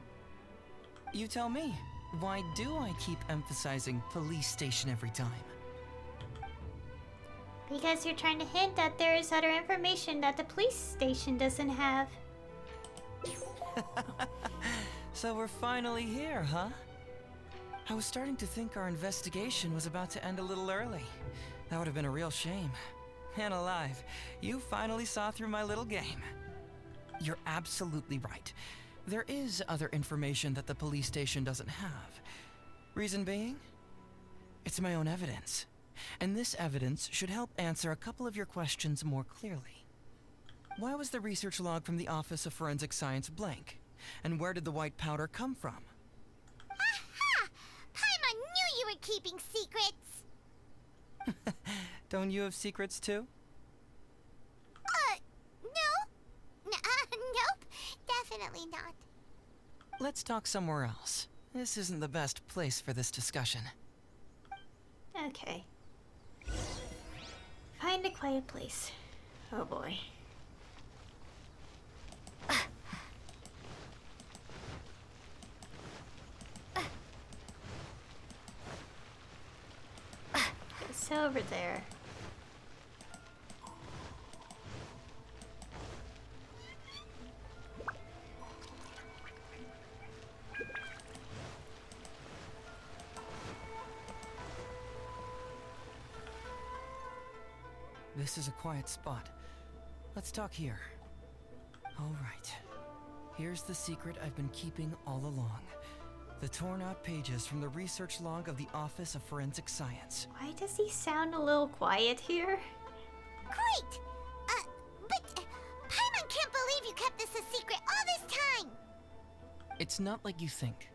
You tell me. Why do I keep emphasizing police station every time? Because you're trying to hint that there is other information that the police station doesn't have. So we're finally here, huh? I was starting to think our investigation was about to end a little early. That would have been a real shame. And alive, you finally saw through my little game. You're absolutely right. There is other information that the police station doesn't have. Reason being? It's my own evidence. And this evidence should help answer a couple of your questions more clearly. Why was the research log from the Office of Forensic Science blank? And where did the white powder come from? Aha! Paimon knew you were keeping secrets! Don't you have secrets too? No? Nope, definitely not. Let's talk somewhere else. This isn't the best place for this discussion. Okay. Find a quiet place. Oh boy. It's over there. This is a quiet spot. Let's talk here. All right. Here's the secret I've been keeping all along. The torn out pages from the research log of the Office of Forensic Science. Why does he sound a little quiet here? Great! But Paimon can't believe you kept this a secret all this time! It's not like you think.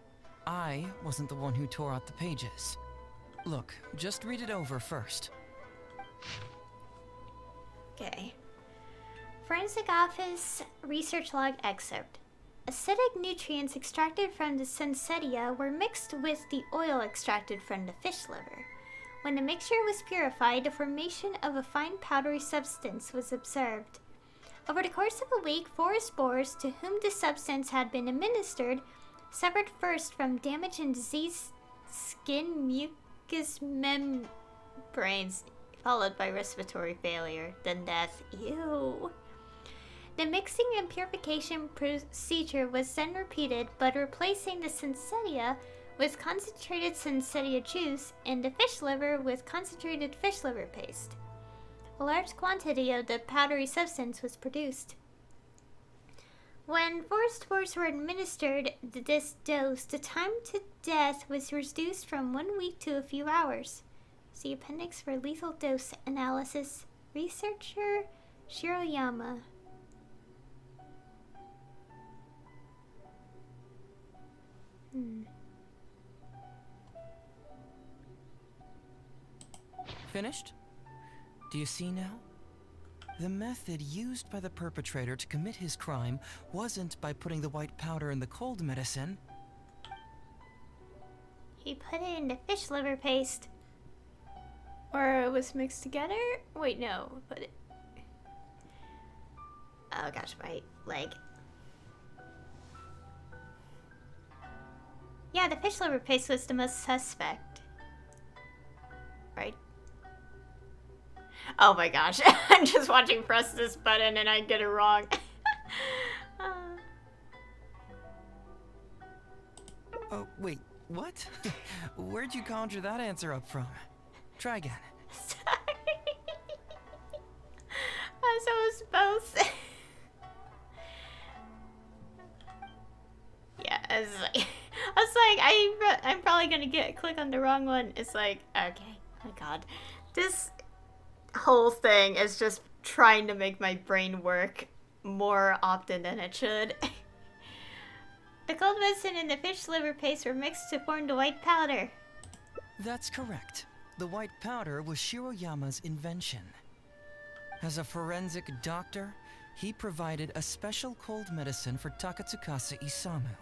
I wasn't the one who tore out the pages. Look, just read it over first. Okay. Forensic Office Research Log Excerpt. Acidic nutrients extracted from the Sensetia were mixed with the oil extracted from the fish liver. When the mixture was purified, the formation of a fine powdery substance was observed. Over the course of a week, 4 spores to whom the substance had been administered suffered first from damage and diseased skin mucous membranes, followed by respiratory failure, then death. Ew. The mixing and purification procedure was then repeated, but replacing the Sensetia with concentrated Sensetia juice and the fish liver with concentrated fish liver paste. A large quantity of the powdery substance was produced. When 4 spores were administered this dose, the time to death was reduced from 1 week to a few hours. See appendix for lethal dose analysis. Researcher Shiroyama. Finished? Do you see now? The method used by the perpetrator to commit his crime wasn't by putting the white powder in the cold medicine. He put it in the fish liver paste. Or it was mixed together? Wait, no. Put it... Oh gosh, my leg. Yeah, the fish liver paste was the most suspect. Right? Oh my gosh, I'm just watching press this button and I get it wrong. Oh, wait, what? Where'd you conjure that answer up from? Try again. Sorry. So it was both. Yeah, I was like, I'm probably gonna click on the wrong one. It's like, okay, oh my god, this whole thing is just trying to make my brain work more often than it should. The cold medicine and the fish liver paste were mixed to form the white powder. That's correct. The white powder was Shiroyama's invention. As a forensic doctor, he provided a special cold medicine for Takatsukasa Isamu.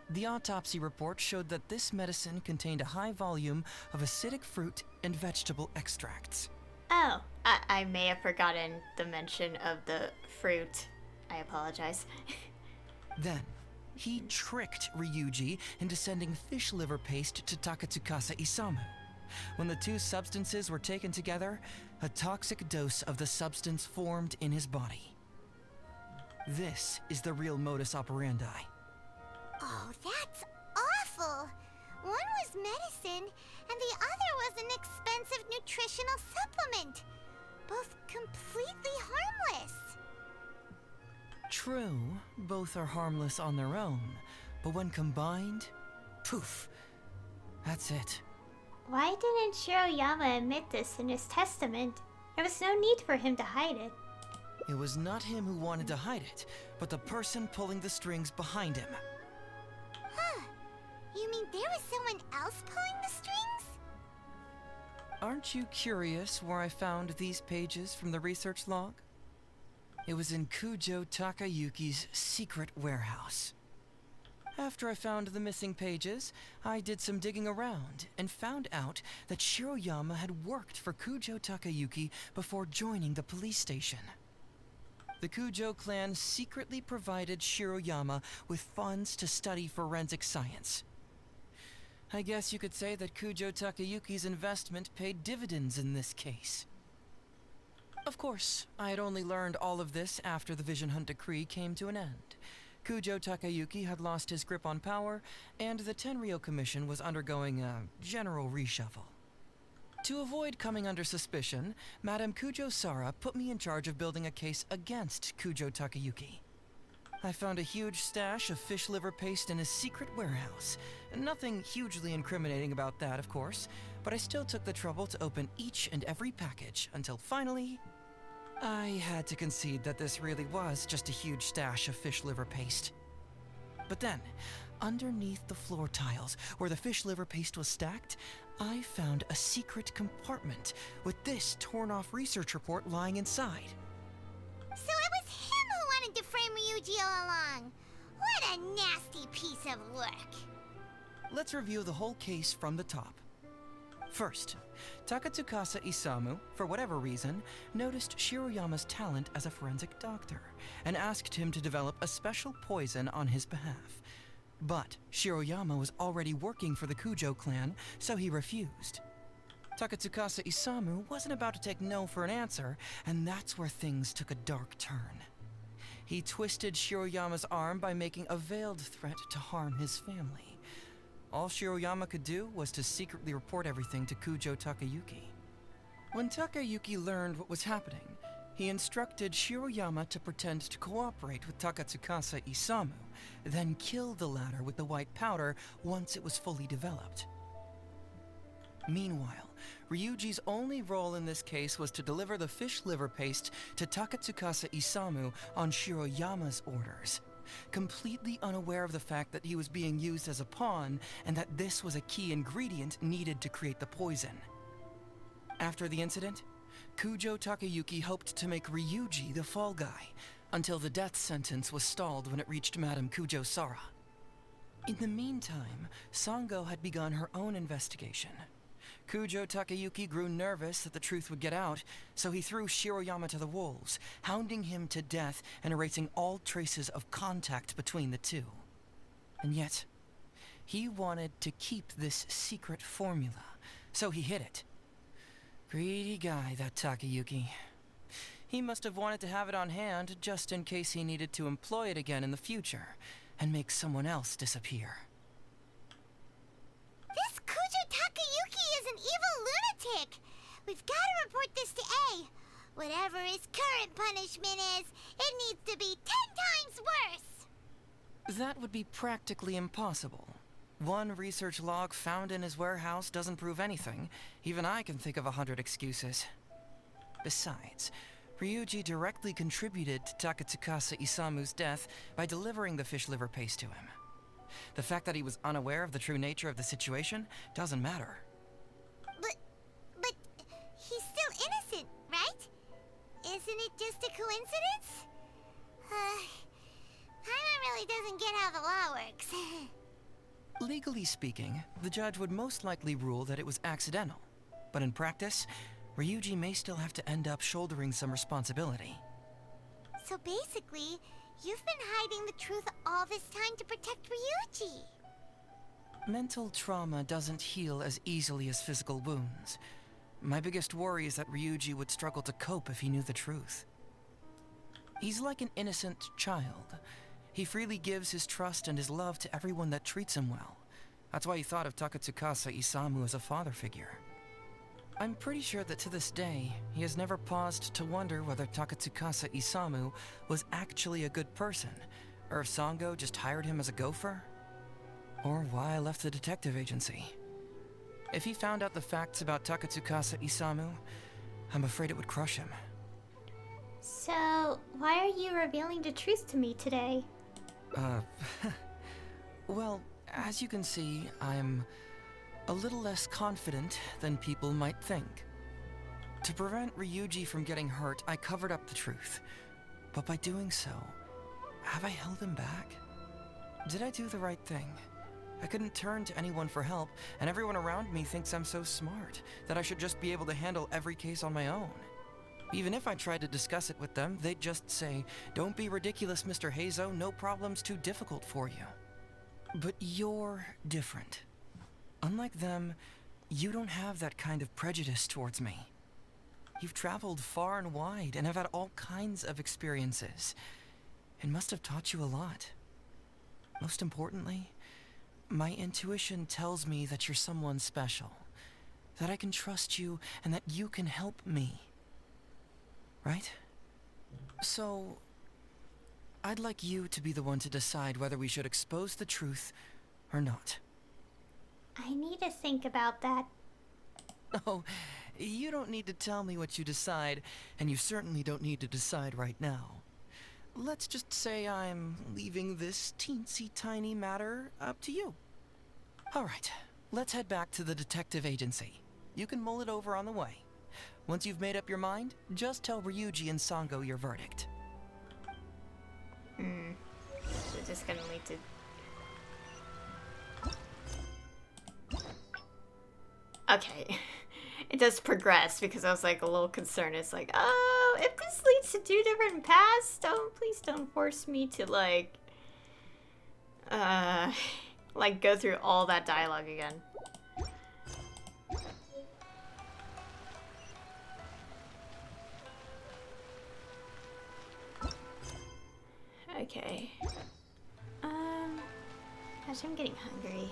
The autopsy report showed that this medicine contained a high volume of acidic fruit and vegetable extracts. Oh, I may have forgotten the mention of the fruit. I apologize. Then, he tricked Ryuji into sending fish liver paste to Takatsukasa Isamu. When the two substances were taken together, a toxic dose of the substance formed in his body. This is the real modus operandi. Oh, that's awful. One was medicine, and the other was an expensive nutritional supplement. Both completely harmless. True, both are harmless on their own, but when combined, poof, that's it. Why didn't Shiroyama admit this in his testament? There was no need for him to hide it. It was not him who wanted to hide it, but the person pulling the strings behind him. Huh. You mean there was someone else pulling the strings? Aren't you curious where I found these pages from the research log? It was in Kujo Takayuki's secret warehouse. After I found the missing pages, I did some digging around and found out that Shiroyama had worked for Kujo Takayuki before joining the police station. The Kujo clan secretly provided Shiroyama with funds to study forensic science. I guess you could say that Kujo Takayuki's investment paid dividends in this case. Of course, I had only learned all of this after the Vision Hunt decree came to an end. Kujo Takayuki had lost his grip on power, and the Tenryou Commission was undergoing a general reshuffle. To avoid coming under suspicion, Madame Kujo Sara put me in charge of building a case against Kujo Takayuki. I found a huge stash of fish liver paste in his secret warehouse. Nothing hugely incriminating about that, of course, but I still took the trouble to open each and every package until finally, I had to concede that this really was just a huge stash of fish liver paste. But then, underneath the floor tiles where the fish liver paste was stacked, I found a secret compartment with this torn-off research report lying inside. So it was him who wanted to frame Ryuji all along. What a nasty piece of work. Let's review the whole case from the top. First, Takatsukasa Isamu, for whatever reason, noticed Shiroyama's talent as a forensic doctor and asked him to develop a special poison on his behalf. But Shiroyama was already working for the Kujo clan, so he refused. Takatsukasa Isamu wasn't about to take no for an answer, and that's where things took a dark turn. He twisted Shiroyama's arm by making a veiled threat to harm his family. All Shiroyama could do was to secretly report everything to Kujo Takayuki. When Takayuki learned what was happening, he instructed Shiroyama to pretend to cooperate with Takatsukasa Isamu, then kill the latter with the white powder once it was fully developed. Meanwhile, Ryuji's only role in this case was to deliver the fish liver paste to Takatsukasa Isamu on Shiroyama's orders, completely unaware of the fact that he was being used as a pawn and that this was a key ingredient needed to create the poison. After the incident, Kujo Takayuki hoped to make Ryuji the fall guy, until the death sentence was stalled when it reached Madame Kujo Sara. In the meantime, Sango had begun her own investigation. Kujo Takayuki grew nervous that the truth would get out, so he threw Shiroyama to the wolves, hounding him to death and erasing all traces of contact between the two. And yet, he wanted to keep this secret formula, so he hid it. Greedy guy, that Takayuki. He must have wanted to have it on hand just in case he needed to employ it again in the future, and make someone else disappear. This Kujo Takayuki is an evil lunatic. We've got to report this to A. Whatever his current punishment is, it needs to be 10 times worse. That would be practically impossible. One research log found in his warehouse doesn't prove anything. Even I can think of 100 excuses. Besides, Ryuji directly contributed to Takatsukasa Isamu's death by delivering the fish liver paste to him. The fact that he was unaware of the true nature of the situation doesn't matter. But he's still innocent, right? Isn't it just a coincidence? Paimon really doesn't get how the law works. Legally speaking, the judge would most likely rule that it was accidental. But in practice, Ryuji may still have to end up shouldering some responsibility. So basically, you've been hiding the truth all this time to protect Ryuji. Mental trauma doesn't heal as easily as physical wounds. My biggest worry is that Ryuji would struggle to cope if he knew the truth. He's like an innocent child. He freely gives his trust and his love to everyone that treats him well. That's why he thought of Takatsukasa Isamu as a father figure. I'm pretty sure that to this day, he has never paused to wonder whether Takatsukasa Isamu was actually a good person, or if Sango just hired him as a gopher, or why I left the detective agency. If he found out the facts about Takatsukasa Isamu, I'm afraid it would crush him. So, why are you revealing the truth to me today? Well, as you can see, I'm a little less confident than people might think. To prevent Ryuji from getting hurt, I covered up the truth. But by doing so, have I held him back? Did I do the right thing? I couldn't turn to anyone for help, and everyone around me thinks I'm so smart that I should just be able to handle every case on my own. Even if I tried to discuss it with them, they'd just say, "Don't be ridiculous, Mr. Heizou, no problem's too difficult for you." But you're different. Unlike them, you don't have that kind of prejudice towards me. You've traveled far and wide and have had all kinds of experiences. It must have taught you a lot. Most importantly, my intuition tells me that you're someone special, that I can trust you and that you can help me. Right? So, I'd like you to be the one to decide whether we should expose the truth or not. I need to think about that. Oh, you don't need to tell me what you decide, and you certainly don't need to decide right now. Let's just say I'm leaving this teensy tiny matter up to you. All right, let's head back to the detective agency. You can mull it over on the way. Once you've made up your mind, just tell Ryuji and Sango your verdict. We're just gonna need to... Okay. It does progress because I was like a little concerned. It's like, oh, if this leads to 2 different paths, please don't force me to like go through all that dialogue again. Okay. Gosh, I'm getting hungry.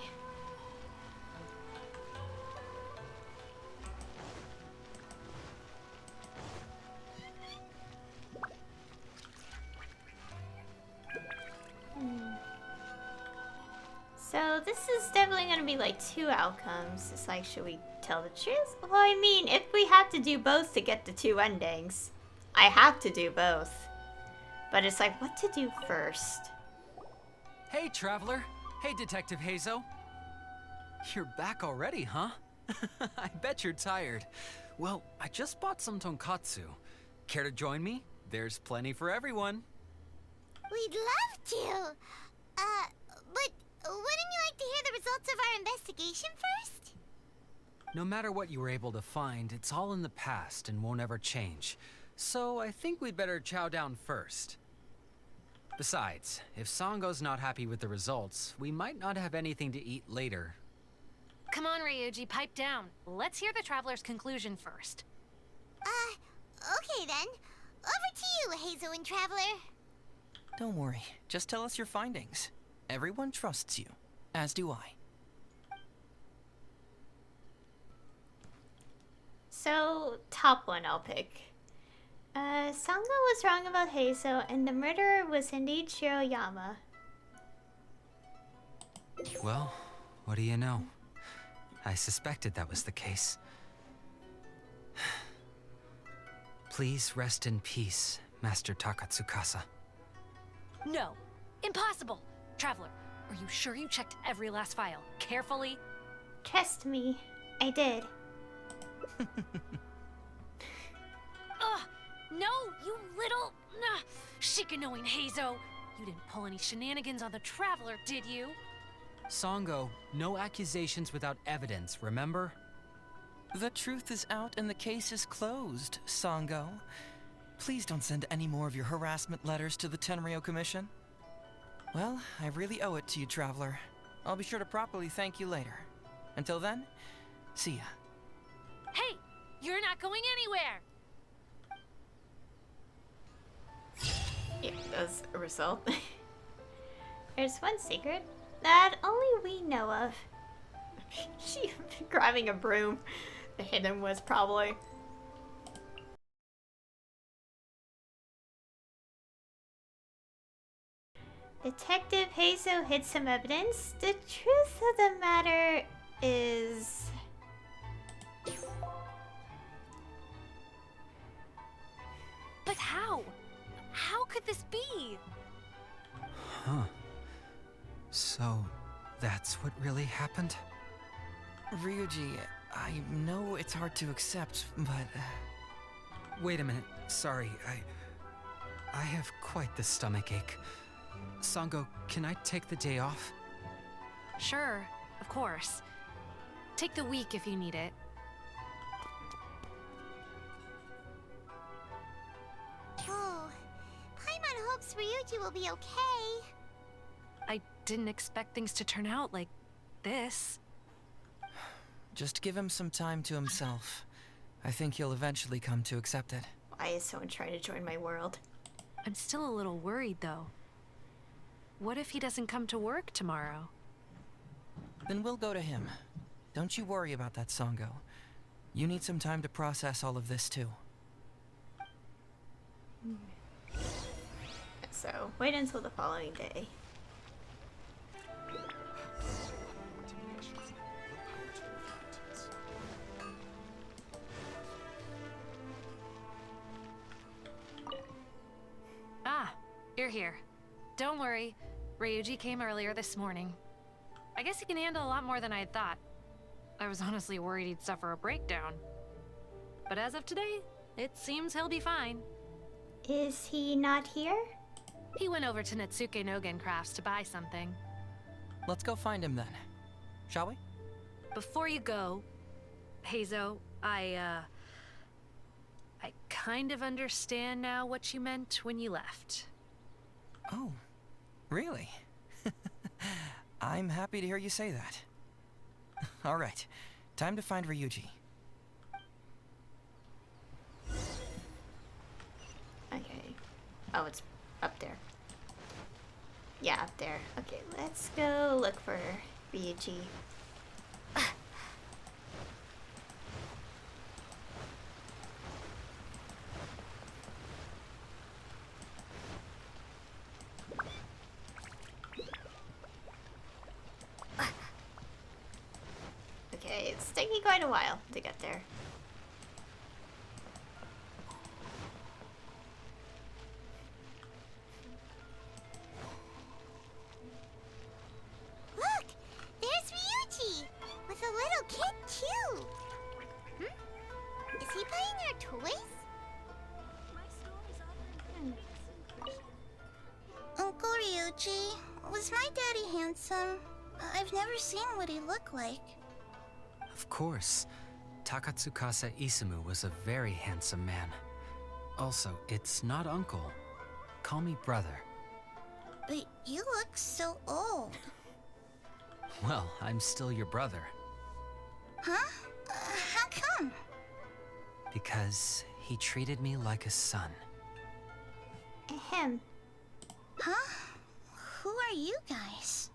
So this is definitely gonna be like 2 outcomes. It's like, should we tell the truth? Well, I mean, if we have to do both to get the 2 endings, I have to do both. But it's like, what to do first? Hey, Traveler. Hey, Detective Heizou. You're back already, huh? I bet you're tired. Well, I just bought some tonkatsu. Care to join me? There's plenty for everyone. We'd love to. But wouldn't you like to hear the results of our investigation first? No matter what you were able to find, it's all in the past and won't ever change. So I think we'd better chow down first. Besides, if Sango's not happy with the results, we might not have anything to eat later. Come on, Ryuji, pipe down. Let's hear the Traveler's conclusion first. Okay then. Over to you, Heizou and Traveler. Don't worry, just tell us your findings. Everyone trusts you, as do I. So, top one I'll pick. Sango was wrong about Heizou, and the murderer was indeed Shiroyama. Well, what do you know? I suspected that was the case. Please rest in peace, Master Takatsukasa. No, impossible. Traveler, Are you sure you checked every last file carefully? Trust me, I did. Ugh! No, you little... Shikanoin Heizou! You didn't pull any shenanigans on the Traveler, did you? Songo, no accusations without evidence, remember? The truth is out and the case is closed, Songo. Please don't send any more of your harassment letters to the Tenryo Commission. Well, I really owe it to you, Traveler. I'll be sure to properly thank you later. Until then, see ya. Hey! You're not going anywhere! Yeah, that's a result. There's one secret that only we know of. She grabbing a broom. The hidden was probably. Detective Heizou hid some evidence. The truth of the matter is... But how? How could this be? Huh. So, that's what really happened? Ryuji, I know it's hard to accept, but... Wait a minute. Sorry, I have quite the stomach ache. Songo, can I take the day off? Sure, of course. Take the week if you need it. Oh, Paimon hopes Ryuji will be okay. I didn't expect things to turn out like this. Just give him some time to himself. I think he'll eventually come to accept it. Why is someone trying to join my world? I'm still a little worried, though. What if he doesn't come to work tomorrow? Then we'll go to him. Don't you worry about that, Songo. You need some time to process all of this, too. So, wait until the following day. Ah, you're here. Don't worry. Ryuji came earlier this morning. I guess he can handle a lot more than I had thought. I was honestly worried he'd suffer a breakdown. But as of today, it seems he'll be fine. Is he not here? He went over to Natsuke Nogen Crafts to buy something. Let's go find him then. Shall we? Before you go, Heizou, I kind of understand now what you meant when you left. Oh, really? I'm happy to hear you say that. All right, time to find Ryuji. Okay. Oh, it's up there. Yeah, up there. Okay, let's go look for Ryuji. Okay, it's taking quite a while to get there. Look! There's Ryuji! With a little kid, too! Is he playing our toys? Uncle Ryuji, was my daddy handsome? I've never seen what he looked like. Of course. Takatsukasa Isumu was a very handsome man. Also, it's not uncle. Call me brother. But you look so old. Well, I'm still your brother. Huh? How come? Because he treated me like a son. Ahem. Huh? Who are you guys?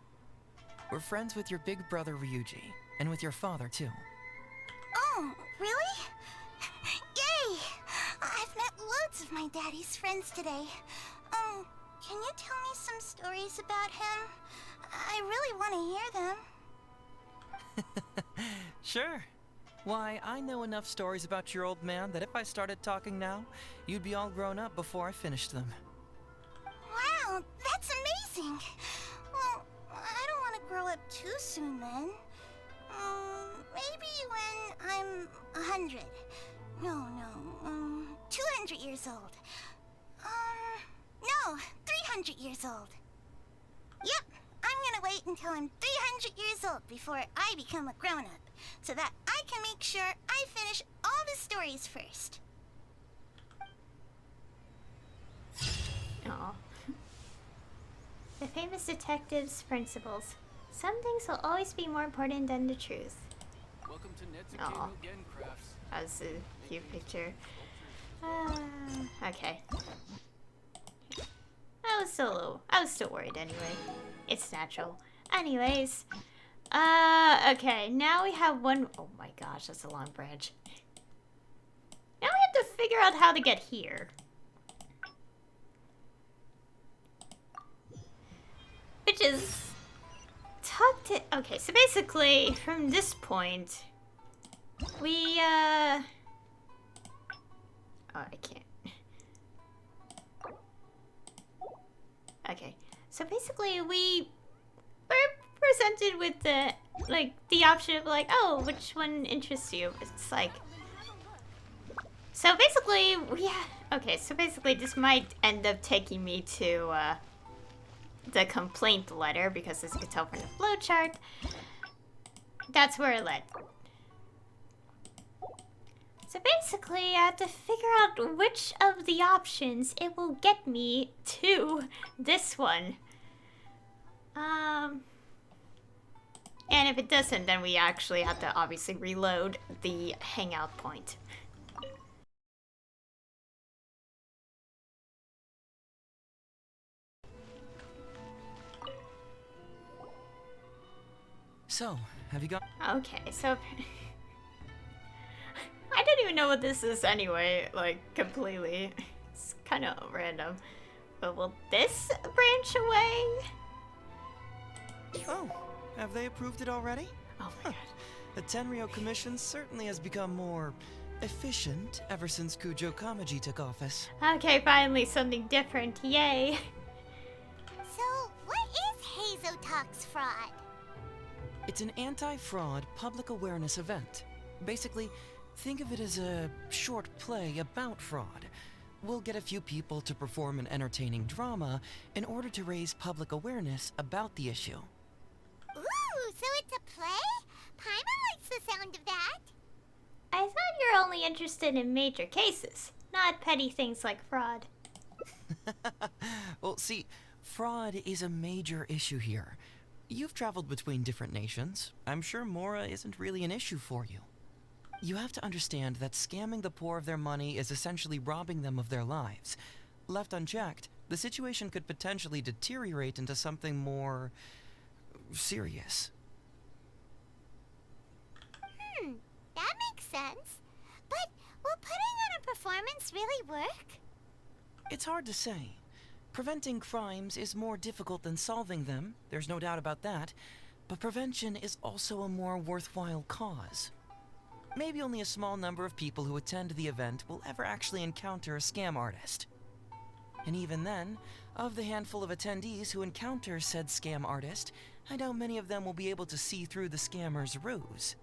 We're friends with your big brother Ryuji, and with your father too. Oh, really? Yay! I've met loads of my daddy's friends today. Can you tell me some stories about him? I really want to hear them. Sure. Why, I know enough stories about your old man that if I started talking now, you'd be all grown up before I finished them. Wow, that's amazing! Well, I up too soon then. Maybe when I'm 100. No, 200 years old. No, 300 years old. Yep, I'm gonna wait until I'm 300 years old before I become a grown-up, so that I can make sure I finish all the stories first. Aw. The famous detective's principles. Some things will always be more important than the truth. Welcome to Aw. Crafts. That's a cute picture. Okay. I was still worried anyway. It's natural. Anyways. Okay, now we have one. Oh my gosh, that's a long branch. Now we have to figure out how to get here. Which is tucked in. Okay, so basically, from this point, we, oh, I can't. Okay, so basically, we were presented with the option of like, oh, which one interests you? It's like, so basically, okay, so basically, this might end up taking me to, the complaint letter, because as you can tell from the flowchart, that's where it led. So basically, I have to figure out which of the options it will get me to this one. And if it doesn't, then we actually have to obviously reload the hangout point. So, have you got... Okay, so... I don't even know what this is anyway, like, completely. It's kind of random. But will this branch away? Oh, have they approved it already? Oh my god. The Tenryo Commission certainly has become more efficient ever since Kujo Kamaji took office. Okay, finally something different. Yay. So, what is Heizou Talks fraud? It's an anti-fraud public awareness event. Basically, think of it as a short play about fraud. We'll get a few people to perform an entertaining drama in order to raise public awareness about the issue. Ooh, so it's a play? Paimon likes the sound of that. I thought you were only interested in major cases, not petty things like fraud. Well, see, fraud is a major issue here. You've traveled between different nations. I'm sure Mora isn't really an issue for you. You have to understand that scamming the poor of their money is essentially robbing them of their lives. Left unchecked, the situation could potentially deteriorate into something more... serious. That makes sense. But will putting on a performance really work? It's hard to say. Preventing crimes is more difficult than solving them, there's no doubt about that, but prevention is also a more worthwhile cause. Maybe only a small number of people who attend the event will ever actually encounter a scam artist. And even then, of the handful of attendees who encounter said scam artist, I doubt many of them will be able to see through the scammer's ruse.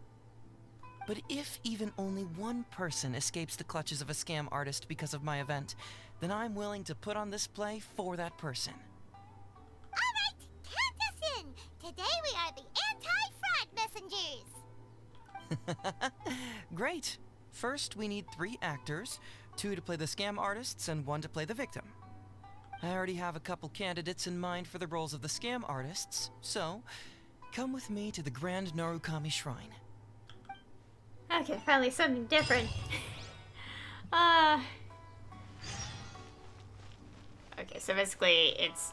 But if even only one person escapes the clutches of a scam artist because of my event, then I'm willing to put on this play for that person. Alright, count us in! Today we are the anti-fraud messengers! Great! First, we need 3 actors, 2 to play the scam artists and 1 to play the victim. I already have a couple candidates in mind for the roles of the scam artists, so come with me to the Grand Narukami Shrine. Okay, finally something different. Okay, so basically it's...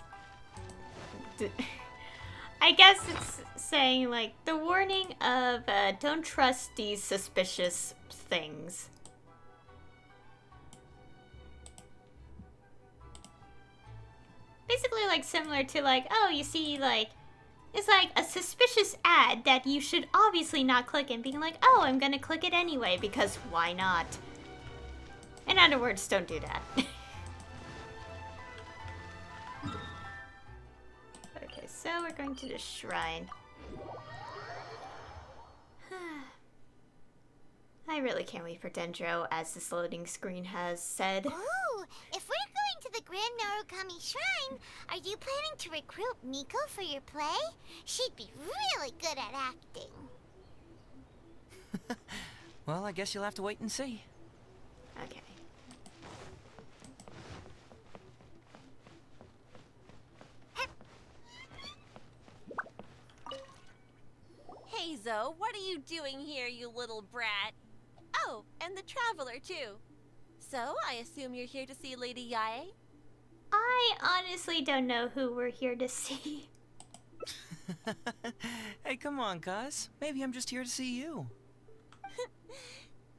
I guess it's saying, like, the warning of, don't trust these suspicious things. Basically, like, similar to, like, oh, you see, like, it's like a suspicious ad that you should obviously not click and being like, oh, I'm gonna click it anyway, because why not? In other words, don't do that. Okay, so we're going to the shrine. I really can't wait for Dendro, as this loading screen has said. Ooh, if we're going to the Grand Narukami Shrine, are you planning to recruit Miko for your play? She'd be really good at acting. Well, I guess you'll have to wait and see. Okay. Heizou, what are you doing here, you little brat? Oh, and the Traveler, too. So, I assume you're here to see Lady Yae? I honestly don't know who we're here to see. Hey, come on, cuz. Maybe I'm just here to see you.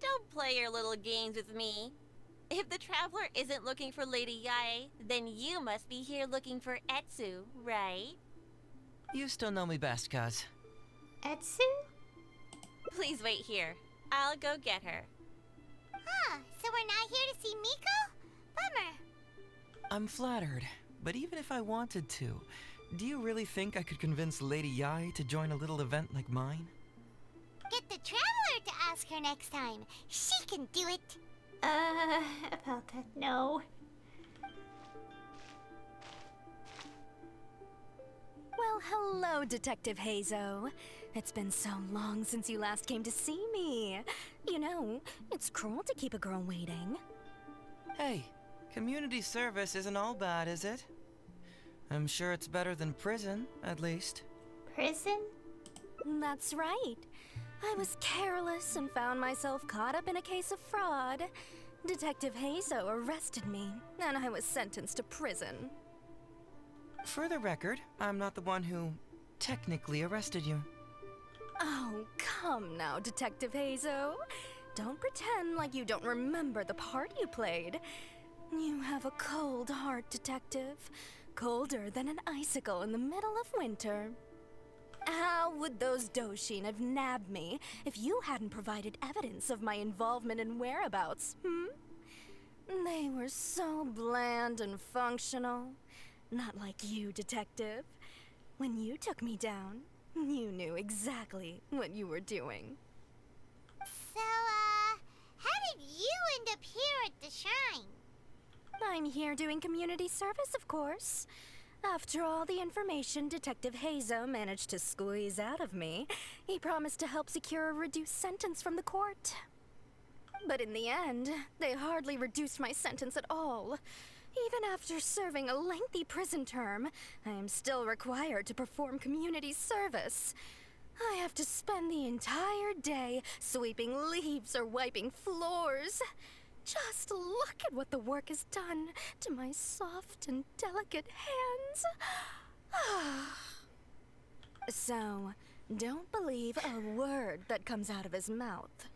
Don't play your little games with me. If the Traveler isn't looking for Lady Yae, then you must be here looking for Etsu, right? You still know me best, cuz. Etsu? Please wait here. I'll go get her. Huh, so we're not here to see Miko? Bummer. I'm flattered, but even if I wanted to, do you really think I could convince Lady Yae to join a little event like mine? Get the Traveler to ask her next time. She can do it. About that, no. Well, hello, Detective Heizou. It's been so long since you last came to see me. You know, it's cruel to keep a girl waiting. Hey, community service isn't all bad, is it? I'm sure it's better than prison, at least. Prison? That's right. I was careless and found myself caught up in a case of fraud. Detective Heizou arrested me, and I was sentenced to prison. For the record, I'm not the one who technically arrested you. Oh, come now, Detective Heizou. Don't pretend like you don't remember the part you played. You have a cold heart, Detective. Colder than an icicle in the middle of winter. How would those Doshin have nabbed me if you hadn't provided evidence of my involvement and whereabouts, They were so bland and functional. Not like you, Detective. When you took me down, you knew exactly what you were doing. So, how did you end up here at the shrine? I'm here doing community service, of course. After all the information Detective Heizou managed to squeeze out of me, he promised to help secure a reduced sentence from the court. But in the end, they hardly reduced my sentence at all. Even after serving a lengthy prison term, I am still required to perform community service. I have to spend the entire day sweeping leaves or wiping floors. Just look at what the work has done to my soft and delicate hands. So, don't believe a word that comes out of his mouth.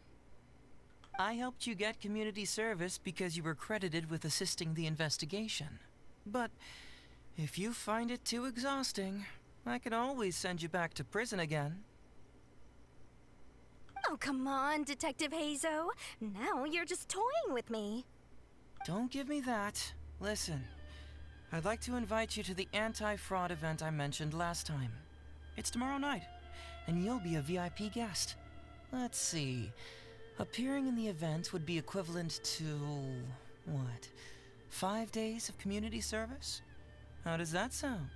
I helped you get community service because you were credited with assisting the investigation. But if you find it too exhausting, I can always send you back to prison again. Oh, come on, Detective Heizou. Now you're just toying with me. Don't give me that. Listen, I'd like to invite you to the anti-fraud event I mentioned last time. It's tomorrow night, and you'll be a VIP guest. Let's see. Appearing in the event would be equivalent to, what, 5 days of community service? How does that sound?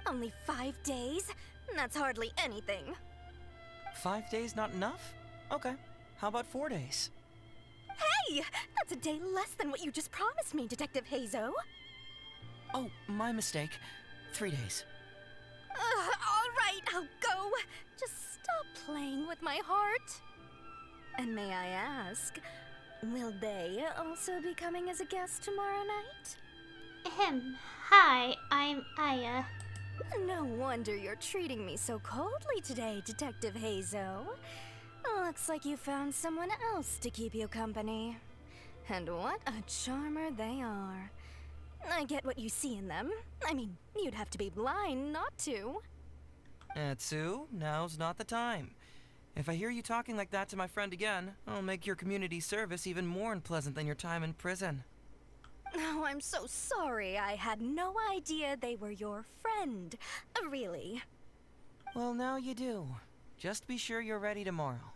Only 5 days? That's hardly anything. 5 days not enough? Okay. How about 4 days? Hey! That's a day less than what you just promised me, Detective Heizou. Oh, my mistake. 3 days. All right, I'll go. Just stop playing with my heart. And may I ask, will they also be coming as a guest tomorrow night? Hi, I'm Aya. No wonder you're treating me so coldly today, Detective Heizou. Looks like you found someone else to keep you company. And what a charmer they are. I get what you see in them. I mean, you'd have to be blind not to. Etsu, now's not the time. If I hear you talking like that to my friend again, I'll make your community service even more unpleasant than your time in prison. Oh, I'm so sorry. I had no idea they were your friend. Really. Well, now you do. Just be sure you're ready tomorrow.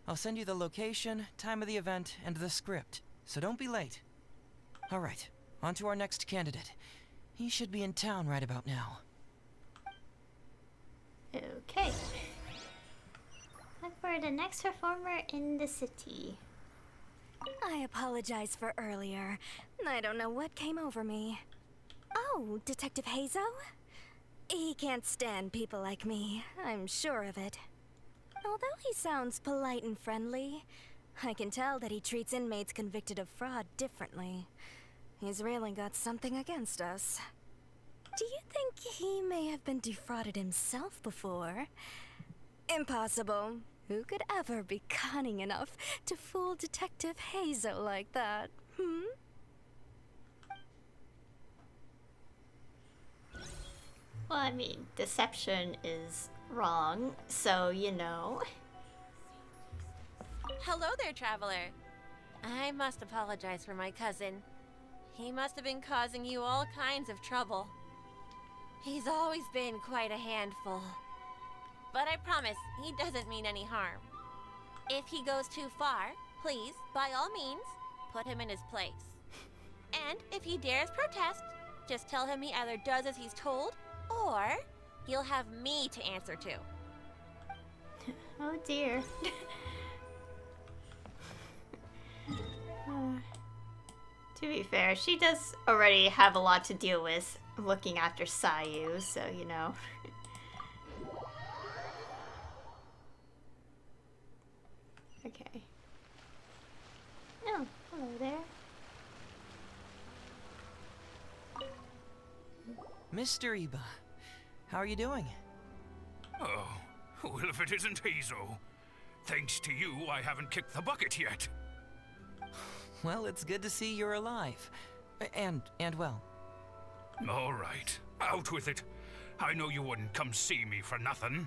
I'll send you the location, time of the event, and the script, so don't be late. Alright, on to our next candidate. He should be in town right about now. Okay. Look for the next performer in the city. I apologize for earlier. I don't know what came over me. Oh, Detective Heizou? He can't stand people like me, I'm sure of it. Although he sounds polite and friendly, I can tell that he treats inmates convicted of fraud differently. He's really got something against us. Do you think he may have been defrauded himself before? Impossible. Who could ever be cunning enough to fool Detective Heizou like that, Well, I mean, deception is wrong, so you know. Hello there, traveler. I must apologize for my cousin. He must have been causing you all kinds of trouble. He's always been quite a handful. But I promise, he doesn't mean any harm. If he goes too far, please, by all means, put him in his place. And if he dares protest, just tell him he either does as he's told, or he'll have me to answer to. Oh dear. To be fair, she does already have a lot to deal with looking after Sayu, so you know. Okay. Oh, hello there. Mr. Iba, how are you doing? Oh, well, if it isn't Heizou. Thanks to you, I haven't kicked the bucket yet. Well, it's good to see you're alive. And well. All right, out with it. I know you wouldn't come see me for nothing.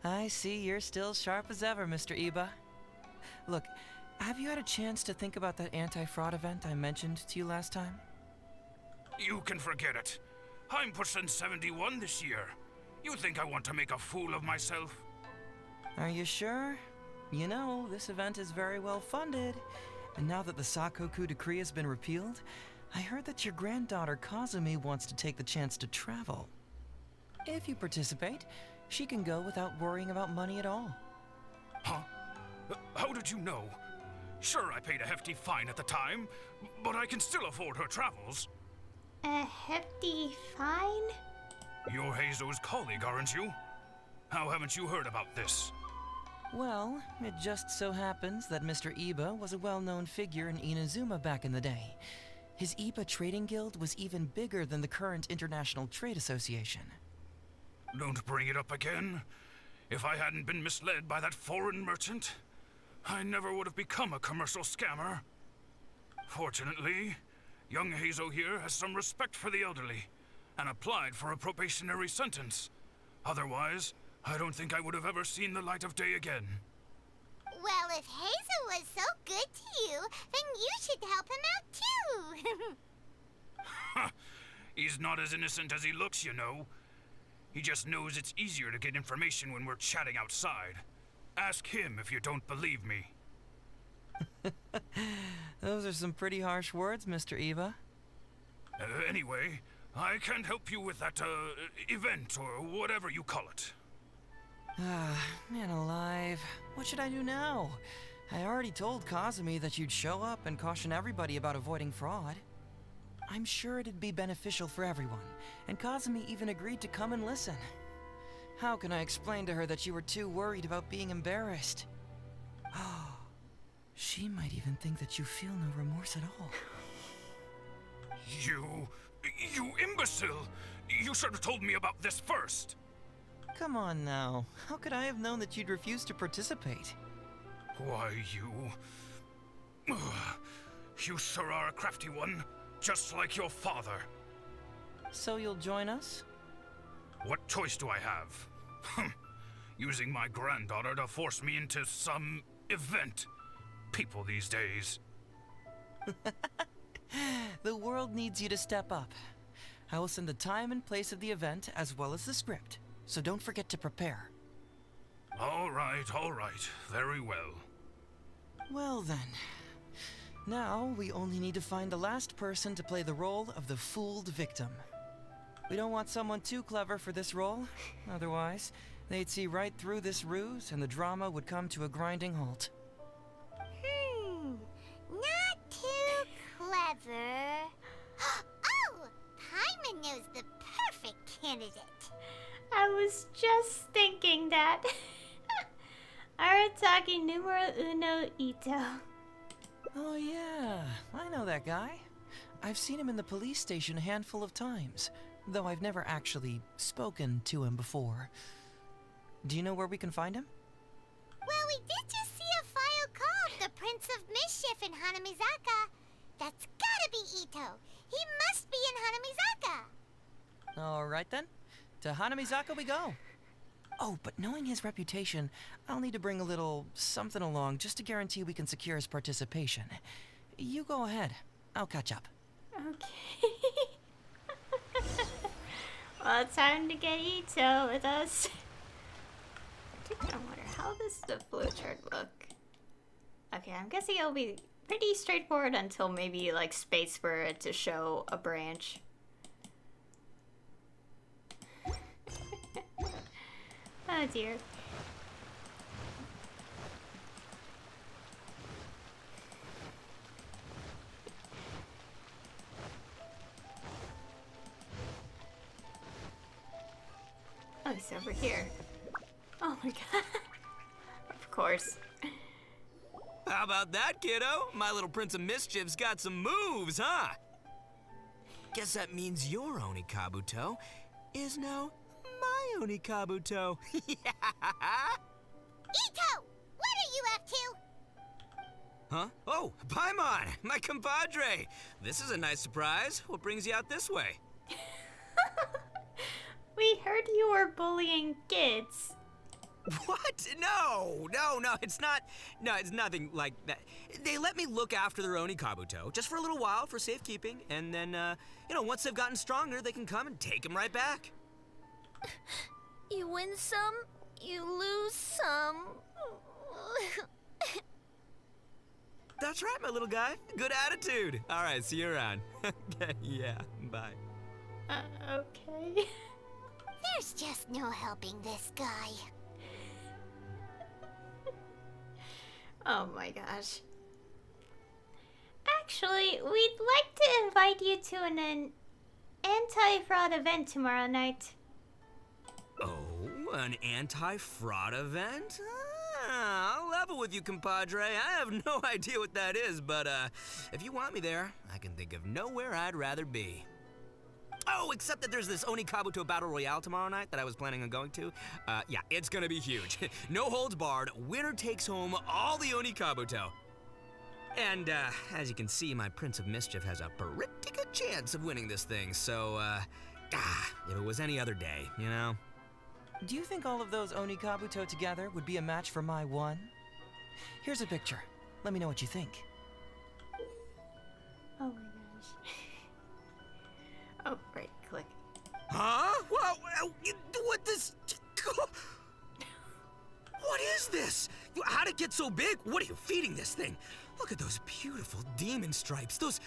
I see you're still sharp as ever, Mr. Iba. Look, have you had a chance to think about that anti-fraud event I mentioned to you last time? You can forget it. I'm pushing 71 this year. You think I want to make a fool of myself? Are you sure? You know, this event is very well funded. And now that the Sakoku decree has been repealed, I heard that your granddaughter Kazumi wants to take the chance to travel. If you participate, she can go without worrying about money at all. Huh? How did you know? Sure, I paid a hefty fine at the time, but I can still afford her travels. A hefty fine? You're Heizou's colleague, aren't you? How haven't you heard about this? Well, it just so happens that Mr. Iba was a well-known figure in Inazuma back in the day. His Iba Trading Guild was even bigger than the current International Trade Association. Don't bring it up again. If I hadn't been misled by that foreign merchant, I never would have become a commercial scammer. Fortunately, young Heizou here has some respect for the elderly and applied for a probationary sentence. Otherwise, I don't think I would have ever seen the light of day again. Well, if Heizou was so good to you, then you should help him out too. He's not as innocent as he looks, you know. He just knows it's easier to get information when we're chatting outside. Ask him if you don't believe me. Those are some pretty harsh words, Mr. Iba. Anyway, I can't help you with that, event or whatever you call it. Ah, man alive. What should I do now? I already told Kazumi that you'd show up and caution everybody about avoiding fraud. I'm sure it'd be beneficial for everyone, and Kazumi even agreed to come and listen. How can I explain to her that you were too worried about being embarrassed? Oh, she might even think that you feel no remorse at all. You imbecile! You should have told me about this first! Come on now. How could I have known that you'd refuse to participate? Why, you sure are a crafty one, just like your father. So you'll join us? What choice do I have? Using my granddaughter to force me into some event. People these days. The world needs you to step up. I will send the time and place of the event as well as the script, so don't forget to prepare. All right. Very well. Well then. Now, we only need to find the last person to play the role of the fooled victim. We don't want someone too clever for this role. Otherwise, they'd see right through this ruse and the drama would come to a grinding halt. Not too clever. Oh! Paimon knows the perfect candidate. I was just thinking that. Aratagi numero uno Ito. Oh yeah, I know that guy. I've seen him in the police station a handful of times, though I've never actually spoken to him before. Do you know where we can find him? Well, we did just see a file called the Prince of Mischief in Hanamizaka. That's gotta be Ito. He must be in Hanamizaka. Alright then, to Hanamizaka we go. Oh, but knowing his reputation, I'll need to bring a little something along just to guarantee we can secure his participation. You go ahead. I'll catch up. Okay. Well, it's time to get Ito with us. I wonder, how does the flowchart look? Okay, I'm guessing it'll be pretty straightforward until maybe like space for it to show a branch. Oh dear. Oh, he's over here. Oh my god. Of course. How about that, kiddo? My little Prince of Mischief's got some moves, huh? Guess that means your Onikabuto is now my Onikabuto. Ito! What are you up to? Huh? Oh, Paimon, my compadre. This is a nice surprise. What brings you out this way? We heard you were bullying kids. What? No, it's not. No, it's nothing like that. They let me look after their Onikabuto just for a little while for safekeeping, and then, once they've gotten stronger, they can come and take him right back. You win some, you lose some. That's right, my little guy. Good attitude. All right, see you around. Okay, yeah, bye. Okay. There's just no helping this guy. Oh my gosh. Actually, we'd like to invite you to an anti-fraud event tomorrow night. Oh, an anti-fraud event? I'll level with you, compadre. I have no idea what that is, but if you want me there, I can think of nowhere I'd rather be. Oh, except that there's this Onikabuto Battle Royale tomorrow night that I was planning on going to. Yeah, it's gonna be huge. No holds barred, winner takes home all the Onikabuto. And, as you can see, my Prince of Mischief has a pretty good chance of winning this thing, so, if it was any other day, you know? Do you think all of those Onikabuto together would be a match for my one? Here's a picture. Let me know what you think. Oh my gosh. Oh, right, click. Huh? What this? What is this? How'd it get so big? What are you feeding this thing? Look at those beautiful demon stripes, those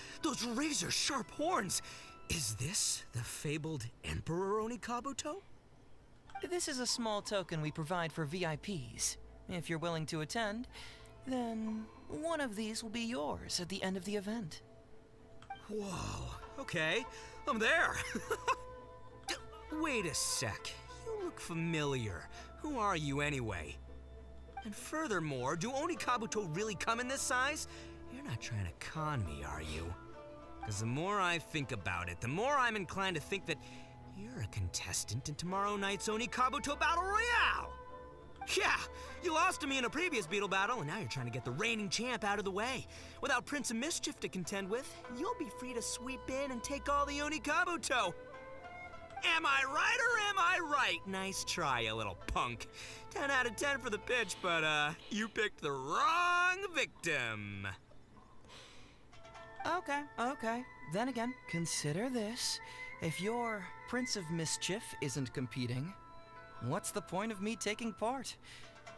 razor sharp horns. Is this the fabled Emperor Onikabuto? This is a small token we provide for VIPs. If you're willing to attend, then one of these will be yours at the end of the event. Whoa, okay, I'm there. Wait a sec, you look familiar. Who are you anyway? And furthermore, do Onikabuto really come in this size? You're not trying to con me, are you? Because the more I think about it, the more I'm inclined to think that you're a contestant in tomorrow night's Onikabuto Battle Royale! Yeah, you lost to me in a previous Beetle battle, and now you're trying to get the reigning champ out of the way. Without Prince of Mischief to contend with, you'll be free to sweep in and take all the Onikabuto. Am I right or am I right? Nice try, you little punk. 10 out of 10 for the pitch, but you picked the wrong victim. Okay. Then again, consider this. If your Prince of Mischief isn't competing, what's the point of me taking part?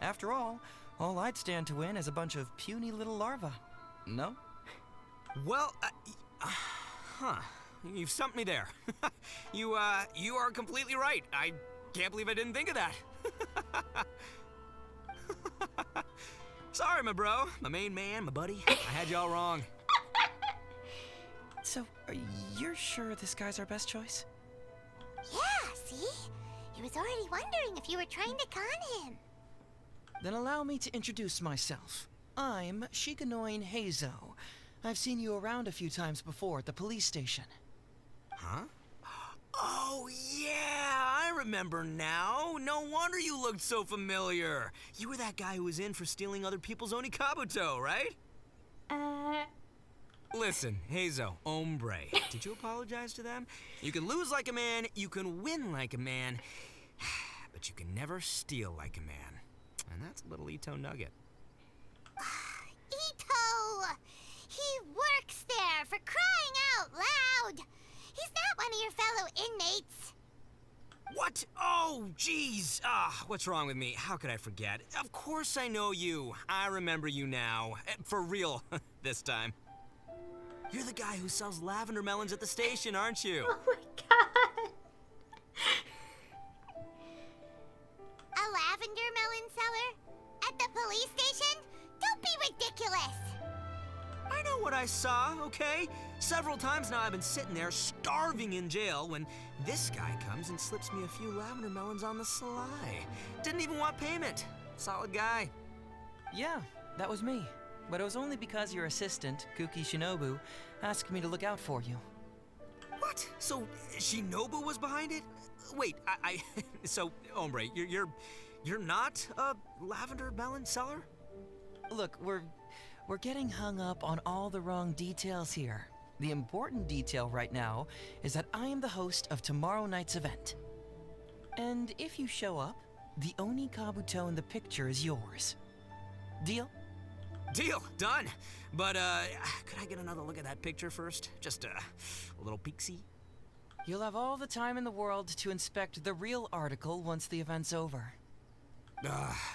After all I'd stand to win is a bunch of puny little larvae. No? Well, you've stumped me there. You are completely right. I can't believe I didn't think of that. Sorry, my bro, my main man, my buddy. I had you all wrong. So, you're sure this guy's our best choice? Yeah, see? He was already wondering if you were trying to con him. Then allow me to introduce myself. I'm Shikanoin Heizou. I've seen you around a few times before at the police station. Huh? Oh, yeah, I remember now. No wonder you looked so familiar. You were that guy who was in for stealing other people's Onikabuto, right? Listen, Heizou, hombre, did you apologize to them? You can lose like a man, you can win like a man, but you can never steal like a man. And that's a little Ito nugget. Ito! He works there, for crying out loud! He's not one of your fellow inmates. What? Oh, jeez. What's wrong with me? How could I forget? Of course I know you. I remember you now. For real, this time. You're the guy who sells lavender melons at the station, aren't you? Oh my god. A lavender melon seller? At the police station? Don't be ridiculous! I know what I saw, okay? Several times now I've been sitting there starving in jail when this guy comes and slips me a few lavender melons on the sly. Didn't even want payment. Solid guy. Yeah, that was me. But it was only because your assistant, Kuki Shinobu, asked me to look out for you. What? So Shinobu was behind it? Wait, so hombre, you're not a lavender melon seller? Look, we're getting hung up on all the wrong details here. The important detail right now is that I am the host of tomorrow night's event. And if you show up, the Oni Kabuto in the picture is yours. Deal? Deal, done. But could I get another look at that picture first? Just a little peek-see? You'll have all the time in the world to inspect the real article once the event's over.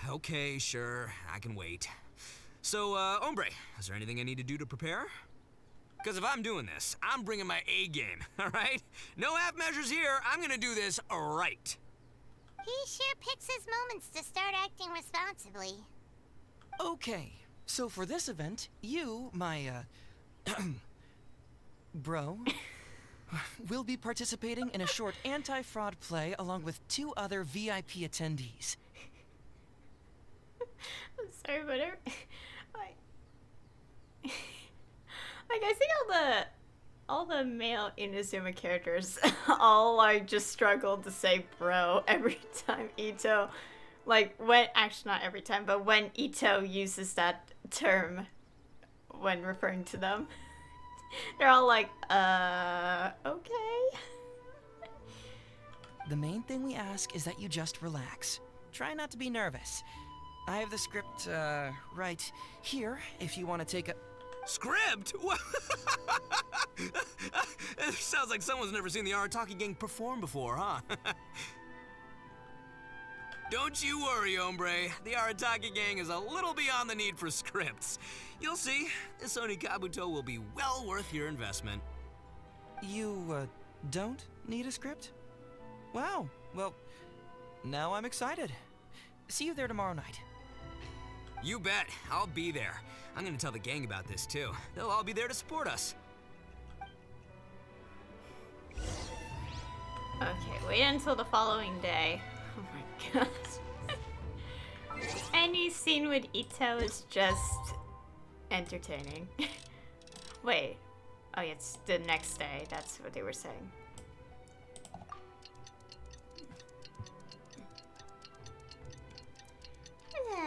Okay, sure, I can wait. So, hombre, is there anything I need to do to prepare? Because if I'm doing this, I'm bringing my A game, all right? No half measures here, I'm gonna do this right. He sure picks his moments to start acting responsibly. Okay, so for this event, you, my, bro, will be participating in a short anti-fraud play along with 2 other VIP attendees. I'm sorry, but I think all the male Inazuma characters all like just struggle to say bro every time Ito, actually not every time, but when Ito uses that term when referring to them, they're all like, okay. The main thing we ask is that you just relax. Try not to be nervous. I have the script, right here, if you want to take a... Script? What? It sounds like someone's never seen the Arataki gang perform before, huh? Don't you worry, hombre. The Arataki gang is a little beyond the need for scripts. You'll see, this Oni Kabuto will be well worth your investment. You, don't need a script? Wow, well, now I'm excited. See you there tomorrow night. You bet. I'll be there. I'm gonna tell the gang about this, too. They'll all be there to support us. Okay, wait until the following day. Oh my god. Any scene with Ito is just entertaining. Wait. Oh yeah, it's the next day. That's what they were saying.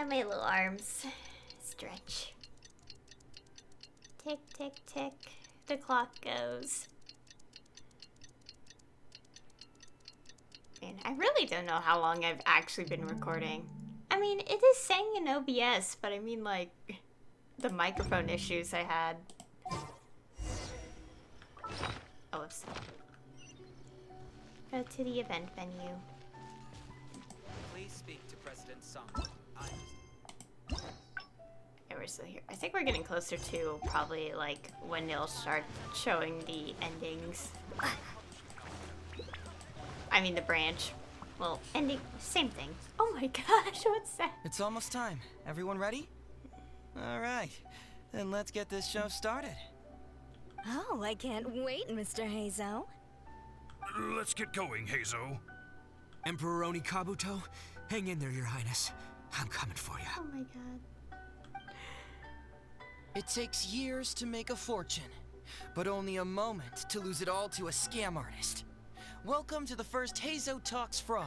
My little arms stretch. Tick, tick, tick. The clock goes. Man, I really don't know how long I've actually been recording. I mean, it is saying in OBS, but I mean, like, the microphone issues I had. Oh, oops. Go to the event venue. Please speak to President Song. we're still here. I think we're getting closer to probably like when they'll start showing the endings. I mean the branch. Well, ending, same thing. Oh my gosh, what's that? It's almost time. Everyone ready? All right, then let's get this show started. Oh, I can't wait, Mr. Heizou. Let's get going, Heizou. Emperor Oni Kabuto, hang in there, Your Highness. I'm coming for you. Oh my god. It takes years to make a fortune, but only a moment to lose it all to a scam artist. Welcome to the first Heizou Talks Fraud.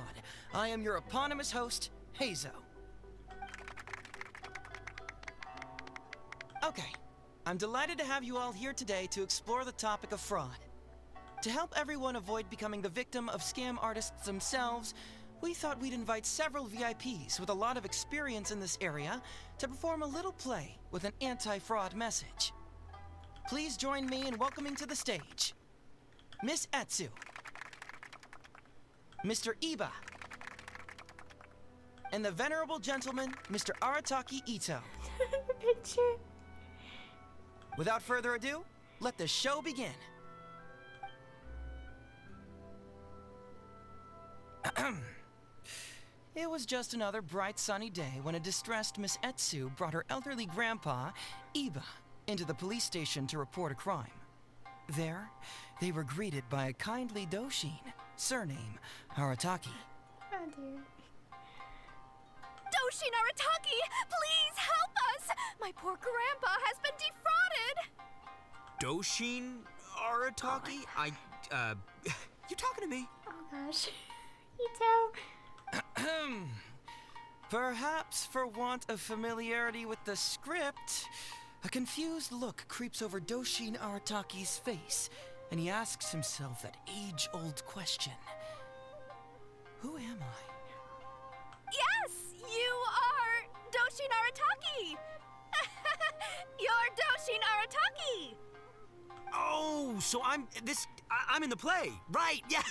I am your eponymous host, Heizou. Okay, I'm delighted to have you all here today to explore the topic of fraud. To help everyone avoid becoming the victim of scam artists themselves, we thought we'd invite several VIPs with a lot of experience in this area to perform a little play with an anti-fraud message. Please join me in welcoming to the stage Miss Etsu, Mr. Iba, and the venerable gentleman, Mr. Arataki Ito. Picture. Without further ado, let the show begin. It was just another bright sunny day when a distressed Miss Etsu brought her elderly grandpa, Iba, into the police station to report a crime. There, they were greeted by a kindly Doshin, surname Arataki. Oh dear. Doshin Arataki, please help us! My poor grandpa has been defrauded! Doshin Arataki? You talking to me? Oh gosh. Ito. Perhaps for want of familiarity with the script, a confused look creeps over Doshin Arataki's face, and he asks himself that age-old question. Who am I? Yes, you are Doshin Arataki! You're Doshin Arataki! Oh, so I'm in the play. Right, yeah.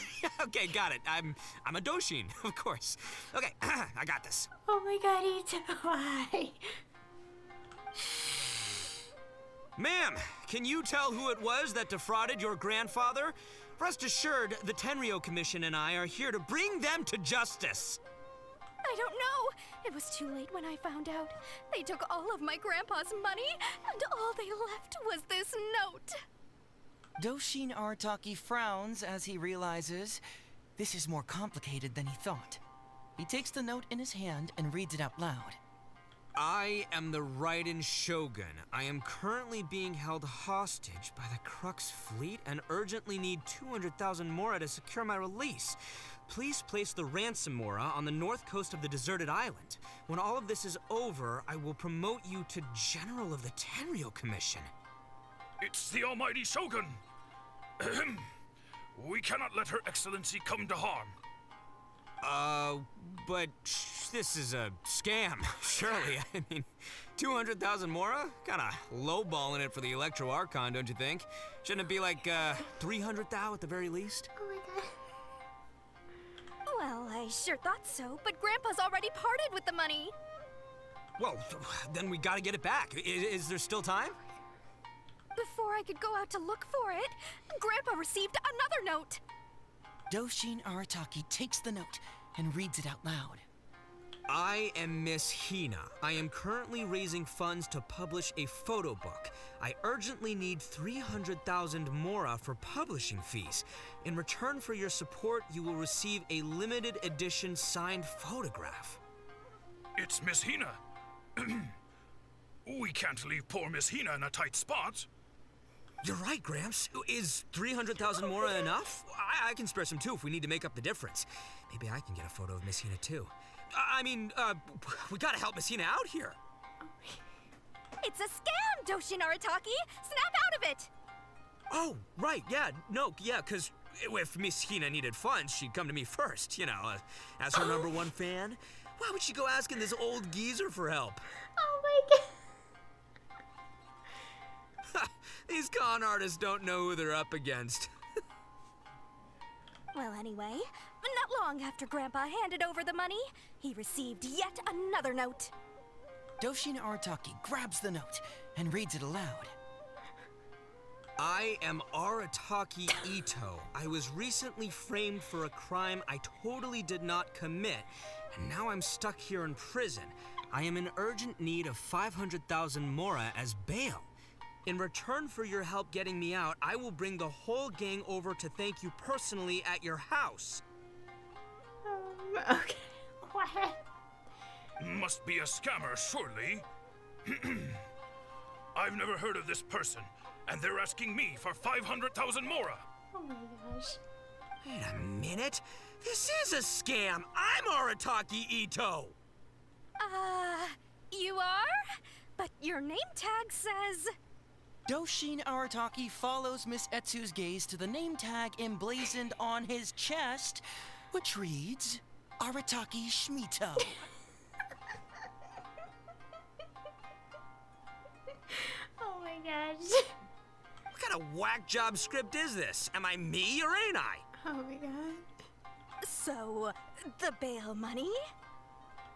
Okay, got it. I'm a Doshin, of course. Okay, I got this. Oh my god, Ito, why? Ma'am, can you tell who it was that defrauded your grandfather? Rest assured, the Tenryou Commission and I are here to bring them to justice. I don't know. It was too late when I found out. They took all of my grandpa's money, and all they left was this note. Doshin Arataki frowns as he realizes this is more complicated than he thought. He takes the note in his hand and reads it out loud. I am the Raiden Shogun. I am currently being held hostage by the Crux fleet and urgently need 200,000 mora to secure my release. Please place the ransom mora on the north coast of the deserted island. When all of this is over, I will promote you to General of the Tenryou Commission. It's the almighty Shogun. We cannot let Her Excellency come to harm. But this is a scam, surely. I mean, 200,000 mora? Kinda lowballing it for the Electro Archon, don't you think? Shouldn't it be like, 300,000 at the very least? Oh my god. Well, I sure thought so, but Grandpa's already parted with the money. Well, then we gotta get it back. Is there still time? Before I could go out to look for it, Grandpa received another note. Doshin Arataki takes the note and reads it out loud. I am Miss Hina. I am currently raising funds to publish a photo book. I urgently need 300,000 mora for publishing fees. In return for your support, you will receive a limited edition signed photograph. It's Miss Hina. We can't leave poor Miss Hina in a tight spot. You're right, Gramps. Is 300,000 mora enough? I can spare some too if we need to make up the difference. Maybe I can get a photo of Miss Hina too. We gotta help Miss Hina out here. It's a scam, Doshin Arataki! Snap out of it! Oh, right, cause if Miss Hina needed funds, she'd come to me first, as her number one fan. Why would she go asking this old geezer for help? Oh my god. These con artists don't know who they're up against. Well, anyway, not long after Grandpa handed over the money, he received yet another note. Doshin Arataki grabs the note and reads it aloud. I am Arataki Ito. I was recently framed for a crime I totally did not commit, and now I'm stuck here in prison. I am in urgent need of 500,000 mora as bail. In return for your help getting me out, I will bring the whole gang over to thank you personally at your house. Okay. What? Must be a scammer, surely. I've never heard of this person, and they're asking me for 500,000 mora. Oh my gosh. Wait a minute. This is a scam. I'm Arataki Ito. You are? But your name tag says... Doshin Arataki follows Miss Etsu's gaze to the name tag emblazoned on his chest, which reads, Arataki Shmito. Oh my gosh. What kind of whack job script is this? Am I me or ain't I? Oh my god. So, the bail money?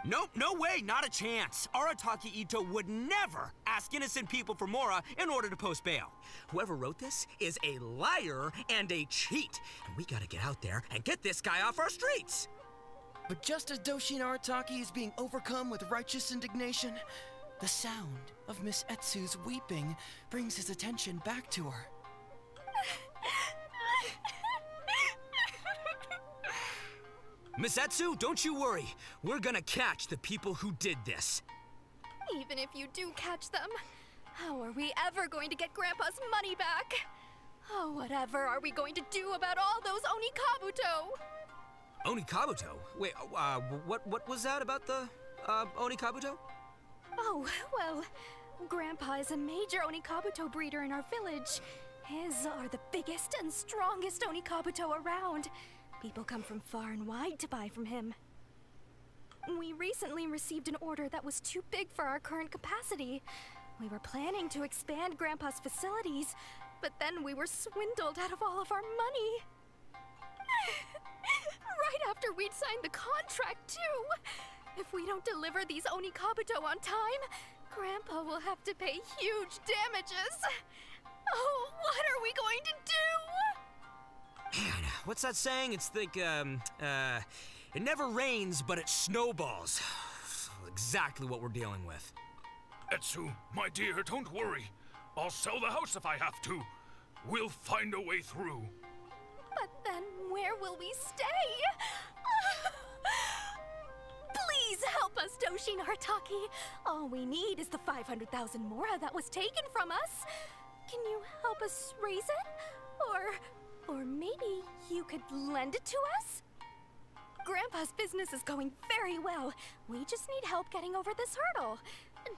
Nope, no way, not a chance. Arataki Ito would never ask innocent people for mora in order to post bail. Whoever wrote this is a liar and a cheat, and we gotta get out there and get this guy off our streets. But just as Doshin Arataki is being overcome with righteous indignation, the sound of Miss Etsu's weeping brings his attention back to her. Miss Etsu, don't you worry. We're gonna catch the people who did this. Even if you do catch them, how are we ever going to get Grandpa's money back? Oh, whatever are we going to do about all those Onikabuto? Onikabuto? Wait, what was that about the, Onikabuto? Oh, well, Grandpa is a major Onikabuto breeder in our village. His are the biggest and strongest Onikabuto around. People come from far and wide to buy from him. We recently received an order that was too big for our current capacity. We were planning to expand Grandpa's facilities, but then we were swindled out of all of our money. Right after we'd signed the contract, too. If we don't deliver these Onikabuto on time, Grandpa will have to pay huge damages. Oh, what are we going to do? Man, what's that saying? It's like, it never rains, but it snowballs. Exactly what we're dealing with. Etsu, my dear, don't worry. I'll sell the house if I have to. We'll find a way through. But then where will we stay? Please help us, Doshin Arataki. All we need is the 500,000 mora that was taken from us. Can you help us raise it? Or maybe you could lend it to us? Grandpa's business is going very well. We just need help getting over this hurdle.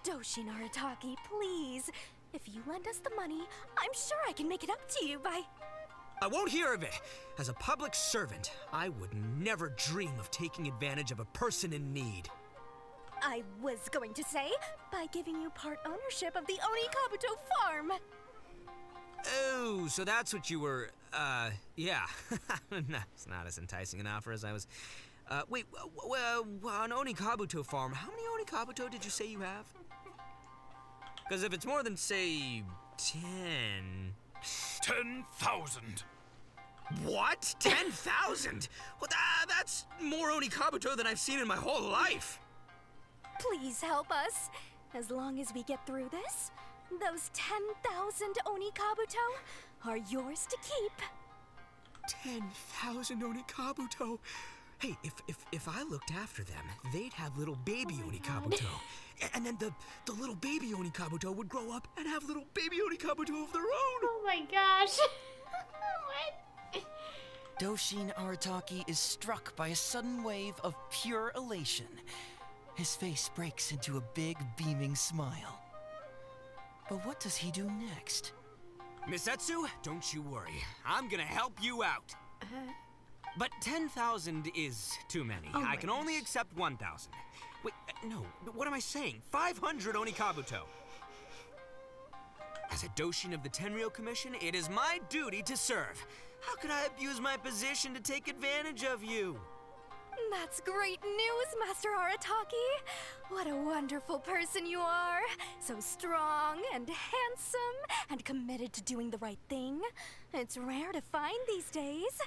Doshin Arataki, please. If you lend us the money, I'm sure I can make it up to you by... I won't hear of it. As a public servant, I would never dream of taking advantage of a person in need. I was going to say, by giving you part ownership of the Onikabuto farm. Oh, so that's what you were, yeah. It's not as enticing an offer as I was... wait, an Onikabuto farm, how many Onikabuto did you say you have? Because if it's more than, say, 10... 10,000. What? 10,000? Well, that's more Onikabuto than I've seen in my whole life. Please help us. As long as we get through this, those 10,000 Onikabuto are yours to keep. 10,000 Onikabuto? Hey, if I looked after them, they'd have little baby Onikabuto. And then the little baby Onikabuto would grow up and have little baby Onikabuto of their own. Oh my gosh. What? Doshin Arataki is struck by a sudden wave of pure elation. His face breaks into a big, beaming smile. But what does he do next? Miss Etsu, don't you worry. I'm gonna help you out. But 10,000 is too many. I can only accept 1,000. Wait, no, what am I saying? 500 Onikabuto. As a Doshin of the Tenryou Commission, it is my duty to serve. How could I abuse my position to take advantage of you? That's great news, Master Arataki! What a wonderful person you are! So strong and handsome and committed to doing the right thing. It's rare to find these days.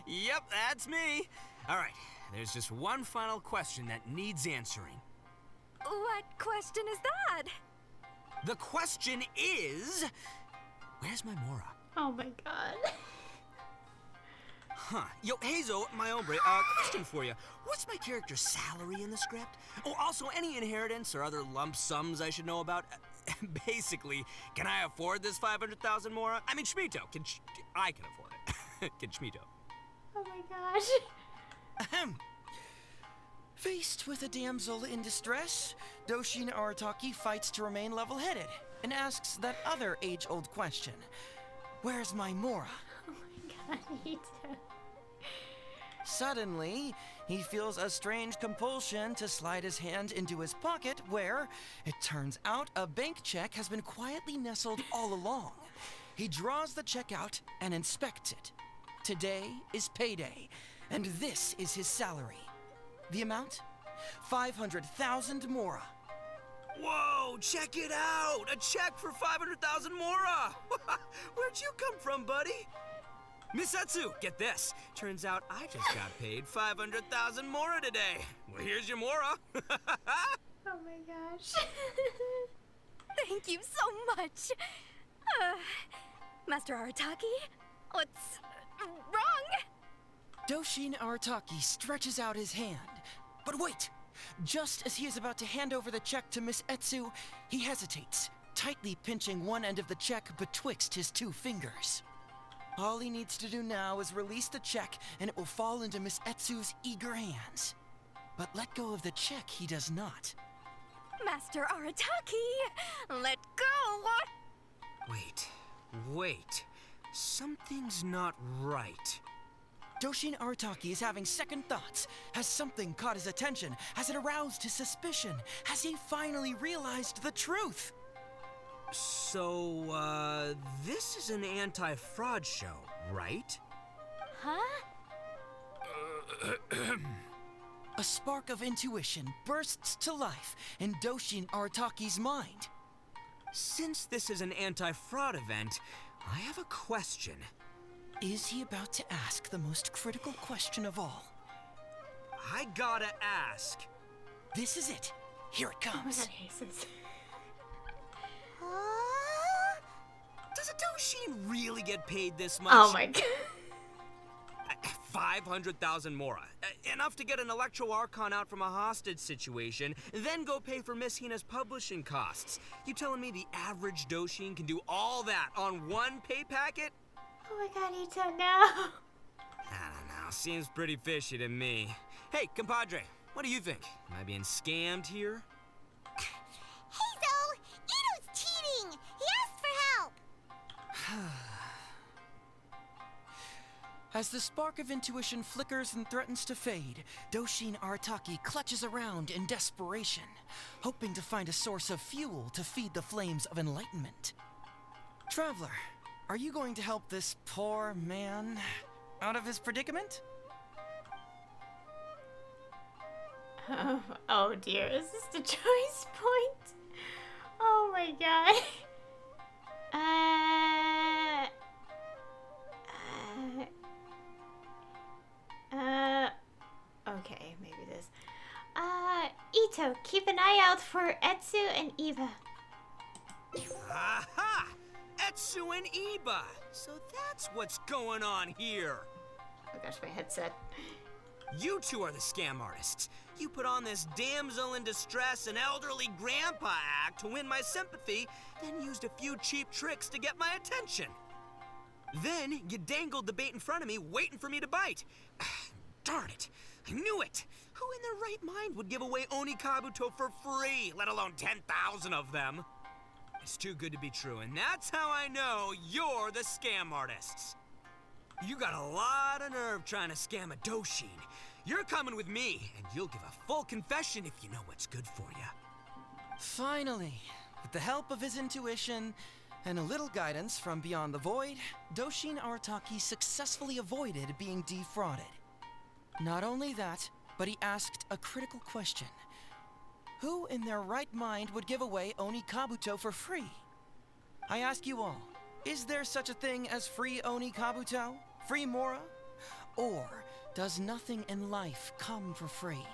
Yep, that's me. All right, there's just one final question that needs answering. What question is that? The question is, where's my Mora? Oh my god. Huh. Yo, Heizou, my hombre, question for you. What's my character's salary in the script? Oh, also, any inheritance or other lump sums I should know about? Basically, can I afford this 500,000 Mora? I mean, Schmito, I can afford it. Can Schmito? Oh my gosh. Ahem. Faced with a damsel in distress, Doshin Arataki fights to remain level-headed and asks that other age-old question. Where's my Mora? Oh my god, Ito. Suddenly, he feels a strange compulsion to slide his hand into his pocket where, it turns out, a bank check has been quietly nestled all along. He draws the check out and inspects it. Today is payday, and this is his salary. The amount? 500,000 Mora. Whoa, check it out! A check for 500,000 Mora! Where'd you come from, buddy? Miss Etsu, get this. Turns out I just got paid 500,000 Mora today. Well, here's your Mora. Oh my gosh. Thank you so much. Master Arataki, what's wrong? Doshin Arataki stretches out his hand. But wait! Just as he is about to hand over the check to Miss Etsu, he hesitates, tightly pinching one end of the check betwixt his two fingers. All he needs to do now is release the check, and it will fall into Miss Etsu's eager hands. But let go of the check he does not. Master Arataki, let go! Wait. Something's not right. Doshin Arataki is having second thoughts. Has something caught his attention? Has it aroused his suspicion? Has he finally realized the truth? So, this is an anti-fraud show, right? Huh? A spark of intuition bursts to life in Doshin Arataki's mind. Since this is an anti-fraud event, I have a question. Is he about to ask the most critical question of all? I gotta ask. This is it. Here it comes. Does a Doshin really get paid this much? Oh my god. 500,000 Mora. Enough to get an Electro Archon out from a hostage situation, then go pay for Miss Hina's publishing costs. You telling me the average Doshin can do all that on one pay packet? Oh my god, Ito, no. I don't know. Seems pretty fishy to me. Hey, compadre, what do you think? Am I being scammed here? Heizou! Ito's cheating! He asked for help! As the spark of intuition flickers and threatens to fade, Doshin Arataki clutches around in desperation, hoping to find a source of fuel to feed the flames of enlightenment. Traveler, are you going to help this poor man out of his predicament? Oh dear, is this the choice point? Oh my god. Okay, maybe this. Ito, keep an eye out for Etsu and Eva. Aha! Etsu and Iba! So that's what's going on here! Oh gosh, my headset. You two are the scam artists. You put on this damsel in distress and elderly grandpa act to win my sympathy, then used a few cheap tricks to get my attention. Then you dangled the bait in front of me, waiting for me to bite. Darn it! I knew it! Who in their right mind would give away Oni Kabuto for free, let alone 10,000 of them? It's too good to be true, and that's how I know you're the scam artists. You got a lot of nerve trying to scam a Doshin. You're coming with me, and you'll give a full confession if you know what's good for you. Finally, with the help of his intuition, And a little guidance from beyond the void, Doshin Arataki successfully avoided being defrauded. Not only that, but he asked a critical question. Who in their right mind would give away Oni Kabuto for free? I ask you all, is there such a thing as free Oni Kabuto? Free Mora? Or does nothing in life come for free?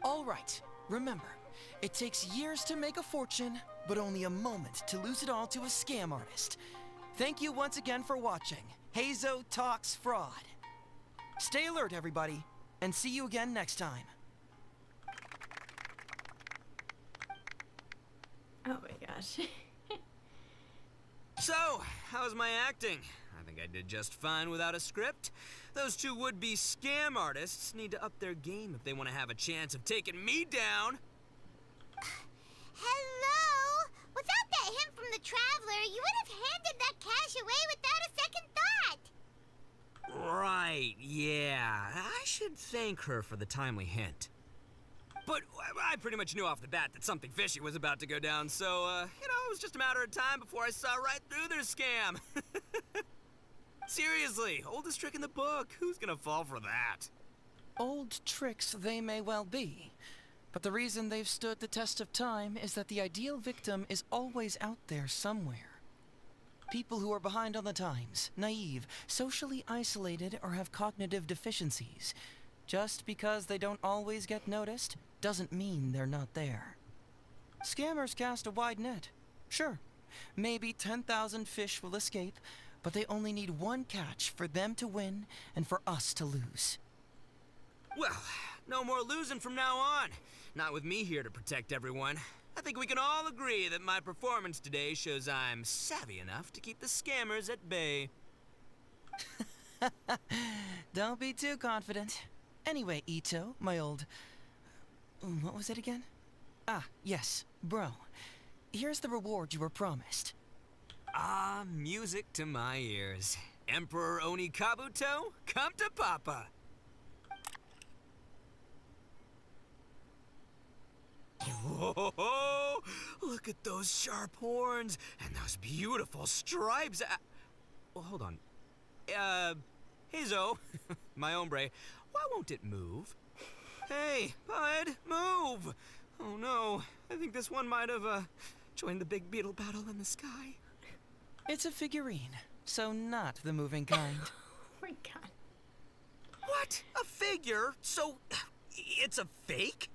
All right, remember, it takes years to make a fortune, but only a moment to lose it all to a scam artist. Thank you once again for watching Heizou Talks Fraud. Stay alert, everybody, and see you again next time. Oh my gosh. So, how's my acting? I think I did just fine without a script. Those two would-be scam artists need to up their game if they want to have a chance of taking me down. Hello? Without that hint from the Traveler, you would have handed that cash away without a second thought. Right, yeah. I should thank her for the timely hint. But I pretty much knew off the bat that something fishy was about to go down, so, it was just a matter of time before I saw right through their scam. Seriously, oldest trick in the book. Who's gonna fall for that? Old tricks they may well be, but the reason they've stood the test of time is that the ideal victim is always out there somewhere. People who are behind on the times, naive, socially isolated, or have cognitive deficiencies. Just because they don't always get noticed doesn't mean they're not there. Scammers cast a wide net. Sure, maybe 10,000 fish will escape, but they only need one catch for them to win and for us to lose. Well, no more losing from now on. Not with me here to protect everyone. I think we can all agree that my performance today shows I'm savvy enough to keep the scammers at bay. Don't be too confident. Anyway, Ito, my old... what was it again? Ah, yes, bro. Here's the reward you were promised. Ah, music to my ears. Emperor Oni Kabuto, come to Papa! Whoa! Look at those sharp horns and those beautiful stripes. Well, hold on. Heizou, my hombre, why won't it move? Hey, bud, move! Oh no, I think this one might have, joined the big beetle battle in the sky. It's a figurine, so not the moving kind. Oh my god. What? A figure? So, it's a fake?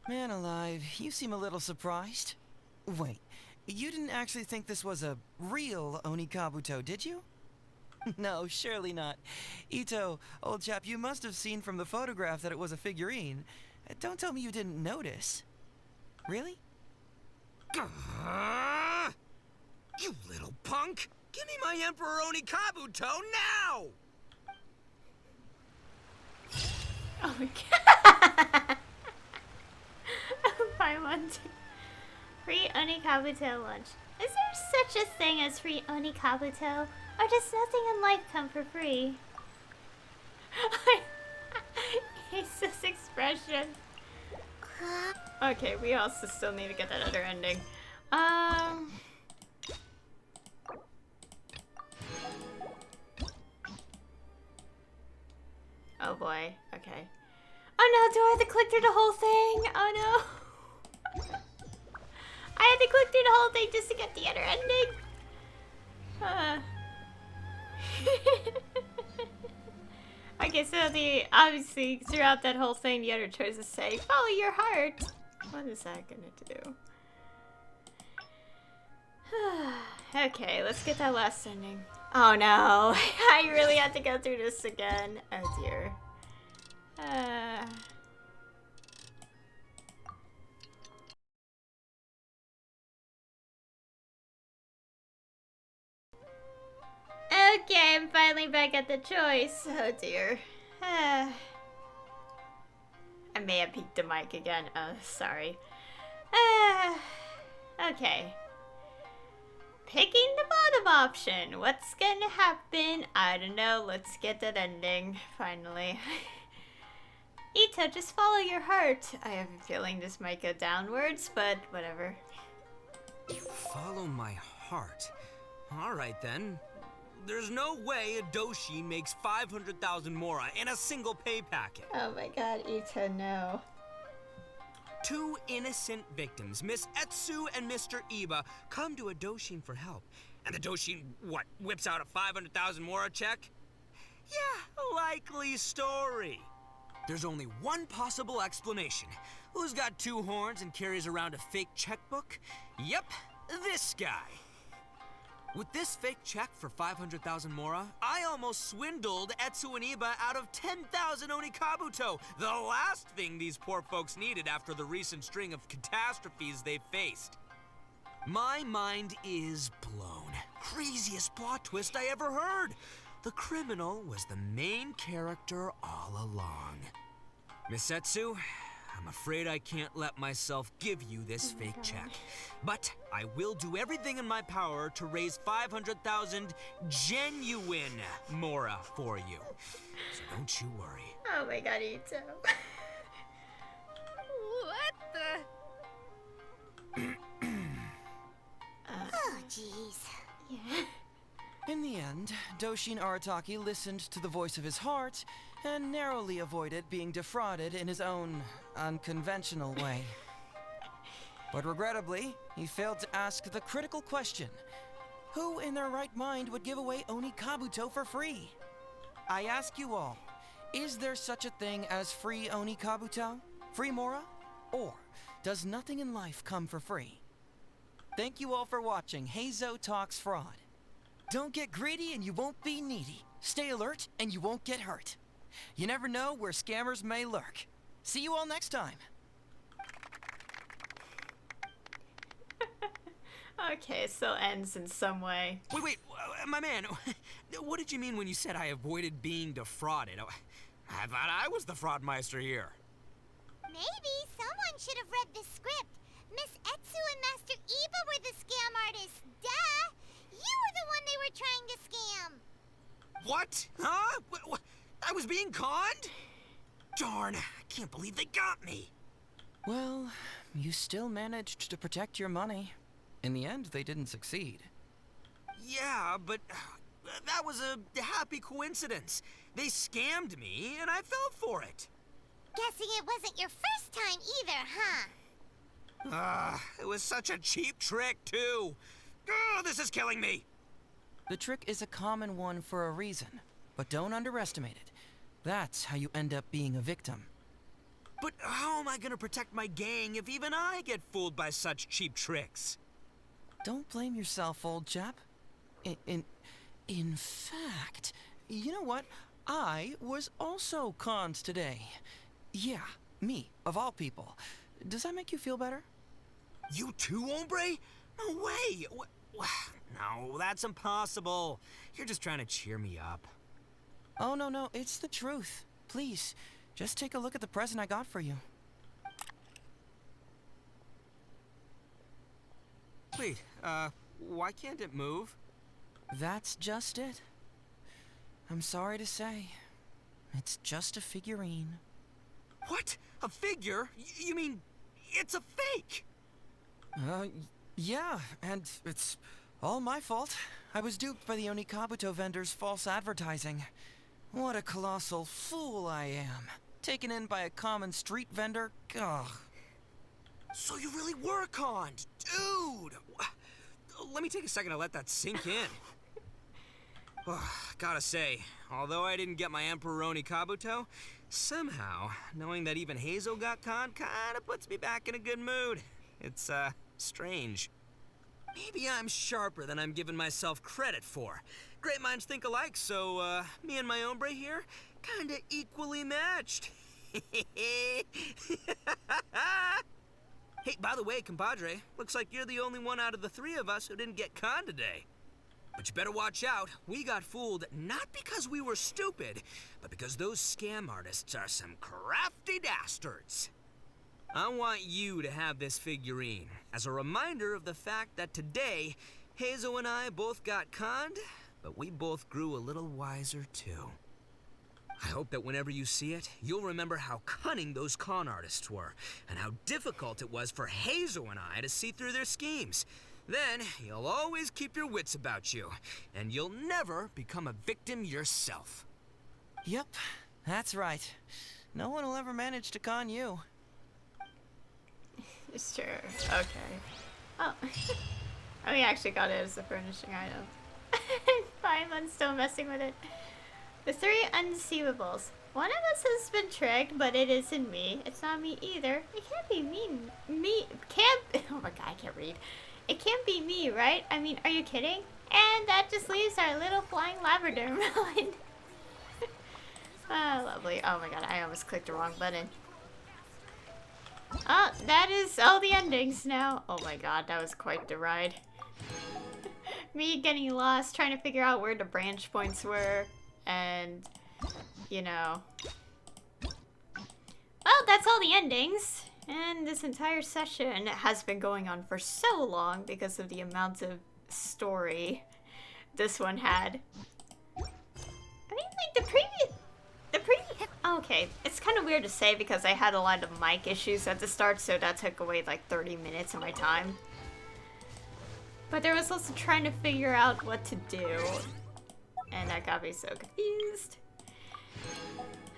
Man alive, you seem a little surprised. Wait, you didn't actually think this was a real Oni Kabuto, did you? No, surely not. Ito, old chap, you must have seen from the photograph that it was a figurine. Don't tell me you didn't notice. Really? You little punk! Give me my Emperor Oni Kabuto now! Oh my god. Buy one. Free Oni Kabuto lunch. Is there such a thing as free Oni Kabuto? Or does nothing in life come for free? It's this expression. Okay, we also still need to get that other ending. Oh boy, okay. Oh no, do I have to click through the whole thing? Oh no. I had to click through the whole thing just to get the other ending. Okay, so obviously throughout that whole thing the other choices say, follow your heart. What is that gonna do? Okay, let's get that last ending. Oh no, I really have to go through this again. Oh dear. Okay, I'm finally back at the choice. Oh dear. I may have peeked the mic again. Oh, sorry. Okay. Picking the bottom option. What's gonna happen? I don't know. Let's get that ending, finally. Ito, just follow your heart. I have a feeling this might go downwards, but whatever. You follow my heart. All right, then. There's no way a Doshin makes 500,000 mora in a single pay packet. Oh my god, Ito, no. 2 innocent victims, Miss Etsu and Mr. Iba, come to a Doshin for help. And the Doshin, what, whips out a 500,000 mora check? Yeah, likely story. There's only one possible explanation. Who's got 2 horns and carries around a fake checkbook? Yep, this guy. With this fake check for 500,000 mora, I almost swindled Etsu and Iba out of 10,000 Onikabuto, the last thing these poor folks needed after the recent string of catastrophes they've faced. My mind is blown. Craziest plot twist I ever heard. The criminal was the main character all along. Miss Etsu, I'm afraid I can't let myself give you this fake check. But I will do everything in my power to raise 500,000 genuine mora for you. So don't you worry. Oh my god, Ito. What the? Oh, jeez. Yeah. In the end, Doshin Arataki listened to the voice of his heart and narrowly avoided being defrauded in his own unconventional way. But regrettably, he failed to ask the critical question: who in their right mind would give away Onikabuto for free? I ask you all, is there such a thing as free Onikabuto? Free mora? Or does nothing in life come for free? Thank you all for watching Heizou Talks Fraud. Don't get greedy and you won't be needy. Stay alert and you won't get hurt. You never know where scammers may lurk. See you all next time. Okay, still ends in some way. Wait, my man, what did you mean when you said I avoided being defrauded? I thought I was the fraudmeister here. Maybe someone should have read the script. Miss Etsu and Master Iba were the scam artists. Duh! You were the one they were trying to scam. What? Huh? I was being conned? Darn, I can't believe they got me. Well, you still managed to protect your money. In the end, they didn't succeed. Yeah, but that was a happy coincidence. They scammed me, and I fell for it. Guessing it wasn't your first time either, huh? It was such a cheap trick, too. Oh, this is killing me. The trick is a common one for a reason, but don't underestimate it. That's how you end up being a victim. But how am I gonna protect my gang if even I get fooled by such cheap tricks? Don't blame yourself, old chap. In fact, you know what? I was also conned today. Yeah, me, of all people. Does that make you feel better? You too, hombre? No way! No, that's impossible. You're just trying to cheer me up. Oh, no, it's the truth. Please, just take a look at the present I got for you. Wait, why can't it move? That's just it. I'm sorry to say, it's just a figurine. What? A figure? You mean it's a fake? Yeah, and it's all my fault. I was duped by the Onikabuto vendor's false advertising. What a colossal fool I am. Taken in by a common street vendor? Ugh. So you really were conned, dude! Let me take a second to let that sink in. Gotta say, although I didn't get my Emperor Onikabuto, somehow, knowing that even Heizou got conned kinda puts me back in a good mood. It's, strange. Maybe I'm sharper than I'm giving myself credit for. Great minds think alike, so, me and my hombre here, kinda equally matched. Hey, by the way, compadre, looks like you're the only one out of the 3 of us who didn't get conned today. But you better watch out. We got fooled not because we were stupid, but because those scam artists are some crafty dastards. I want you to have this figurine as a reminder of the fact that today, Heizou and I both got conned, but we both grew a little wiser too. I hope that whenever you see it, you'll remember how cunning those con artists were, and how difficult it was for Heizou and I to see through their schemes. Then you'll always keep your wits about you, and you'll never become a victim yourself. Yep, that's right. No one will ever manage to con you. Sure, okay. Oh. Oh, we actually got it as a furnishing item. Fine, I'm still messing with it. The 3 unseiwables. One of us has been tricked, but it isn't me. It's not me either. It can't be me. Oh my god, I can't read. It can't be me, right? I mean, are you kidding? And that just leaves our little flying Labrador melon. Oh, lovely. Oh my god, I almost clicked the wrong button. Oh, that is all the endings now. Oh my god, that was quite the ride. Me getting lost, trying to figure out where the branch points were, and, you know. Well, that's all the endings. And this entire session has been going on for so long because of the amount of story this one had. I mean, like, the previous... Okay, it's kind of weird to say because I had a lot of mic issues at the start, so that took away like 30 minutes of my time. But there was also trying to figure out what to do, and that got me so confused.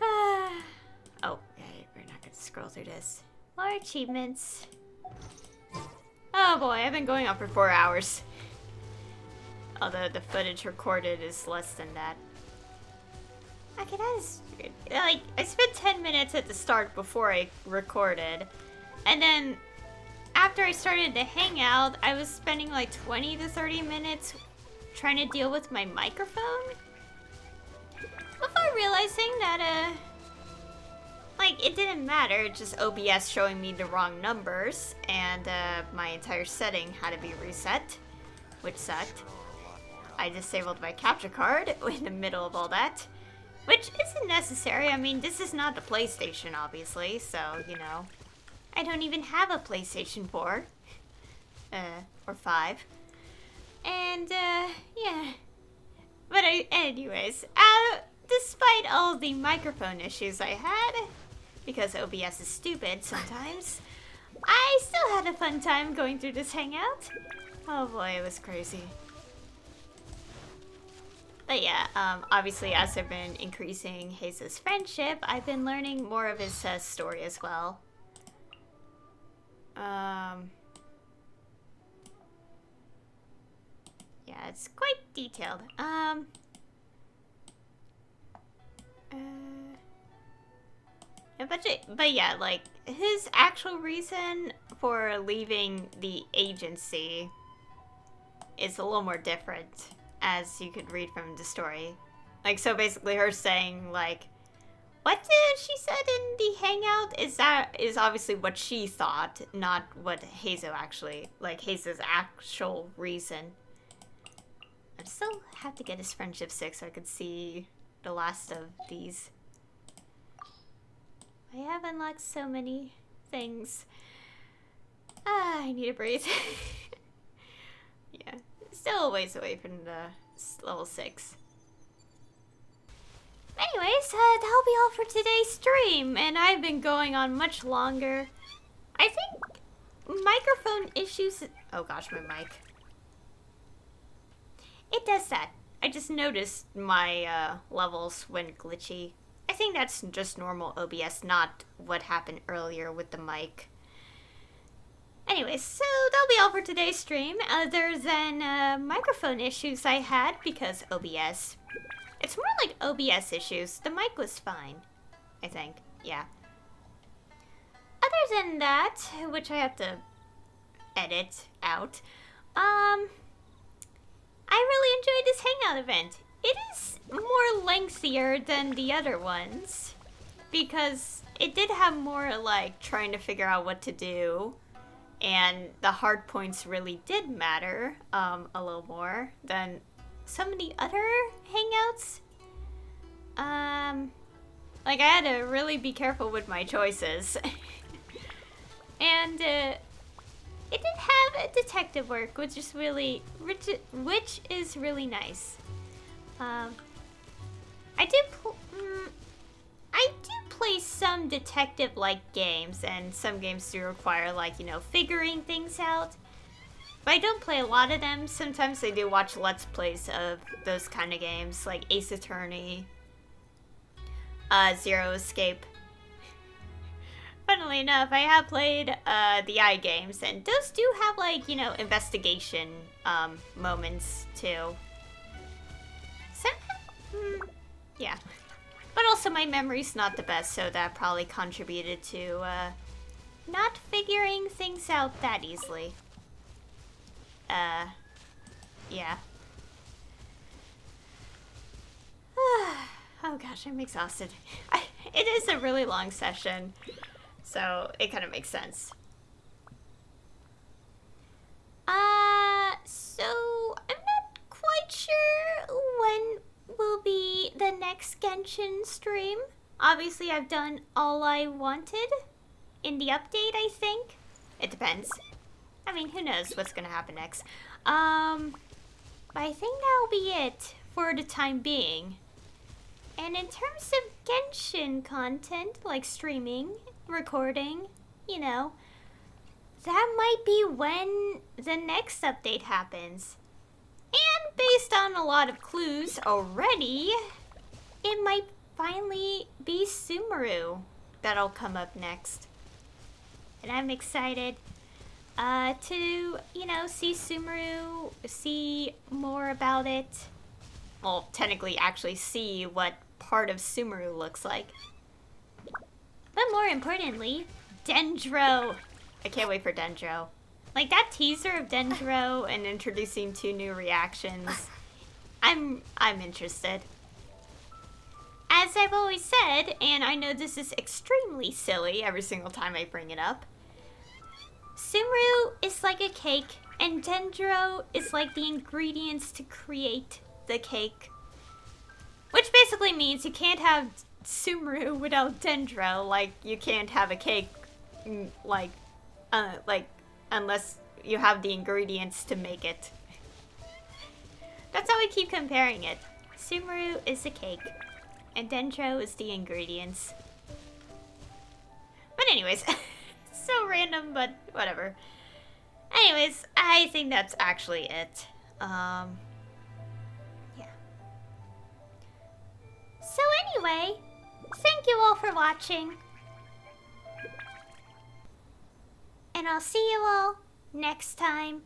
Oh, okay, we're not gonna scroll through this. More achievements. Oh boy, I've been going on for 4 hours. Although the footage recorded is less than that. Okay, that is weird. Like, I spent 10 minutes at the start before I recorded. And then, after I started the hangout, I was spending like 20 to 30 minutes trying to deal with my microphone. Before realizing that, like, it didn't matter, just OBS showing me the wrong numbers. And, my entire setting had to be reset, which sucked. I disabled my capture card in the middle of all that. Which isn't necessary. I mean, this is not the PlayStation, obviously, so, you know. I don't even have a PlayStation 4. Or 5. And, yeah. But anyways, despite all the microphone issues I had, because OBS is stupid sometimes, I still had a fun time going through this hangout. Oh boy, it was crazy. But yeah, obviously as I've been increasing Heizou's friendship, I've been learning more of his story as well. Yeah, it's quite detailed. But yeah, like, his actual reason for leaving the agency is a little more different, as you could read from the story. Like, so basically her saying, like, what she said in the hangout is obviously what she thought, not what Heizou actually, like, Heizou's actual reason. I still have to get his friendship 6 so I could see the last of these. I have unlocked so many things. I need to breathe. Yeah, still a ways away from the level 6. Anyways, that'll be all for today's stream, and I've been going on much longer. I think microphone issues... Oh gosh, my mic. It does that. I just noticed my levels went glitchy. I think that's just normal OBS, not what happened earlier with the mic. Anyways, so that'll be all for today's stream, other than microphone issues I had because OBS. It's more like OBS issues. The mic was fine, I think. Yeah. Other than that, which I have to edit out, I really enjoyed this hangout event. It is more lengthier than the other ones because it did have more like trying to figure out what to do, and the hard points really did matter a little more than some of the other hangouts. Like I had to really be careful with my choices. And it did have a detective work, which is really nice. I do play some detective-like games, and some games do require, like, you know, figuring things out. But I don't play a lot of them. Sometimes I do watch Let's Plays of those kind of games, like Ace Attorney, Zero Escape. Funnily enough, I have played the I games, and those do have, like, you know, investigation moments too. Somehow, yeah. But also my memory's not the best, so that probably contributed to not figuring things out that easily. Yeah. Oh gosh, I'm exhausted. It is a really long session, so it kind of makes sense. So I'm not quite sure when will be the next Genshin stream. Obviously, I've done all I wanted in the update, I think. It depends. I mean, who knows what's gonna happen next. But I think that'll be it for the time being. And in terms of Genshin content, like streaming, recording, you know, that might be when the next update happens. And based on a lot of clues already, it might finally be Sumeru that'll come up next. And I'm excited to, you know, see Sumeru, see more about it. Well, technically actually see what part of Sumeru looks like. But more importantly, Dendro. I can't wait for Dendro. Like, that teaser of Dendro and introducing 2 new reactions. I'm interested. As I've always said, and I know this is extremely silly every single time I bring it up, Sumeru is like a cake, and Dendro is like the ingredients to create the cake. Which basically means you can't have Sumeru without Dendro, like you can't have a cake, like unless you have the ingredients to make it. That's how I keep comparing it. Sumeru is the cake, and Dendro is the ingredients. But anyways, so random, but whatever. Anyways, I think that's actually it. Yeah. So anyway, thank you all for watching. And I'll see you all next time.